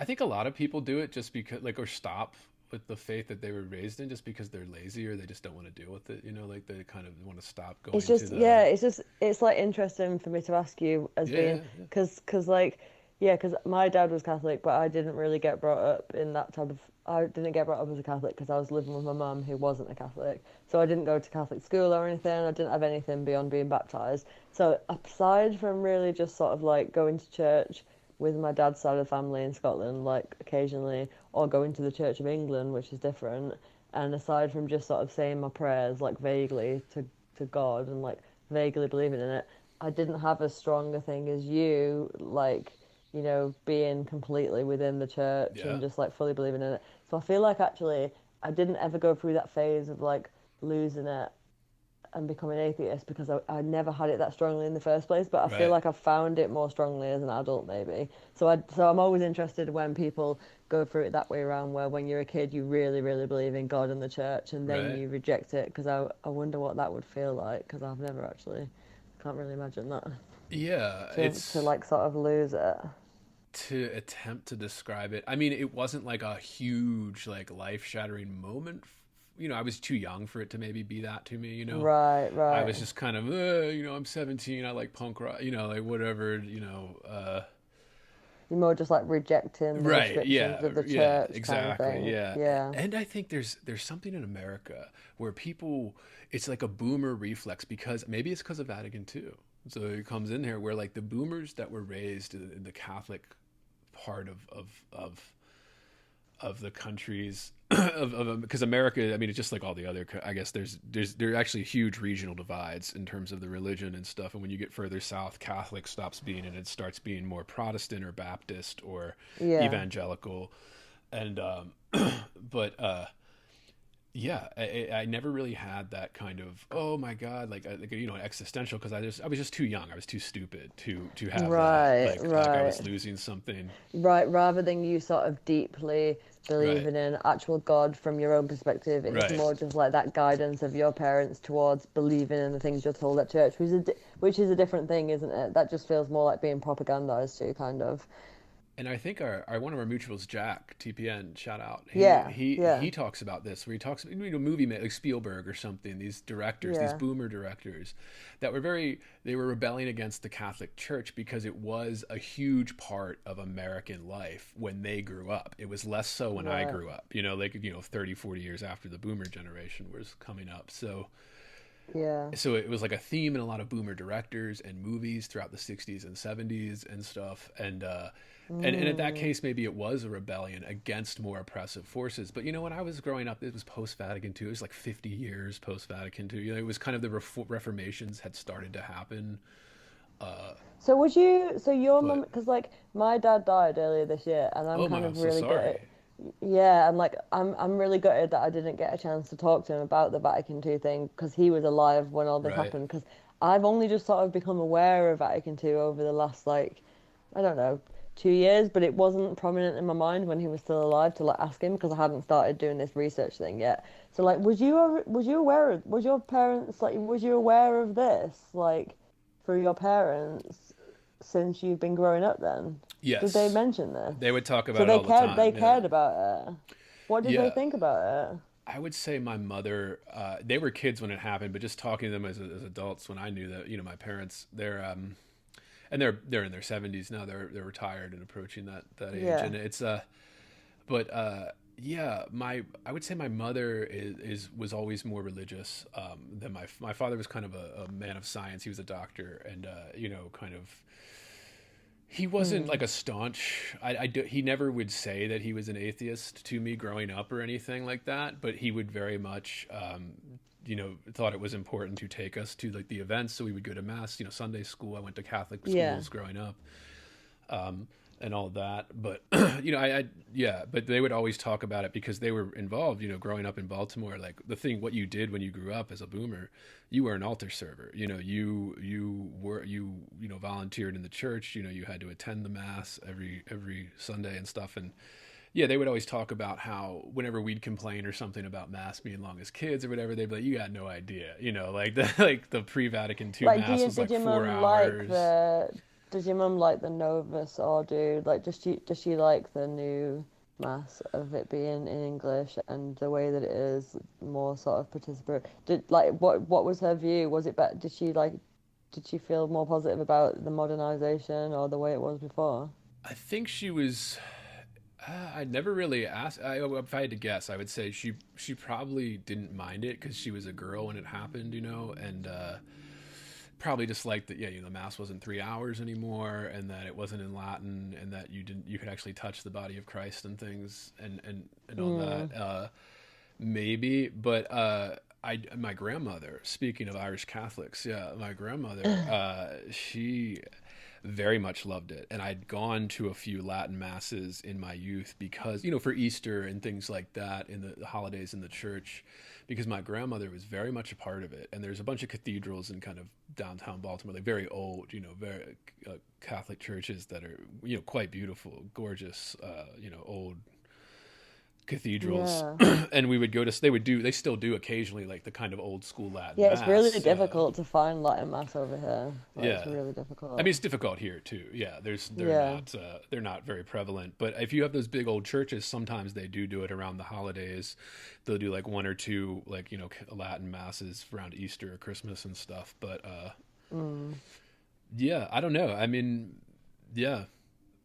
think a lot of people do it just because, or stop with the faith that they were raised in just because they're lazy or they just don't want to deal with it. Like they kind of want to stop going. It's just, it's like interesting for me to ask you as being, because my dad was Catholic, but I didn't really get brought up in that type of. I didn't get brought up as a Catholic because I was living with my mum who wasn't a Catholic. So I didn't go to Catholic school or anything. I didn't have anything beyond being baptised. So aside from really just sort of like going to church with my dad's side of the family in Scotland, like occasionally, or going to the Church of England, which is different, and aside from just sort of saying my prayers like vaguely to God and like vaguely believing in it, I didn't have as strong a thing as you, like, being completely within the church and just like fully believing in it. So I feel like actually I didn't ever go through that phase of like losing it and becoming atheist because I never had it that strongly in the first place, but I feel like I found it more strongly as an adult maybe. So I'm always interested when people go through it that way around, where when you're a kid you really, really believe in God and the church and then you reject it, because I wonder what that would feel like, because I've never actually, can't really imagine that. Yeah, to like sort of lose it. To attempt to describe it, I mean, it wasn't like a huge like life-shattering moment. I was too young for it to maybe be that to me. Right. I was just kind of, I'm 17. I like punk rock. Like whatever. You're more just like rejecting the restrictions of the church. Exactly. Kind of thing. Yeah. And I think there's something in America where people, it's like a boomer reflex, because maybe it's because of Vatican II. So it comes in here where like the boomers that were raised in the Catholic part of the countries because America, I mean, it's just like all the other, I guess there are actually huge regional divides in terms of the religion and stuff. And when you get further south, Catholic stops being, and it starts being more Protestant or Baptist or evangelical. And, I never really had that kind of, oh my God, like existential, because I was just too young. I was too stupid to have that. Like I was losing something. Right, rather than you sort of deeply believing in actual God from your own perspective, it's more just like that guidance of your parents towards believing in the things you're told at church, which is a different thing, isn't it? That just feels more like being propagandized to, kind of. And I think our one of our mutuals, Jack TPN, shout out. Yeah, He talks about this, where he talks, like Spielberg or something. These directors, these yeah, boomer directors, that were they were rebelling against the Catholic Church because it was a huge part of American life when they grew up. It was less so when I right, grew up. 30, 40 years after the boomer generation was coming up. yeah. So it was like a theme in a lot of boomer directors and movies throughout the 60s and 70s and stuff. And in that Mm, case, maybe it was a rebellion against more oppressive forces. But when I was growing up, it was post-Vatican II. It was like 50 years post-Vatican II. It was kind of the reformations had started to happen. Uh, So so your mum, but because like my dad died earlier this year, and I'm oh kind my, I'm of so really gutted. sorry. Yeah, and like I'm really gutted that I didn't get a chance to talk to him about the Vatican II thing because he was alive when all this Right. happened. Because I've only just sort of become aware of Vatican II over the last like I don't know 2 years, but it wasn't prominent in my mind when he was still alive to like ask him because I hadn't started doing this research thing yet. So like, was you aware of was your parents like was you aware of this like for your parents since you've been growing up then? Did they Yes, mention this? they would talk So about it all the they time. Yeah. cared about it. What did they Yeah. think about it? I would say my mother, they were kids when it happened, but just talking to them as adults when I knew that, my parents, and they're in their 70s now. They're retired and approaching that age, Yeah. and it's but yeah, I would say my mother was always more religious than my father was kind of a man of science. He was a doctor, and kind of. He wasn't Mm. like a staunch. He never would say that he was an atheist to me growing up or anything like that. But he would very much, thought it was important to take us to like the events. So we would go to mass. Sunday school. I went to Catholic Yeah. schools growing up, um, and all that. But yeah. But they would always talk about it because they were involved. Growing up in Baltimore, like what you did when you grew up as a boomer, you were an altar server. You volunteered in the church. You had to attend the mass every Sunday and stuff. And yeah, they would always talk about how whenever we'd complain or something about mass being long as kids or whatever, they'd be like, "You got no idea." Like the like the pre-Vatican II Like, mass was did like your 4 mum like hours. does your mum like the Novus Ordo? Like, does she like the new mass of it being in English and the way that it is more sort of participatory? What was her view? Was it better? Did she feel more positive about the modernization or the way it was before? I think she was. I never really asked. If I had to guess, I would say she probably didn't mind it because she was a girl when it happened, and probably just liked that. Yeah, the mass wasn't 3 hours anymore, and that it wasn't in Latin, and that you could actually touch the body of Christ and things, and all Mm. that. Maybe, but my grandmother. Speaking of Irish Catholics, yeah, my grandmother. She very much loved it, and I'd gone to a few Latin masses in my youth because for Easter and things like that in the holidays in the church, because my grandmother was very much a part of it. And there's a bunch of cathedrals in kind of downtown Baltimore, like very old, very Catholic churches that are quite beautiful, gorgeous, old cathedrals. Yeah. And we would they still do occasionally like the kind of old school Latin Yeah, it's really mass. difficult to find Latin mass over here. Like, it's Yeah. really I mean, difficult. it's difficult here too. Yeah, Yeah. they're not very prevalent. But if you have those big old churches, sometimes they do it around the holidays. They'll do like one or two like Latin masses around Easter or Christmas and stuff. But Mm. yeah, I don't know. I mean, yeah,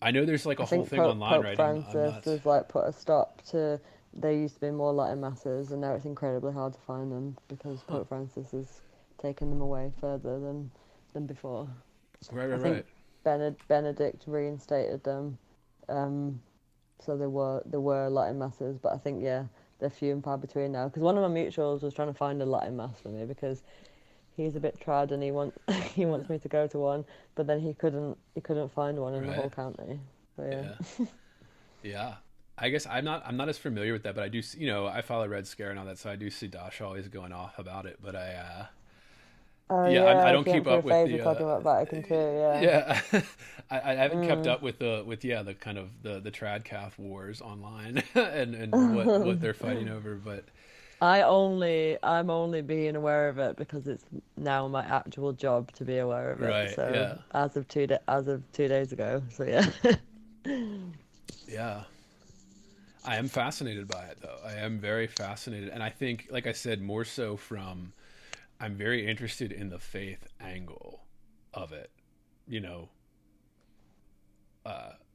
I know there's like I a whole think thing online, Pope right? I'm Francis not. has like put a stop to. There used to be more Latin masses, and now it's incredibly hard to find them because Huh. Pope Francis has taken them away further than before. Right, I right, think right. Benedict reinstated them, um, so there were Latin masses, but I think yeah, they're few and far between now. Because one of my mutuals was trying to find a Latin mass for me because he's a bit trad and he wants he wants me to go to one, but then he couldn't find one in the Right. whole county. So Yeah. yeah. Yeah. I guess I'm not as familiar with that, but I do see, I follow Red Scare and all that, so I do see Dash always going off about it. But Oh yeah, I yeah, don't if you keep went through a up with phase of the talking about Vatican II, yeah. yeah. I haven't kept Mm. up with the kind of the Tradcath wars online and what they're fighting over, but I'm only being aware of it because it's now my actual job to be aware of it. right, So yeah. as of 2 days ago. So yeah. Yeah. I am fascinated by it, though. I am very fascinated. And I think, like I said, more so from, I'm very interested in the faith angle of it, you know,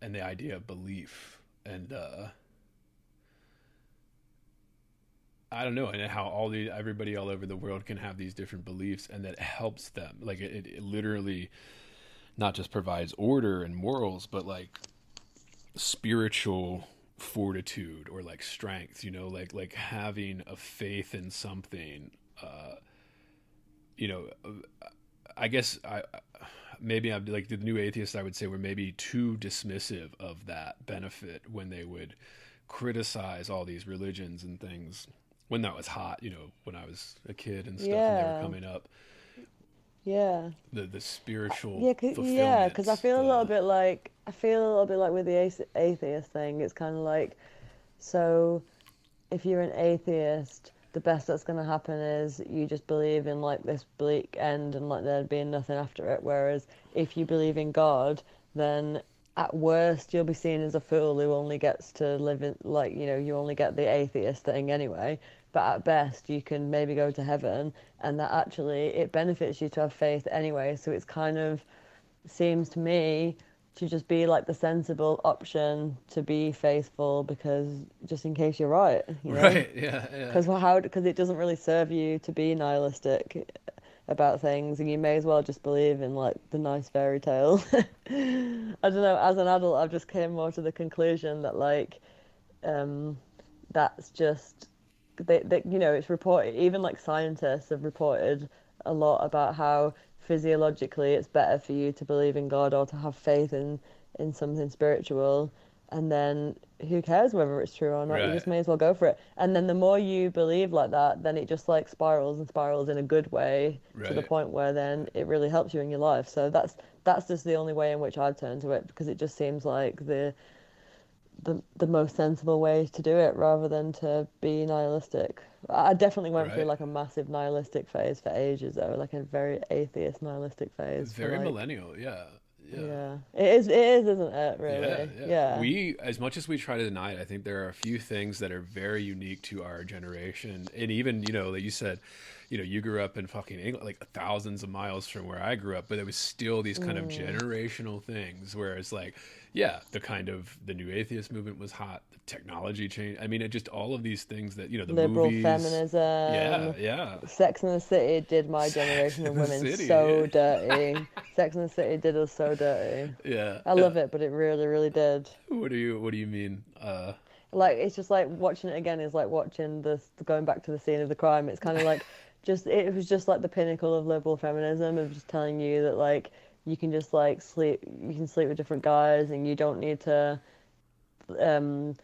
and the idea of belief. And I don't know, and how everybody all over the world can have these different beliefs, and that helps them. Like it literally not just provides order and morals, but like spiritual fortitude or like strength, you know, like having a faith in something. You know, I guess maybe I'm like the new atheists, I would say, were maybe too dismissive of that benefit when they would criticize all these religions and things when that was hot, you know, when I was a kid and stuff, and they were Yeah. coming up. Yeah. The spiritual Yeah, fulfillment. because I feel a little bit like with the atheist thing. It's kind of like, so if you're an atheist, the best that's going to happen is you just believe in like this bleak end and like there being nothing after it. Whereas if you believe in God, then at worst you'll be seen as a fool who only gets to live in, like, you know, you only get the atheist thing anyway. But at best you can maybe go to heaven, and that actually it benefits you to have faith anyway. So it's kind of seems to me to just be like the sensible option to be faithful, because just in case you're right, you know, Right. Yeah. Yeah. because it doesn't really serve you to be nihilistic about things, and you may as well just believe in like the nice fairy tale. I don't know, as an adult I've just came more to the conclusion that like um that's just they you know, it's reported, even like scientists have reported a lot about how physiologically it's better for you to believe in God or to have faith in something spiritual, and then who cares whether it's true or not, you Right. just may as well go for it. And then the more you believe like that, then it just like spirals and spirals in a good way, to the Right. point where then it really helps you in your life. So that's just the only way in which I've turned to it, because it just seems like the most sensible way to do it, rather than to be nihilistic. I definitely went through Right. like a massive nihilistic phase for ages though, like a very atheist nihilistic phase for Very like, millennial. Yeah. Yeah. yeah. It is, isn't it, Yeah, really? yeah. Yeah. We, as much as we try to deny it, I think there are a few things that are very unique to our generation. And even, you know, like you said, you know, you grew up in fucking England, like thousands of miles from where I grew up, but it was still these kind of generational things. Whereas, like, yeah, the new atheist movement was hot. The technology change. I mean, it just all of these things that, you know, the Liberal movies. Yeah, feminism. yeah. Sex and the City did my Sex generation in of the women City. so dirty. Sex and the City did us so dirty. Yeah. I love it, but it really, really did. What do you mean? Like, it's just like watching it again is like watching this, going back to the scene of the crime. It's kind of like just, it was just like the pinnacle of liberal feminism, of just telling you that like you can just like you can sleep with different guys, and you don't need to um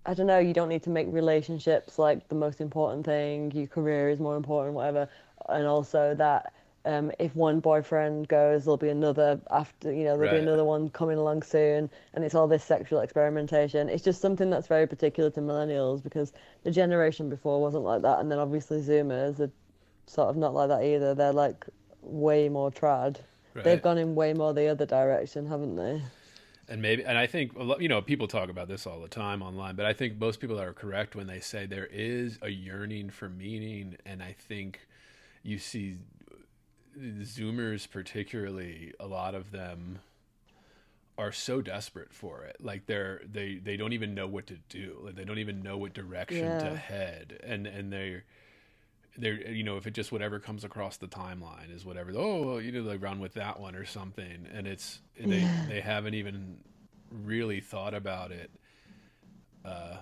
I don't know, you don't need to make relationships like the most important thing. Your career is more important, whatever. And also that if one boyfriend goes, there'll be another after, you know, there'll be Right. another one coming along soon. And it's all this sexual experimentation. It's just something that's very particular to millennials, because the generation before wasn't like that. And then obviously Zoomers are sort of not like that either. They're like way more trad. They've Right. gone in way more the other direction, haven't they? And maybe, and I think, you know, people talk about this all the time online, but I think most people are correct when they say there is a yearning for meaning. And I think you see Zoomers, particularly, a lot of them are so desperate for it. Like they don't even know what to do. Like they don't even know what direction to Yeah. head. And they're, you know, if it just whatever comes across the timeline is whatever, oh well, you know, like run with that one or something, and it's they haven't even really thought about it. uh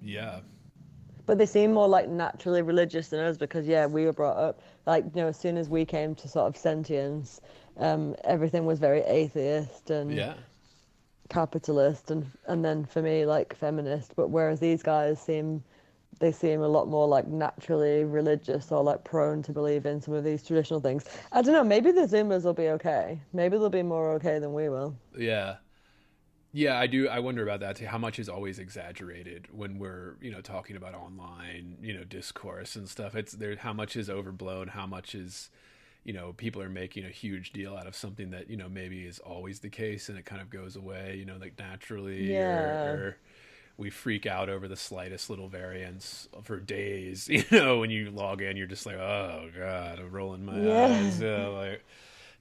yeah. But they seem more like naturally religious than us, because yeah, we were brought up like, you know, as soon as we came to sort of sentience, everything was very atheist and Yeah. capitalist, and then for me like feminist. But whereas these guys seem a lot more like naturally religious, or like prone to believe in some of these traditional things. I don't know, maybe the Zoomers will be okay. Maybe they'll be more okay than we will. Yeah. Yeah, I do. I wonder about that too. How much is always exaggerated when we're, you know, talking about online, you know, discourse and stuff. It's there. How much is overblown? How much is, you know, people are making a huge deal out of something that, you know, maybe is always the case and it kind of goes away, you know, like naturally, Yeah. or we freak out over the slightest little variance for days. You know, when you log in, you're just like, oh God, I'm rolling my eyes. Yeah, like,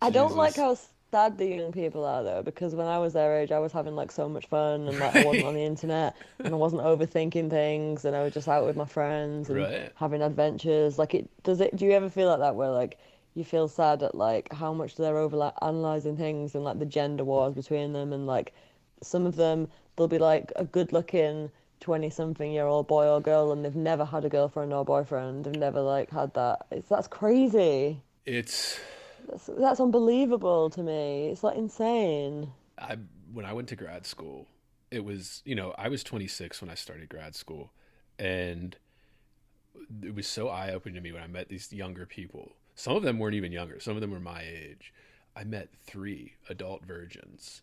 I don't like Jesus. how sad the young people are though, because when I was their age, I was having like so much fun and like I wasn't on Right. the internet and I wasn't overthinking things and I was just out with my friends and Right. having adventures. Like do you ever feel like that where like you feel sad at like how much they're over like analyzing things and like the gender wars between them and like some of them they'll be like a good looking 20 something year old boy or girl and they've never had a girlfriend or boyfriend. They've never like had that. That's crazy. It's, That's unbelievable to me. It's like insane. I, when I went to grad school, it was, you know, I was 26 when I started grad school, and it was so eye-opening to me when I met these younger people. Some of them weren't even younger. Some of them were my age. I met 3 adult virgins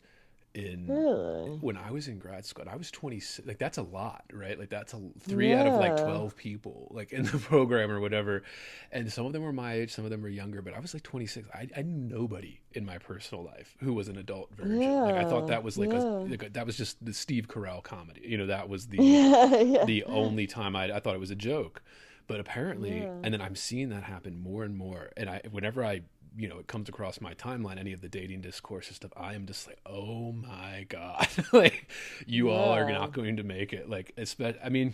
in Really? when I was in grad school. And I was 26. Like that's a lot, right? Like that's three out of like Yeah. 12 people like in the program or whatever. And some of them were my age, some of them were younger, but I was like 26. I knew nobody in my personal life who was an adult virgin. Like I thought Yeah. that was like Yeah. that was just the Steve Carell comedy. You know, that was Yeah. Yeah. the only time I thought it was a joke. But apparently, Yeah. and then I'm seeing that happen more and more. And whenever you know, it comes across my timeline, any of the dating discourse and stuff, I am just like, oh my God, like you all are Yeah. not going to make it. Like, I mean,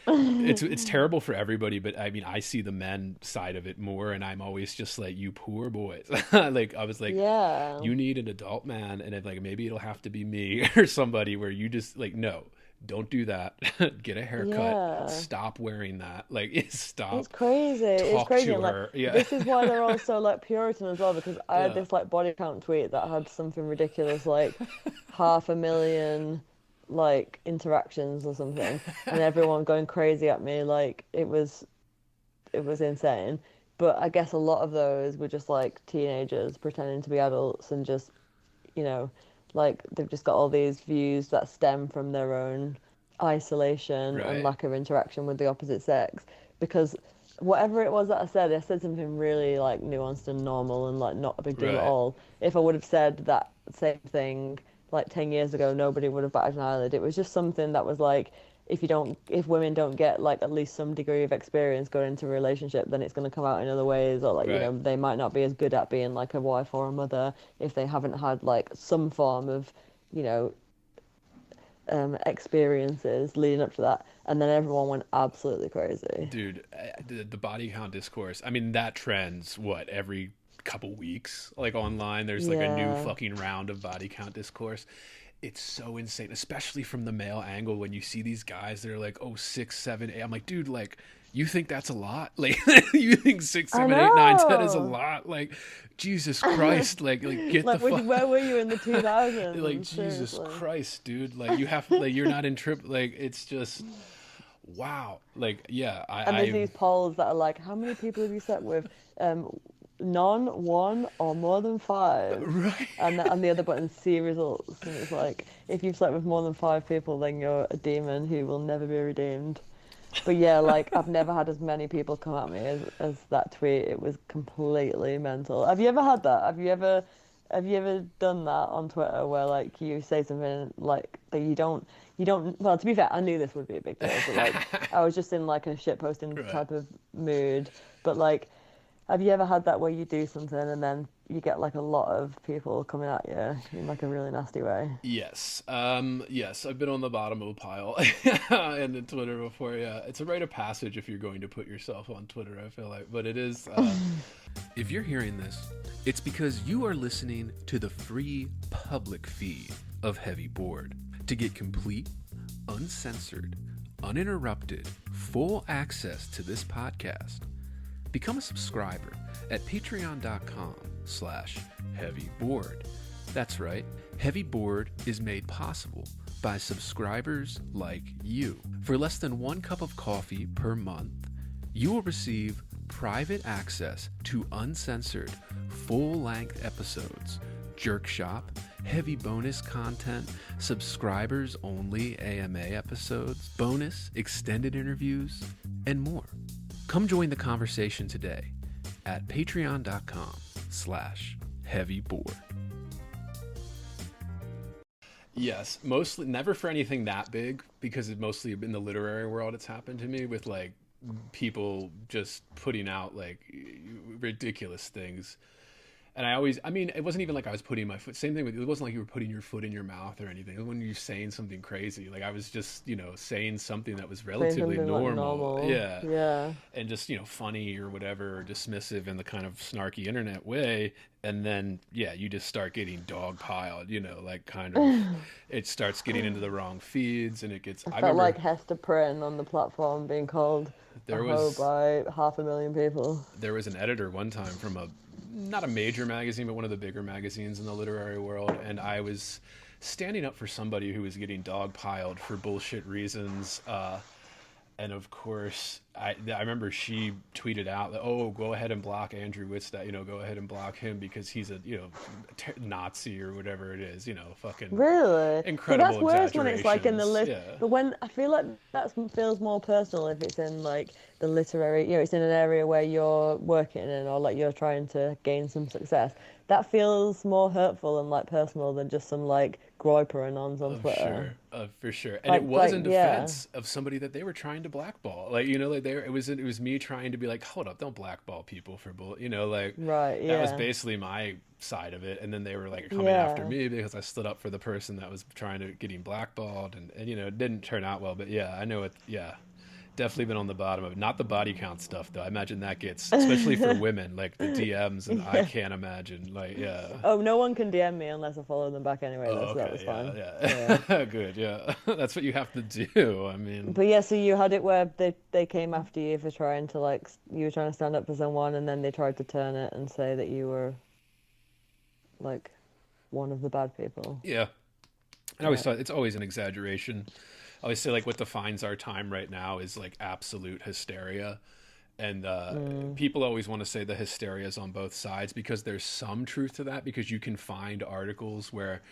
it's terrible for everybody, but I mean, I see the men side of it more, and I'm always just like, you poor boys. Like, I was like, Yeah. you need an adult man, and like maybe it'll have to be me or somebody where you just like, no, don't do that. Get a haircut. Yeah. Stop wearing that. Like, stop. It's crazy. It's Talk crazy. to And like her. Yeah. this is why they're all so like Puritan as well, because I had Yeah. this like body count tweet that had something ridiculous like 500,000 like interactions or something, and everyone going crazy at me. Like it was insane. But I guess a lot of those were just like teenagers pretending to be adults and just, you know, like they've just got all these views that stem from their own isolation and Right. lack of interaction with the opposite sex. Because whatever it was that I said something really like nuanced and normal and like not a big deal at Right. all. If I would have said that same thing like 10 years ago, nobody would have batted an eyelid. It was just something that was like, if women don't get like at least some degree of experience going into a relationship, then it's going to come out in other ways, or like, you Right. know, they might not be as good at being like a wife or a mother if they haven't had like some form of, you know, experiences leading up to that. And then everyone went absolutely crazy. Dude, the body count discourse. I mean, that trends what every couple weeks, like online. There's like a new Yeah. fucking round of body count discourse. It's so insane, especially from the male angle when you see these guys that are like, oh, 6, 7, 8. I'm like, dude, like, you think that's a lot? Like, you think 6, I 7, 8, 9, 10 is a know. lot? Like, Jesus Christ, like get Like, the fuck. where were you in the 2000s? Like Jesus Seriously. Christ, dude! Like you have, like you're not in trip. Like it's just, wow. Like yeah, And there's these polls that are like, how many people have you slept with? None, one, or more than five. right. And the other button, see results. And it's like, if you've slept with more than five people, then you're a demon who will never be redeemed. But yeah, like, I've never had as many people come at me as that tweet. It was completely mental. Have you ever had that? Have you ever done that on Twitter where like you say something like that you don't well, to be fair, I knew this would be a big deal, but like I was just in like a shit posting Right. type of mood. But like, have you ever had that where you do something and then you get like a lot of people coming at you in like a really nasty way? Yes. Yes, I've been on the bottom of a pile in the Twitter before. Yeah, it's a rite of passage if you're going to put yourself on Twitter, I feel like. But it is. If you're hearing this, it's because you are listening to the free public feed of Heavy Board. To get complete, uncensored, uninterrupted, full access to this podcast, become a subscriber at patreon.com/heavyboard. That's right, Heavy Board is made possible by subscribers like you. For less than 1 cup of coffee per month, you will receive private access to uncensored, full-length episodes, Jerk Shop, heavy bonus content, subscribers-only AMA episodes, bonus extended interviews, and more. Come join the conversation today at patreon.com patreon.com/heavyboard. Yes, mostly never for anything that big, because it mostly in the literary world it's happened to me with like people just putting out like ridiculous things. And I mean, it wasn't even like I was putting my foot, same thing with, it wasn't like you were putting your foot in your mouth or anything. It was when you're saying something crazy. Like I was just, saying something that was relatively something like normal. normal. Yeah. Yeah. And just, funny or whatever, or dismissive in the kind of snarky internet way. And then, yeah, you just start getting dogpiled, like kind of, it starts getting into the wrong feeds, and it gets, I I felt remember like Hester Prynne on the platform being called there a hoe was, by 500,000 people. there was an editor one time from not a major magazine, but one of the bigger magazines in the literary world, and I was standing up for somebody who was getting dogpiled for bullshit reasons, and of course I remember she tweeted out that, oh, go ahead and block Andrew Whitstad, go ahead and block him because he's a Nazi or whatever it is, fucking Really? incredible. See, that's worse when it's like in the exaggerations. But when I feel like that feels more personal if it's in like the literary, it's in an area where you're working in, or like you're trying to gain some success. That feels more hurtful and like personal than just some like groiper anons on Twitter. For sure. And it was in yeah. defense of somebody that they were trying to blackball. Like, it was me trying to be like, hold up, don't blackball people for bull, Right, yeah. That was basically my side of it. And then they were like coming Yeah. after me because I stood up for the person that was trying to getting blackballed, and it didn't turn out well. But yeah, I know it. Yeah. Definitely been on the bottom of it. Not the body count stuff though. I imagine that gets, especially for women, like the DMs, and I can't imagine. Like, yeah. Oh, no one can DM me unless I follow them back anyway. Oh, That was okay, fine. yeah. Good, yeah. That's what you have to do. I mean, But yeah, so you had it where they came after you for trying to like, you were trying to stand up for someone, and then they tried to turn it and say that you were like one of the bad people. yeah. And I always thought it's always an exaggeration. I always say like what defines our time right now is like absolute hysteria. And people always want to say the hysteria is on both sides, because there's some truth to that, because you can find articles where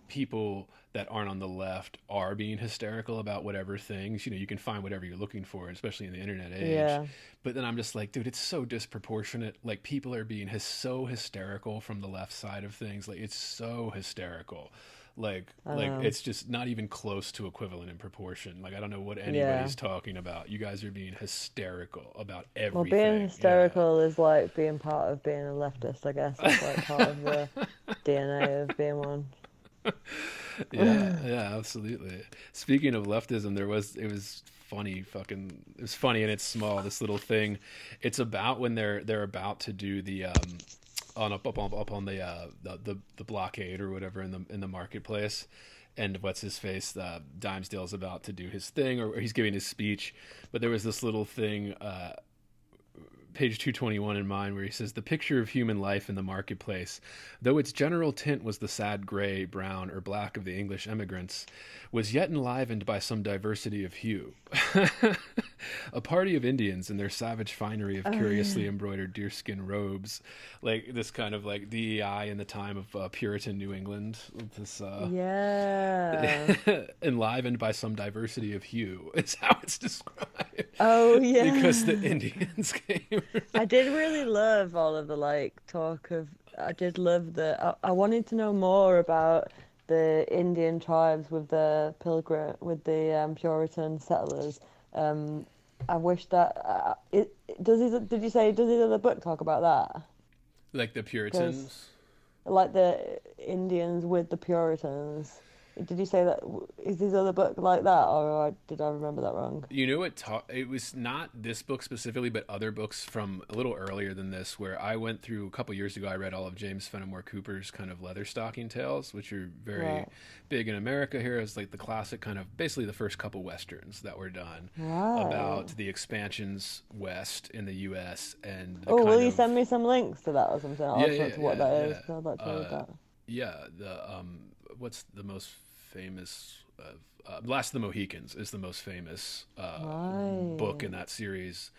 people that aren't on the left are being hysterical about whatever things, you can find whatever you're looking for, especially in the internet age. Yeah. But then I'm just like, dude, it's so disproportionate. Like people are being so hysterical from the left side of things. Like it's so hysterical. Like it's just not even close to equivalent in proportion. Like I don't know what anybody's talking about. You guys are being hysterical about everything. Well, being hysterical is like being part of being a leftist, I guess. It's like part of the DNA of being one. Yeah, absolutely. Speaking of leftism, it was funny, it was funny, and it's small, this little thing. It's about when they're about to do the up on the blockade or whatever in the marketplace, and what's his face, Dimesdale's about to do his thing, or he's giving his speech, but there was this little thing, page 221 in mine, where he says, the picture of human life in the marketplace, though its general tint was the sad gray, brown, or black of the English emigrants, was yet enlivened by some diversity of hue. A party of Indians in their savage finery of curiously embroidered deerskin robes, like this kind of like DEI in the time of Puritan New England. This enlivened by some diversity of hue is how it's described. Oh yeah, because the Indians came. I did really love all of the like talk of. I did love I wanted to know more about the Indian tribes with the Puritan settlers. I wish that did you say, does his other book talk about that? Like the Puritans? Like the Indians with the Puritans. Did you say that? Is his other book like that, or did I remember that wrong? It was not this book specifically, but other books from a little earlier than this, where I went through a couple years ago. I read all of James Fenimore Cooper's kind of Leatherstocking tales, which are very big in America here. It's like the classic kind of, basically the first couple westerns that were done about the expansions west in the U.S. and the will you send me some links to that or something? I'll yeah, what that is. I'd like to read that. Yeah, what's the most famous Last of the Mohicans is the most famous book in that series,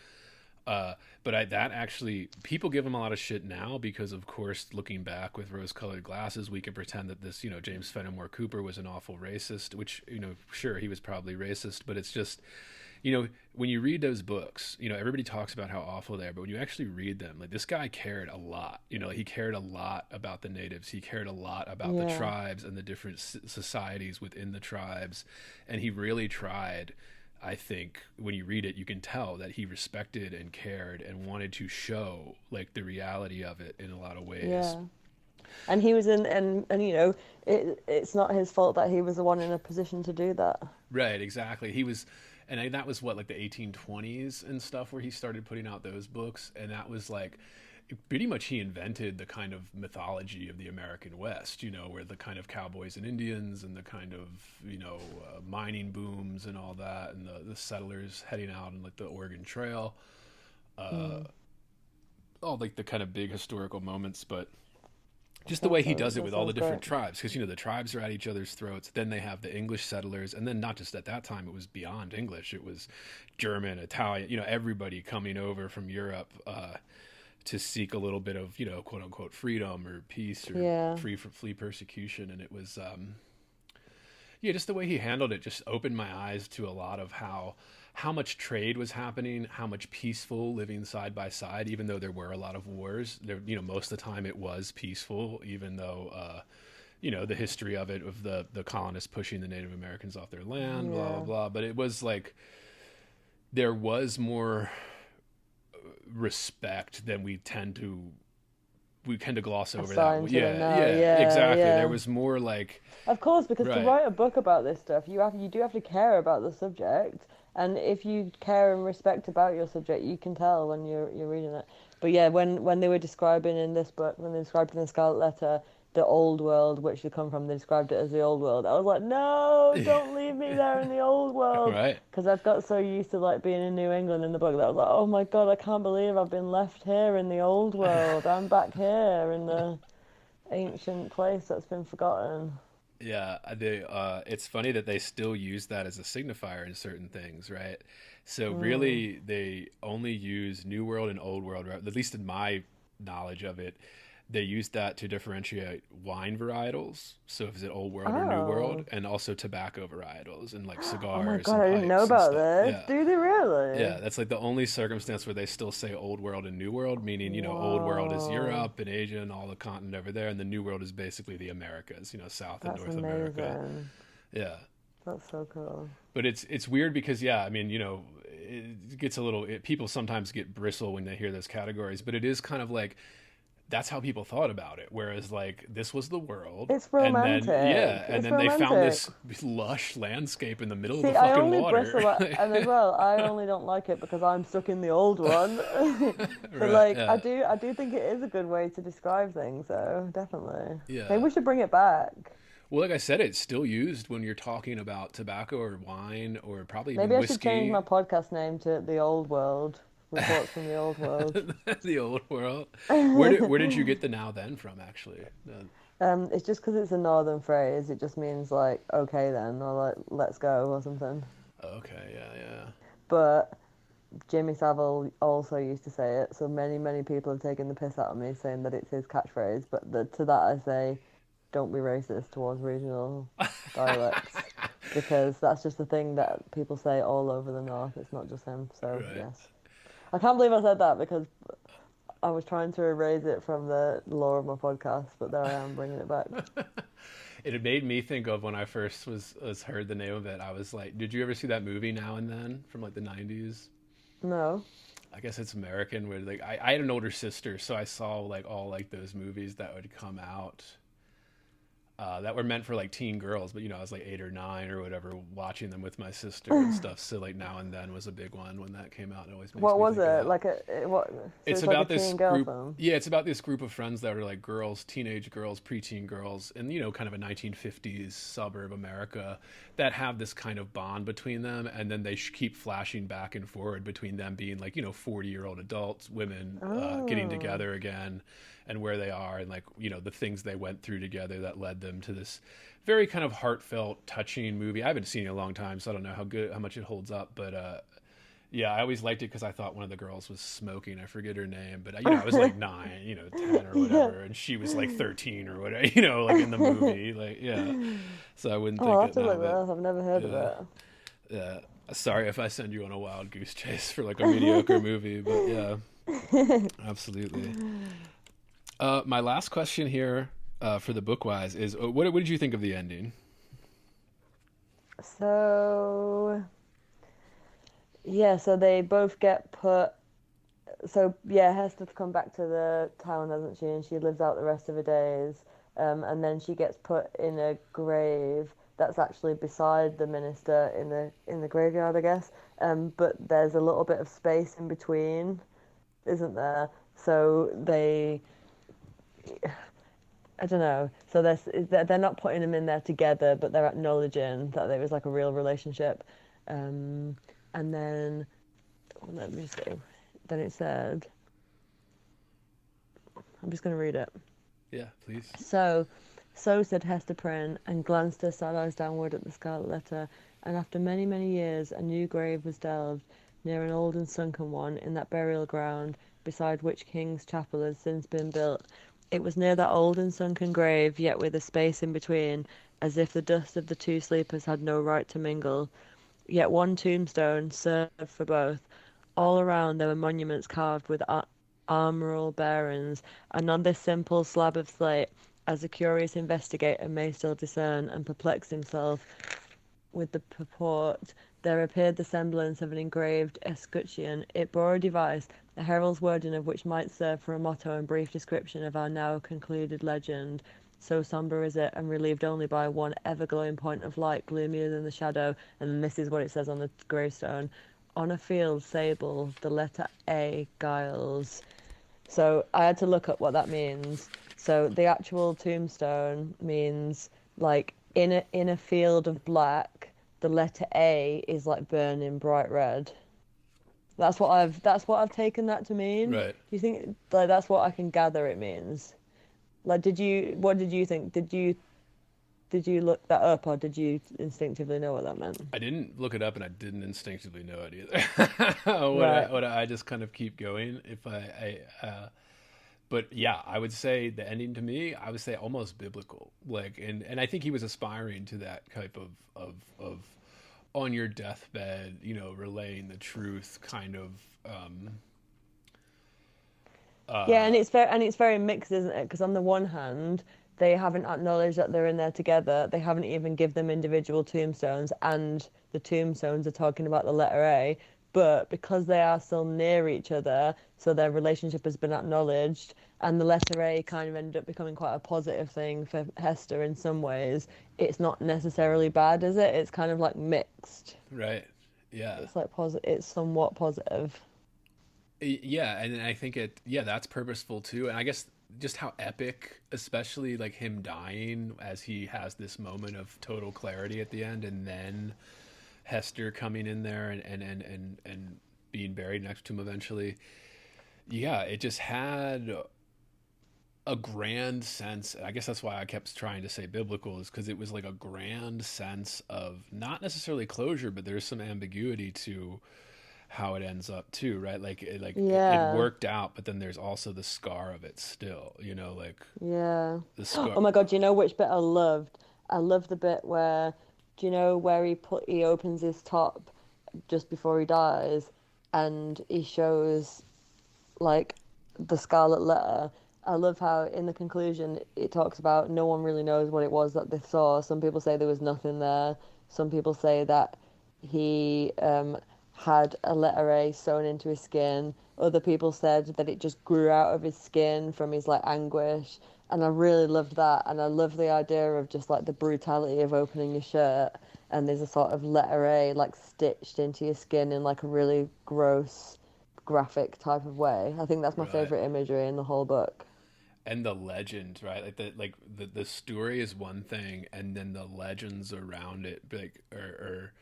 but that actually, people give him a lot of shit now because, of course, looking back with rose-colored glasses, we can pretend that this, James Fenimore Cooper was an awful racist, which, sure, he was probably racist, but it's just, you know, when you read those books, you know, everybody talks about how awful they are, but when you actually read them, like this guy cared a lot. You know, he cared a lot about the natives. He cared a lot about the tribes and the different societies within the tribes. And he really tried. I think when you read it, you can tell that he respected and cared and wanted to show like the reality of it in a lot of ways. Yeah. And he was and you know, it's not his fault that he was the one in a position to do that. Right, exactly. He was, and that was what, like the 1820s and stuff, where he started putting out those books. And that was like, pretty much he invented the kind of mythology of the American West, you know, where the kind of cowboys and Indians and the kind of, you know, mining booms and all that, and the settlers heading out on like the Oregon Trail, all like the kind of big historical moments, but just the way he does it with all the different tribes, because, you know, the tribes are at each other's throats. Then they have the English settlers, and then not just at that time, it was beyond English. It was German, Italian, you know, everybody coming over from Europe to seek a little bit of, you know, quote unquote freedom or peace or flee persecution. And it was, just the way he handled it just opened my eyes to a lot of how much trade was happening, how much peaceful living side by side, even though there were a lot of wars. There, you know, most of the time it was peaceful, even though, you know, the history of it, of the colonists pushing the Native Americans off their land, blah, blah, blah. But it was like, there was more respect than we tend to gloss over that. Exactly. There was more like, of course, because to write a book about this stuff, you do have to care about the subject, and if you care and respect about your subject, you can tell when you're reading it. But yeah, when they were describing in this book, when they described in the Scarlet Letter the old world which they come from, they described it as the old world. I was like, no, don't leave me there in the old world. Right. Because I've got so used to like being in New England in the book that I was like, oh my God, I can't believe I've been left here in the old world. I'm back here in the ancient place that's been forgotten. Yeah, it's funny that they still use that as a signifier in certain things, right? So really, they only use New World and Old World, right? At least in my knowledge of it. They use that to differentiate wine varietals. So is it Old World or New World? And also tobacco varietals and like cigars. Oh my God, I didn't know about this. Yeah. Do they really? Yeah, that's like the only circumstance where they still say Old World and New World, meaning, you know, Old World is Europe and Asia and all the continent over there. And the New World is basically the Americas, you know, South and North America. Yeah. That's so cool. But it's weird because, yeah, I mean, you know, it gets a little, people sometimes get bristle when they hear those categories, but it is kind of like, that's how people thought about it. Whereas like this was the world. It's romantic. And then they found this lush landscape in the middle of the fucking I only water. Bristle and as well, I only don't like it because I'm stuck in the old one. But I do think it is a good way to describe things though, definitely. Yeah. Maybe we should bring it back. Well, like I said, it's still used when you're talking about tobacco or wine or probably even whiskey. Maybe I should change my podcast name to The Old World. Reports from the old world. The old world. Where did you get the now then from, actually? It's just because it's a northern phrase. It just means like okay then, or like let's go or something. Okay, yeah. But Jimmy Savile also used to say it, so many people have taken the piss out of me saying that it's his catchphrase. But to that I say, don't be racist towards regional dialects, because that's just the thing that people say all over the north. It's not just him. So yes. I can't believe I said that because I was trying to erase it from the lore of my podcast, but there I am bringing it back. It had made me think of when I first was heard the name of it. I was like, did you ever see that movie Now and Then from like the 90s? No. I guess it's American. Where like I had an older sister, so I saw like all like those movies that would come out. That were meant for like teen girls, but you know, I was like 8 or 9 or whatever, watching them with my sister and stuff. So like Now and Then was a big one when that came out. It always makes what me was think it of like? It's about like this group. Film? Yeah, it's about this group of friends that are like girls, teenage girls, preteen girls, and you know, kind of a 1950s suburb America that have this kind of bond between them, and then they keep flashing back and forward between them being like, you know, 40-year-old adults, women getting together again. And where they are, and like, you know, the things they went through together that led them to this very kind of heartfelt, touching movie. I haven't seen it in a long time, so I don't know how much it holds up. But yeah, I always liked it because I thought one of the girls was smoking. I forget her name, but you know, I was like 9, you know, 10 or whatever, and she was like 13 or whatever, you know, like in the movie, like yeah. So I wouldn't think I'll have to look that up. I've never heard of it. Yeah. Sorry if I send you on a wild goose chase for like a mediocre movie, but yeah, absolutely. My last question here for the Bookwise is, what did you think of the ending? So yeah, so they both get put. So yeah, Hester's come back to the town, hasn't she? And she lives out the rest of her days. And then she gets put in a grave that's actually beside the minister in the graveyard, I guess. But there's a little bit of space in between, isn't there? So I don't know. So they're not putting them in there together, but they're acknowledging that there was like a real relationship. And then let me see. Then it said, I'm just going to read it. Yeah, please. So said Hester Prynne, and glanced her sad eyes downward at the scarlet letter, and after many, many years a new grave was delved, near an old and sunken one, in that burial ground, beside which King's Chapel has since been built. It was near that old and sunken grave, yet with a space in between, as if the dust of the two sleepers had no right to mingle. Yet one tombstone served for both. All around there were monuments carved with armorial bearings, and on this simple slab of slate, as a curious investigator may still discern and perplex himself with the purport, there appeared the semblance of an engraved escutcheon. It bore a device, a herald's wording of which might serve for a motto and brief description of our now concluded legend. So sombre is it, and relieved only by one ever-glowing point of light, gloomier than the shadow, and then this is what it says on the gravestone. On a field sable, the letter A, Giles. So I had to look up what that means. So the actual tombstone means like in a field of black, the letter A is like burning bright red. That's what I've taken that to mean. Right. Do you think like that's what I can gather it means? Like what did you think? Did you look that up, or did you instinctively know what that meant? I didn't look it up, and I didn't instinctively know it either. Right. I just kind of keep going if but yeah, I would say the ending to me, I would say almost biblical. Like, and I think he was aspiring to that type of on your deathbed, relaying the truth kind of. Yeah, and it's very mixed, isn't it? Because on the one hand, they haven't acknowledged that they're in there together. They haven't even give them individual tombstones, and the tombstones are talking about the letter A. But because they are still near each other, so their relationship has been acknowledged, and the letter A kind of ended up becoming quite a positive thing for Hester in some ways. It's not necessarily bad, is it? It's kind of like mixed. Right. Yeah. It's like It's somewhat positive. Yeah, and I think that's purposeful too. And I guess just how epic, especially like him dying as he has this moment of total clarity at the end, and then Hester coming in there and being buried next to him eventually. Yeah, it just had a grand sense. I guess that's why I kept trying to say biblical, is because it was like a grand sense of not necessarily closure, but there's some ambiguity to how it ends up too, right? It worked out, but then there's also the scar of it still, like Yeah. the scar. Oh my God, do you know which bit I loved? I loved the bit where, do you know where he opens his top just before he dies, and he shows like the scarlet letter. I love how in the conclusion it talks about no one really knows what it was that they saw. Some people say there was nothing there. Some people say that he had a letter A sewn into his skin. Other people said that it just grew out of his skin from his like anguish. And I really loved that. And I love the idea of just like the brutality of opening your shirt and there's a sort of letter A like stitched into your skin in like a really gross, graphic type of way. I think that's my favorite imagery in the whole book. And the legend, right? The story is one thing, and then the legends around it are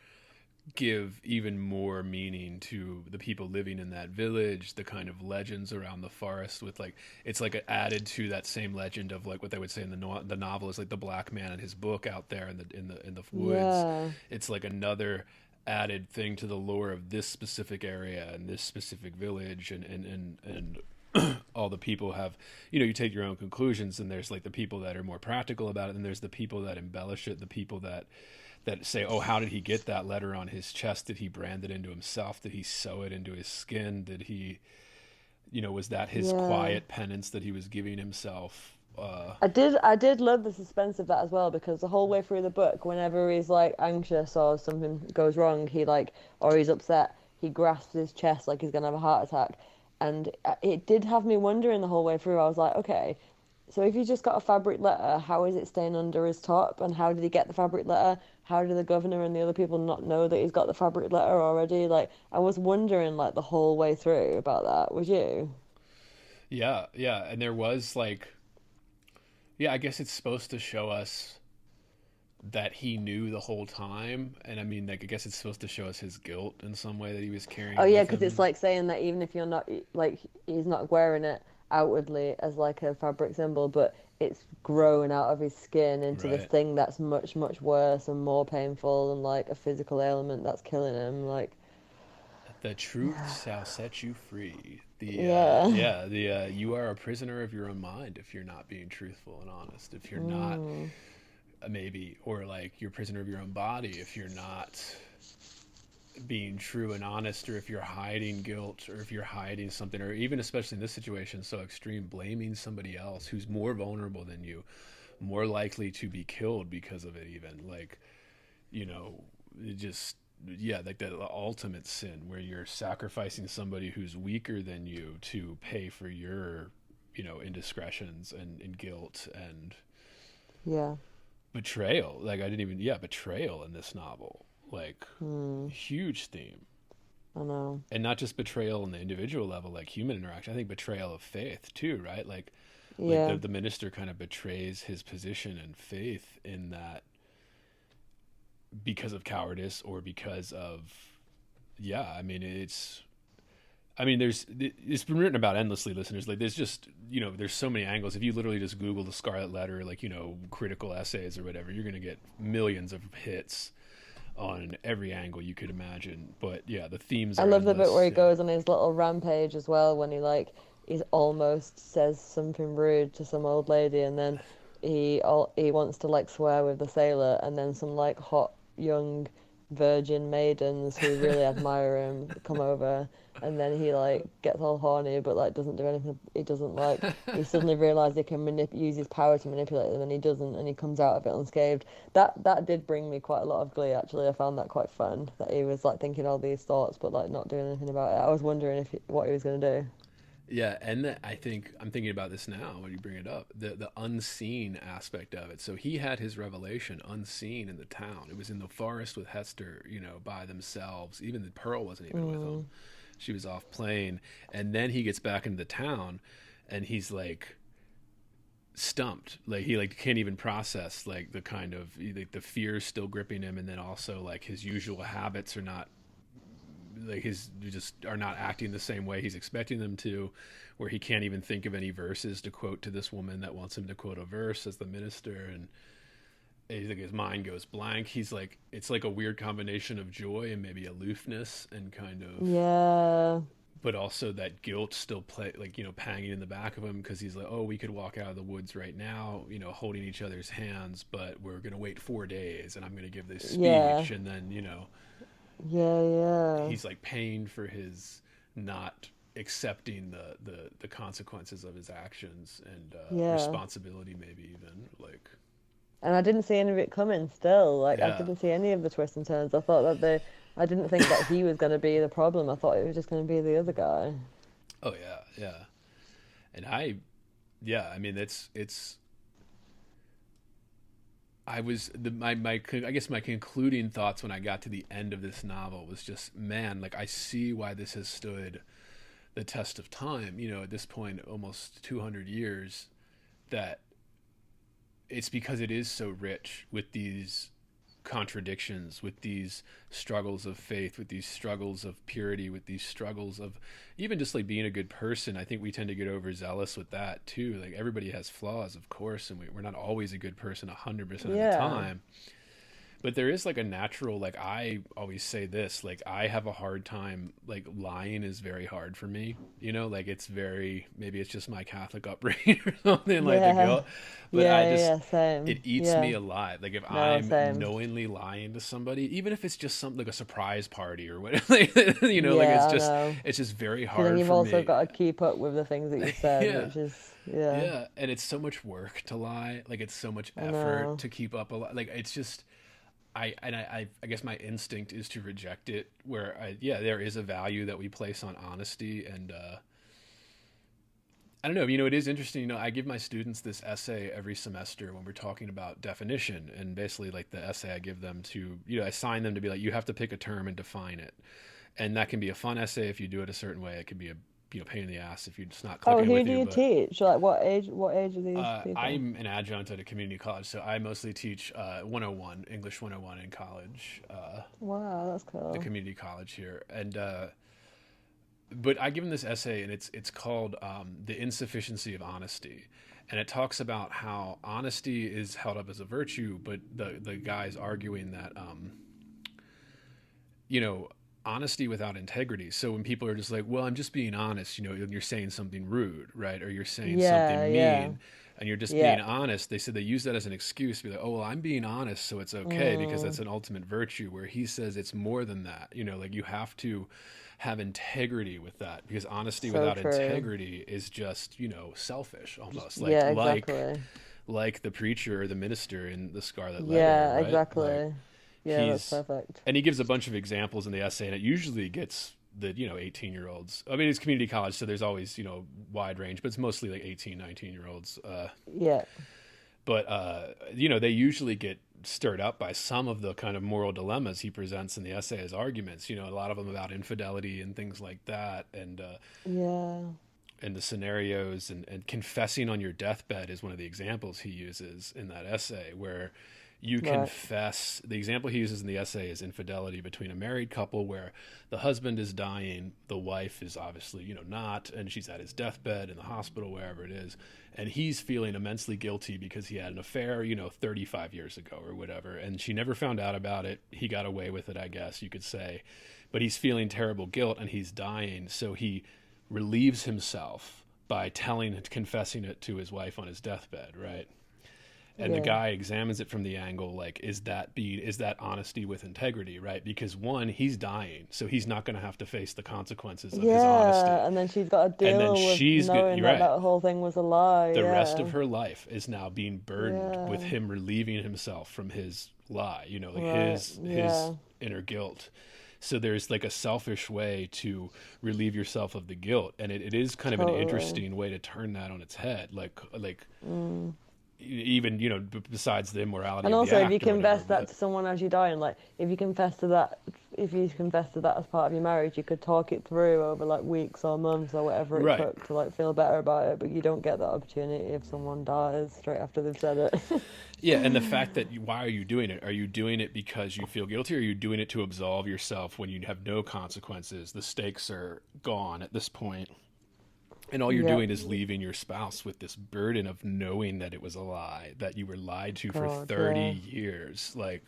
give even more meaning to the people living in that village, the kind of legends around the forest with it's like added to that same legend of like what they would say in the novel is like the black man and his book out there in the woods. Yeah. It's like another added thing to the lore of this specific area and this specific village and all the people have, you take your own conclusions, and there's like the people that are more practical about it, and there's the people that embellish it, the people that say, oh, how did he get that letter on his chest? Did he brand it into himself? Did he sew it into his skin? Did he, was that his quiet penance that he was giving himself? I did love the suspense of that as well, because the whole way through the book, whenever he's like anxious or something goes wrong, or he's upset, he grasps his chest like he's gonna have a heart attack. And it did have me wondering the whole way through. I was like, okay, so if he's just got a fabric letter, how is it staying under his top? And how did he get the fabric letter? How did the governor and the other people not know that he's got the fabric letter already? Like, I was wondering, like, the whole way through about that. Was you? Yeah. And there was, like, I guess it's supposed to show us that he knew the whole time. And I mean, like, I guess it's supposed to show us his guilt in some way that he was carrying. Oh, yeah, because it's like saying that even if you're not, like, he's not wearing it outwardly as like a fabric symbol, but it's growing out of his skin into this thing that's much, much worse and more painful, and like a physical ailment that's killing him. Like, the truth shall set you free. You are a prisoner of your own mind if you're not being truthful and honest. If you're not, maybe, or like you're a prisoner of your own body if you're not being true and honest, or if you're hiding guilt, or if you're hiding something, or even, especially in this situation so extreme, blaming somebody else who's more vulnerable than you, more likely to be killed because of it, even, like, it just, like the ultimate sin where you're sacrificing somebody who's weaker than you to pay for your indiscretions and guilt and betrayal. Like, betrayal in this novel, like, huge theme. I know. And not just betrayal on the individual level, like human interaction. I think betrayal of faith too, right? Like the minister kind of betrays his position and faith in that, because of cowardice or because of, it's been written about endlessly, listeners. Like, there's just, there's so many angles. If you literally just Google the Scarlet Letter, like, critical essays or whatever, you're going to get millions of hits on every angle you could imagine. But the themes. I love the bit where he goes on his little rampage as well, when he's almost says something rude to some old lady, and then he wants to like swear with the sailor, and then some like hot young virgin maidens who really admire him come over, and then he like gets all horny but like doesn't do anything. He doesn't like he suddenly realizes he can use his power to manipulate them, and he doesn't, and he comes out of it unscathed. That did bring me quite a lot of glee, actually. I found that quite fun, that he was like thinking all these thoughts but like not doing anything about it. I was wondering what he was going to do. Yeah, and I think I'm thinking about this now when you bring it up, the unseen aspect of it. So he had his revelation unseen in the town. It was in the forest with Hester, by themselves. Even the Pearl wasn't even with him. She was off playing. And then he gets back into the town, and he's like stumped. Like, he like can't even process like the kind of like the fear still gripping him, and then also like his usual habits are not, like, just are not acting the same way he's expecting them to, where he can't even think of any verses to quote to this woman that wants him to quote a verse as the minister, and his mind goes blank. He's like, it's like a weird combination of joy and maybe aloofness and kind of, but also that guilt still hanging in the back of him, because he's like, oh, we could walk out of the woods right now, holding each other's hands, but we're gonna wait 4 days, and I'm gonna give this speech, and then he's like paying for his not accepting the consequences of his actions, and responsibility, maybe even, like. And I didn't see any of it coming still. Like, I didn't see any of the twists and turns. I thought that I didn't think that he was going to be the problem. I thought it was just going to be the other guy. Oh yeah. And I mean, I guess my concluding thoughts when I got to the end of this novel was just, man, like, I see why this has stood the test of time, at this point, almost 200 years, that it's because it is so rich with these contradictions, with these struggles of faith, with these struggles of purity, with these struggles of even just like being a good person. I think we tend to get overzealous with that too. Like, everybody has flaws, of course, and we're not always a good person 100% of the time. But there is like a natural, like I always say this, like I have a hard time, like lying is very hard for me, like it's very, maybe it's just my Catholic upbringing or something, like the Yeah. guilt, but Yeah, I yeah, just, yeah, it same. eats me Yeah. alive. Like if No, I'm same. knowingly lying to somebody, even if it's just something like a surprise party or whatever, like Yeah, I know. it's just very Because then hard you've for also me. got to keep up with the things that you said, Yeah. which is, yeah, Yeah, and it's so much work to lie. Like it's so much I effort know. to keep up a lot. Like it's just I guess my instinct is to reject it. Where yeah, there is a value that we place on honesty, and I don't know. It is interesting. I give my students this essay every semester when we're talking about definition, and basically like the essay I give them to I assign them to be like you have to pick a term and define it, and that can be a fun essay if you do it a certain way. It can be a pain in the ass if it's not Oh, clicking who with do you, you but teach? Like, what age are these people? I'm an adjunct at a community college, so I mostly teach 101, English 101 in college, Wow, that's the cool. community college here. And but I give them this essay, and it's called "The Insufficiency of Honesty," and it talks about how honesty is held up as a virtue, but the guy's arguing that you know, honesty without integrity. So when people are just like, well, I'm just being honest, you're saying something rude, right? Or you're saying Yeah, something yeah, mean, and you're just yeah. being honest. They said they use that as an excuse to be like, oh, well, I'm being honest, so it's okay because that's an ultimate virtue, where he says it's more than that. Like you have to have integrity with that, because honesty So without true. integrity is just, selfish almost, like Yeah, exactly. the preacher or the minister in the Scarlet Letter, Yeah, right? Like exactly. Yeah, that's he's perfect. and he gives a bunch of examples in the essay, and it usually gets the 18-year-olds. I mean, it's community college, so there's always wide range, but it's mostly like 18, 19-year-olds. Yeah. But they usually get stirred up by some of the kind of moral dilemmas he presents in the essay as arguments. A lot of them about infidelity and things like that, Yeah. and the scenarios, and confessing on your deathbed is one of the examples he uses in that essay, where you Right. confess. The example he uses in the essay is infidelity between a married couple, where the husband is dying, the wife is obviously not, and she's at his deathbed in the hospital, wherever it is, and he's feeling immensely guilty because he had an affair 35 years ago or whatever, and she never found out about it. He got away with it, I guess you could say, but he's feeling terrible guilt, and he's dying, so he relieves himself by confessing it to his wife on his deathbed, right? And the Yeah. guy examines it from the angle like, is that honesty with integrity, right? Because one, he's dying, so he's not going to have to face the consequences of his Yeah, honesty, and then she's got to and then deal with she's good. knowing You're that right. that whole thing was a lie. The rest of Yeah. her life is now being burdened with Yeah. him relieving himself from his lie, like Right. his Yeah. inner guilt. So there's like a selfish way to relieve yourself of the guilt, and it is kind of an Totally. interesting way to turn that on its head, like Mm. even besides the immorality And of the also, if you act or whatever, confess that but to someone as you're dying, like if you confess to that as part of your marriage, you could talk it through over like weeks or months or whatever it right. took to like feel better about it. But you don't get that opportunity if someone dies straight after they've said it. Yeah, and the fact that why are you doing it? Are you doing it because you feel guilty, or are you doing it to absolve yourself when you have no consequences? The stakes are gone at this point, and all you're Yep. doing is leaving your spouse with this burden of knowing that it was a lie, that you were lied to for God, 30 yeah. years, like,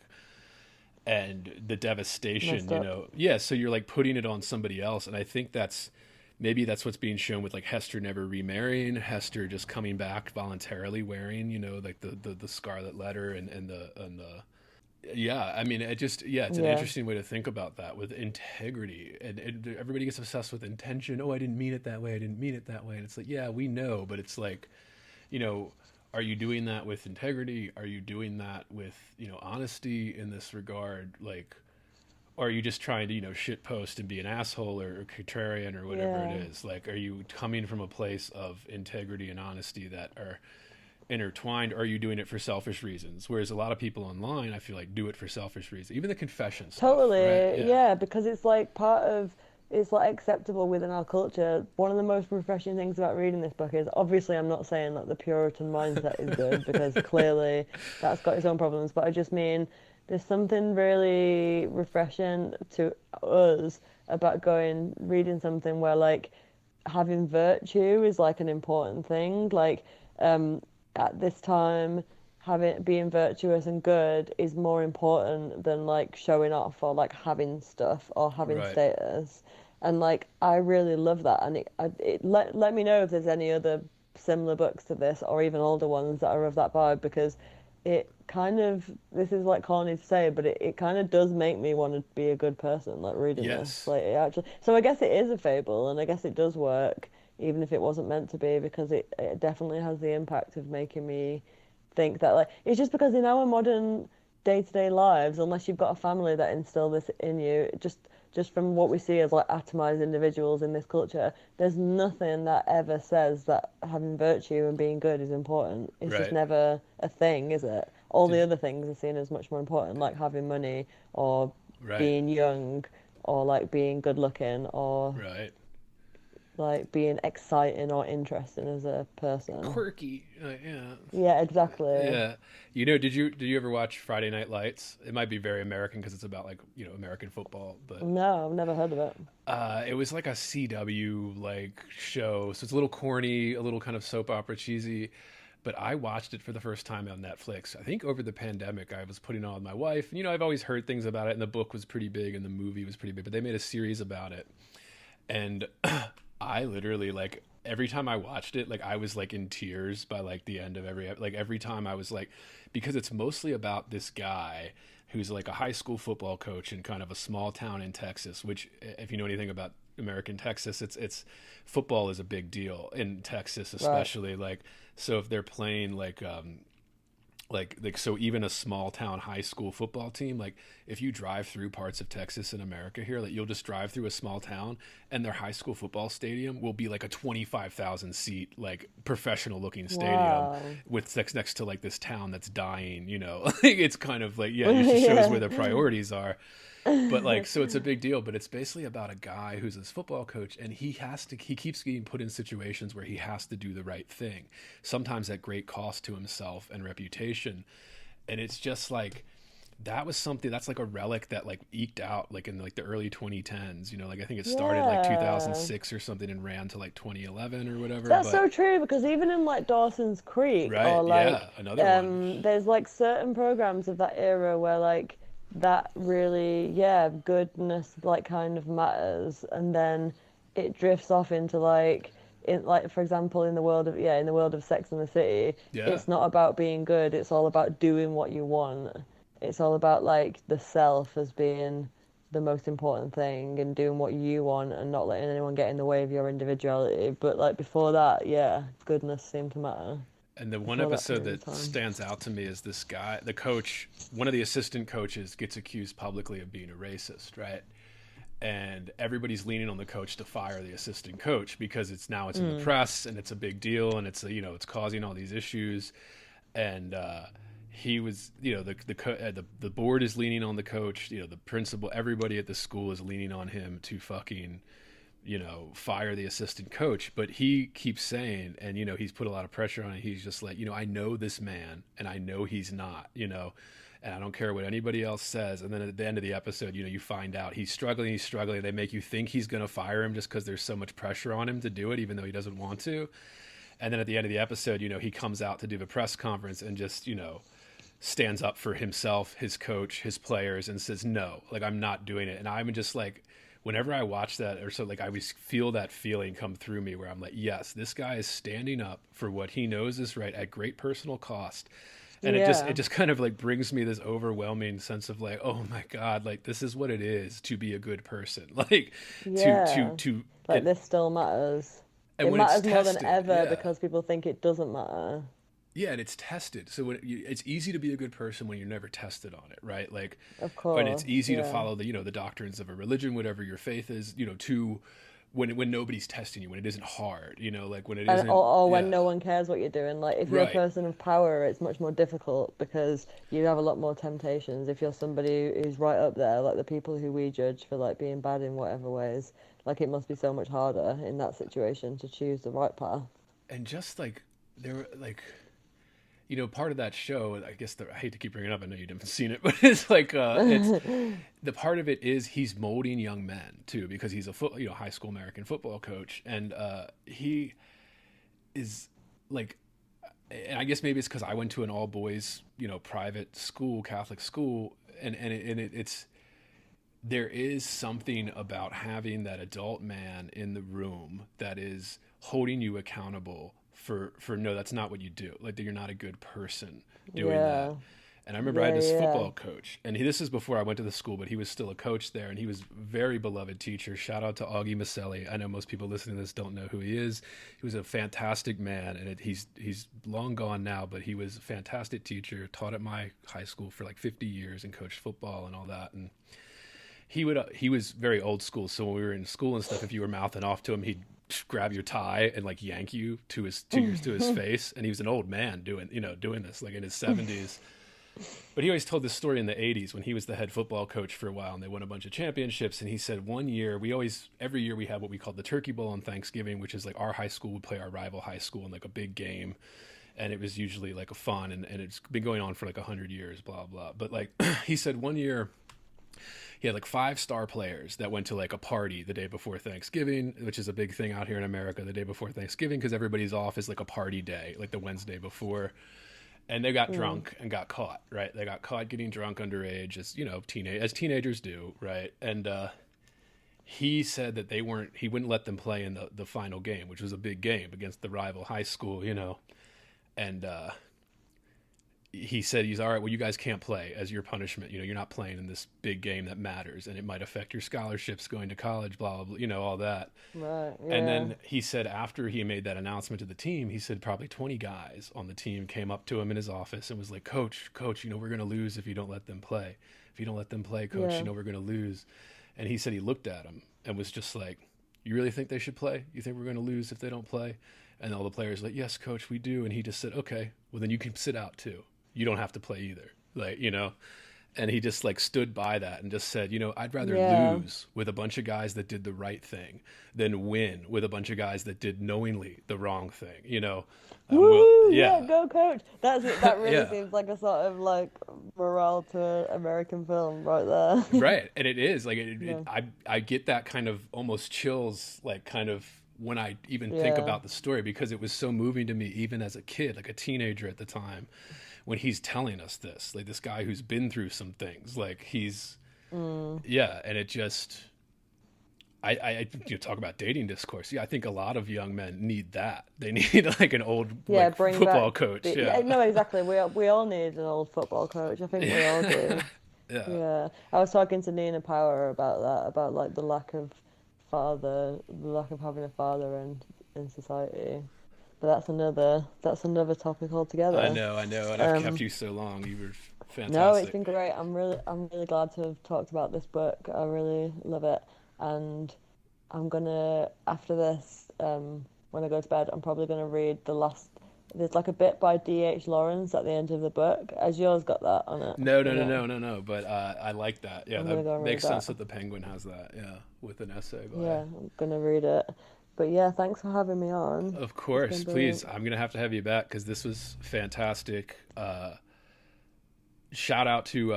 and the devastation, Messed up. Yeah, so you're like putting it on somebody else, and I think maybe that's what's being shown with like Hester never remarrying, Hester just coming back voluntarily wearing, like the Scarlet Letter, and the yeah, I mean, it's an Yeah. interesting way to think about that with integrity, and everybody gets obsessed with intention. Oh, I didn't mean it that way. I didn't mean it that way. And it's like, yeah, we know, but it's like, you know, are you doing that with integrity? Are you doing that with, honesty in this regard? Like, or are you just trying to, shit post and be an asshole or contrarian or whatever it Yeah. is? Like, are you coming from a place of integrity and honesty that are intertwined, or are you doing it for selfish reasons? Whereas a lot of people online, I feel like, do it for selfish reasons. Even the confession stuff, right? Totally, Yeah. yeah, because it's like it's like acceptable within our culture. One of the most refreshing things about reading this book is obviously I'm not saying that the Puritan mindset is good because clearly that's got its own problems, but I just mean there's something really refreshing to us about reading something where like having virtue is like an important thing. Like at this time having being virtuous and good is more important than like showing off or like having stuff or having Right. status. And like I really love that, and let me know if there's any other similar books to this or even older ones that are of that vibe, because it kind of, this is like corny to say, but it kind of does make me want to be a good person, like reading this. Yes. Like it actually, so I guess it is a fable, and I guess it does work even if it wasn't meant to be, because it definitely has the impact of making me think that like it's just because in our modern day-to-day lives, unless you've got a family that instill this in you, just from what we see as like atomized individuals in this culture, there's nothing that ever says that having virtue and being good is important. It's just Right. never a thing, is it? All the Did other things are seen as much more important, like having money or right. being young or like being good looking or Right. like being exciting or interesting as a person. Quirky. Yeah. Yeah, exactly. Yeah. You know, did you ever watch Friday Night Lights? It might be very American because it's about like, American football, but No, I've never heard of it. it was like a CW like show. So it's a little corny, a little kind of soap opera cheesy, but I watched it for the first time on Netflix. I think over the pandemic I was putting it on with my wife. And, I've always heard things about it, and the book was pretty big and the movie was pretty big, but they made a series about it. And I literally like every time I watched it, like I was like in tears by like the end of every time I was like, because it's mostly about this guy who's like a high school football coach in kind of a small town in Texas, which if you know anything about American Texas, it's football is a big deal in Texas, Right. especially like, so if they're playing like so even a small town high school football team, like if you drive through parts of Texas in America here, like you'll just drive through a small town and their high school football stadium will be like a 25,000 seat like professional looking stadium Wow. with next to like this town that's dying. It's kind of like, yeah, it just shows where Yeah. their priorities are. But like, so it's a big deal, but it's basically about a guy who's this football coach, and he keeps getting put in situations where he has to do the right thing, sometimes at great cost to himself and reputation. And it's just like, that was something that's like a relic that like eked out like in like the early 2010s, like I think it started like Yeah. 2006 or something and ran to like 2011 or whatever, That's but so true, because even in like Dawson's Creek right. or Yeah. like Another one. there's like certain programs of that era where like that really, yeah, goodness like kind of matters, and then it drifts off into like in like for example in the world of Sex and the City, Yeah. it's not about being good, it's all about doing what you want. It's all about like the self as being the most important thing and doing what you want and not letting anyone get in the way of your individuality. But like before that, yeah, goodness seemed to matter And the one before that episode period of that time. stands out to me is this guy, the coach, one of the assistant coaches gets accused publicly of being a racist, right? And everybody's leaning on the coach to fire the assistant coach because it's in the press and it's a big deal, and it's causing all these issues. And he was, the board is leaning on the coach, the principal, everybody at the school is leaning on him to fucking fire the assistant coach. But he keeps saying, and, he's put a lot of pressure on it. He's just like, I know this man and I know he's not, and I don't care what anybody else says. And then at the end of the episode, you find out he's struggling. They make you think he's going to fire him just because there's so much pressure on him to do it, even though he doesn't want to. And then at the end of the episode, he comes out to do the press conference and just, stands up for himself, his coach, his players, and says, no, like, I'm not doing it. And I'm just like, whenever I watch that, or so, like, I always feel that feeling come through me where I'm like, yes, this guy is standing up for what he knows is right at great personal cost. And Yeah, it just kind of like brings me this overwhelming sense of like, oh my God, like this is what it is to be a good person. Like yeah. to Like it, this still matters. and It when it's matters more than tested, ever yeah. because people think it doesn't matter. Yeah, and it's tested. So it's easy to be a good person when you're never tested on it, right? Like, Of and it's course, easy to yeah. follow the doctrines of a religion, whatever your faith is, to when nobody's testing you, when it isn't hard, like when it And, isn't, or when yeah, no one cares what you're doing. Like if you're a right. person of power, it's much more difficult because you have a lot more temptations. If you're somebody who's right up there, like the people who we judge for like being bad in whatever ways, like it must be so much harder in that situation to choose the right path. And just like there were like, part of that show, I guess I hate to keep bringing it up. I know you haven't seen it, but it's like, it's the part of it is he's molding young men too, because he's a high school American football coach. And he is like, and I guess maybe it's because I went to an all boys, private school, Catholic school, and it's there is something about having that adult man in the room that is holding you accountable for no, that's not what you do. Like that you're not a good person doing that. And I remember I had this football coach, and this is before I went to the school, but he was still a coach there, and he was a very beloved teacher. Shout out to Augie Maselli. I know most people listening to this don't know who he is. He was a fantastic man, and he's long gone now, but he was a fantastic teacher, taught at my high school for like 50 years and coached football and all that. And he was very old school, so when we were in school and stuff, if you were mouthing off to him, he'd grab your tie and like yank you to his face. And he was an old man doing this, like in his 70s. But he always told this story in the 80s when he was the head football coach for a while, and they won a bunch of championships. And he said one year, every year we had what we called the Turkey Bowl on Thanksgiving, which is like our high school would play our rival high school in like a big game. And it was usually like a fun, and it's been going on for like 100 years, blah, blah. But like he said one year, he had like 5 star players that went to like a party the day before Thanksgiving, which is a big thing out here in America, the day before Thanksgiving, because everybody's off is like a party day, like the Wednesday before. And they got drunk and got caught, right? They got caught getting drunk underage, as as teenagers do, right? And he said that he wouldn't let them play in the final game, which was a big game against the rival high school, And he said, he's all right, well, you guys can't play as your punishment. You're not playing in this big game that matters, and it might affect your scholarships going to college, blah, blah, blah, all that. Right. Yeah. And then he said after he made that announcement to the team, he said probably 20 guys on the team came up to him in his office and was like, Coach, we're going to lose if you don't let them play. If you don't let them play, Coach, we're going to lose. And he said he looked at him and was just like, you really think they should play? You think we're going to lose if they don't play? And all the players were like, yes, Coach, we do. And he just said, okay, well, then you can sit out too. You don't have to play either. And he just like stood by that and just said, I'd rather lose with a bunch of guys that did the right thing than win with a bunch of guys that did knowingly the wrong thing, Woo! Go Coach. That really seems like a sort of like morale to American film right there. Right. And it is like, I get that kind of almost chills, like kind of when I even think about the story, because it was so moving to me, even as a kid, like a teenager at the time, when he's telling us this, like this guy who's been through some things, like he's, and it just, I talk about dating discourse. Yeah, I think a lot of young men need that. They need like an old football coach. No, exactly. We all need an old football coach. I think we all do. Yeah. I was talking to Nina Power about that, about like the lack of having a father in society. But that's another topic altogether. I know, and I've kept you so long. You were fantastic. No, it's been great. I'm really glad to have talked about this book. I really love it, and I'm gonna, after this, when I go to bed, I'm probably gonna read the last. There's like a bit by D.H. Lawrence at the end of the book. Has yours got that on it? No. But I like that. Yeah, that makes sense that the Penguin has that. Yeah, with an essay. I'm gonna read it. But yeah, thanks for having me on. Of course, please. I'm going to have you back because this was fantastic. Shout out to,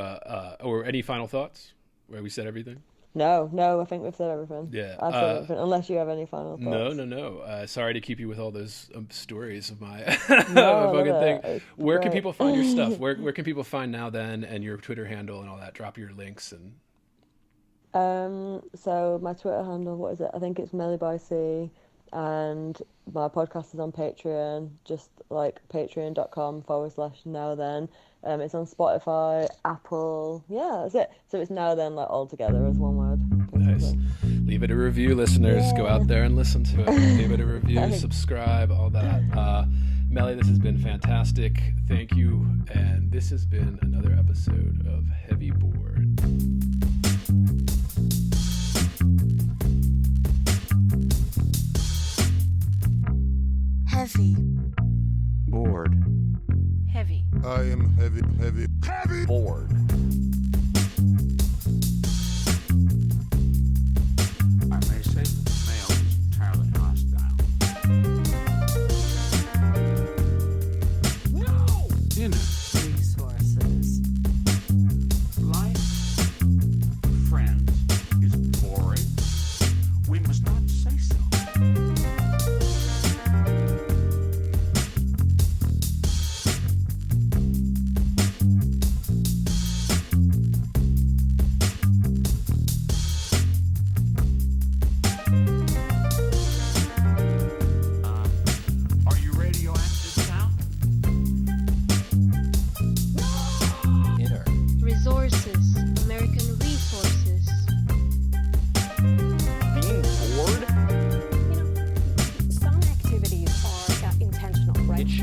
or any final thoughts where we said everything? No, I think we've said everything. Yeah. I've said everything, unless you have any final thoughts. No. Sorry to keep you with all those stories of my fucking thing. Where can people find your stuff? Where can people find Now Then and your Twitter handle and all that? Drop your links and... So my Twitter handle, what is it? I think it's Melly by C, and my podcast is on Patreon, just like patreon.com/Now Then. It's on Spotify, Apple. Yeah, that's it. So it's Now Then, like all together as one word. Nice. Leave it a review, listeners. Go out there and listen to it. Leave it a review, subscribe, all that. Melly, this has been fantastic. Thank you. And this has been another episode of Heavy Board. Heavy. Bored. Heavy. I am heavy Bored. I may say that the male is entirely hostile. No! Resources. Life, friends, is boring. We must not say so.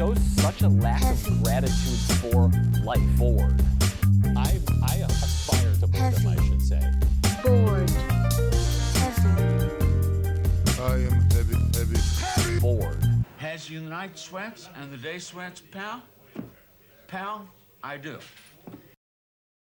shows such a lack of gratitude for life. Bored. I aspire to boredom, I should say. Bored. Heavy. I am heavy. Bored. Has you the night sweats and the day sweats, pal? Pal, I do.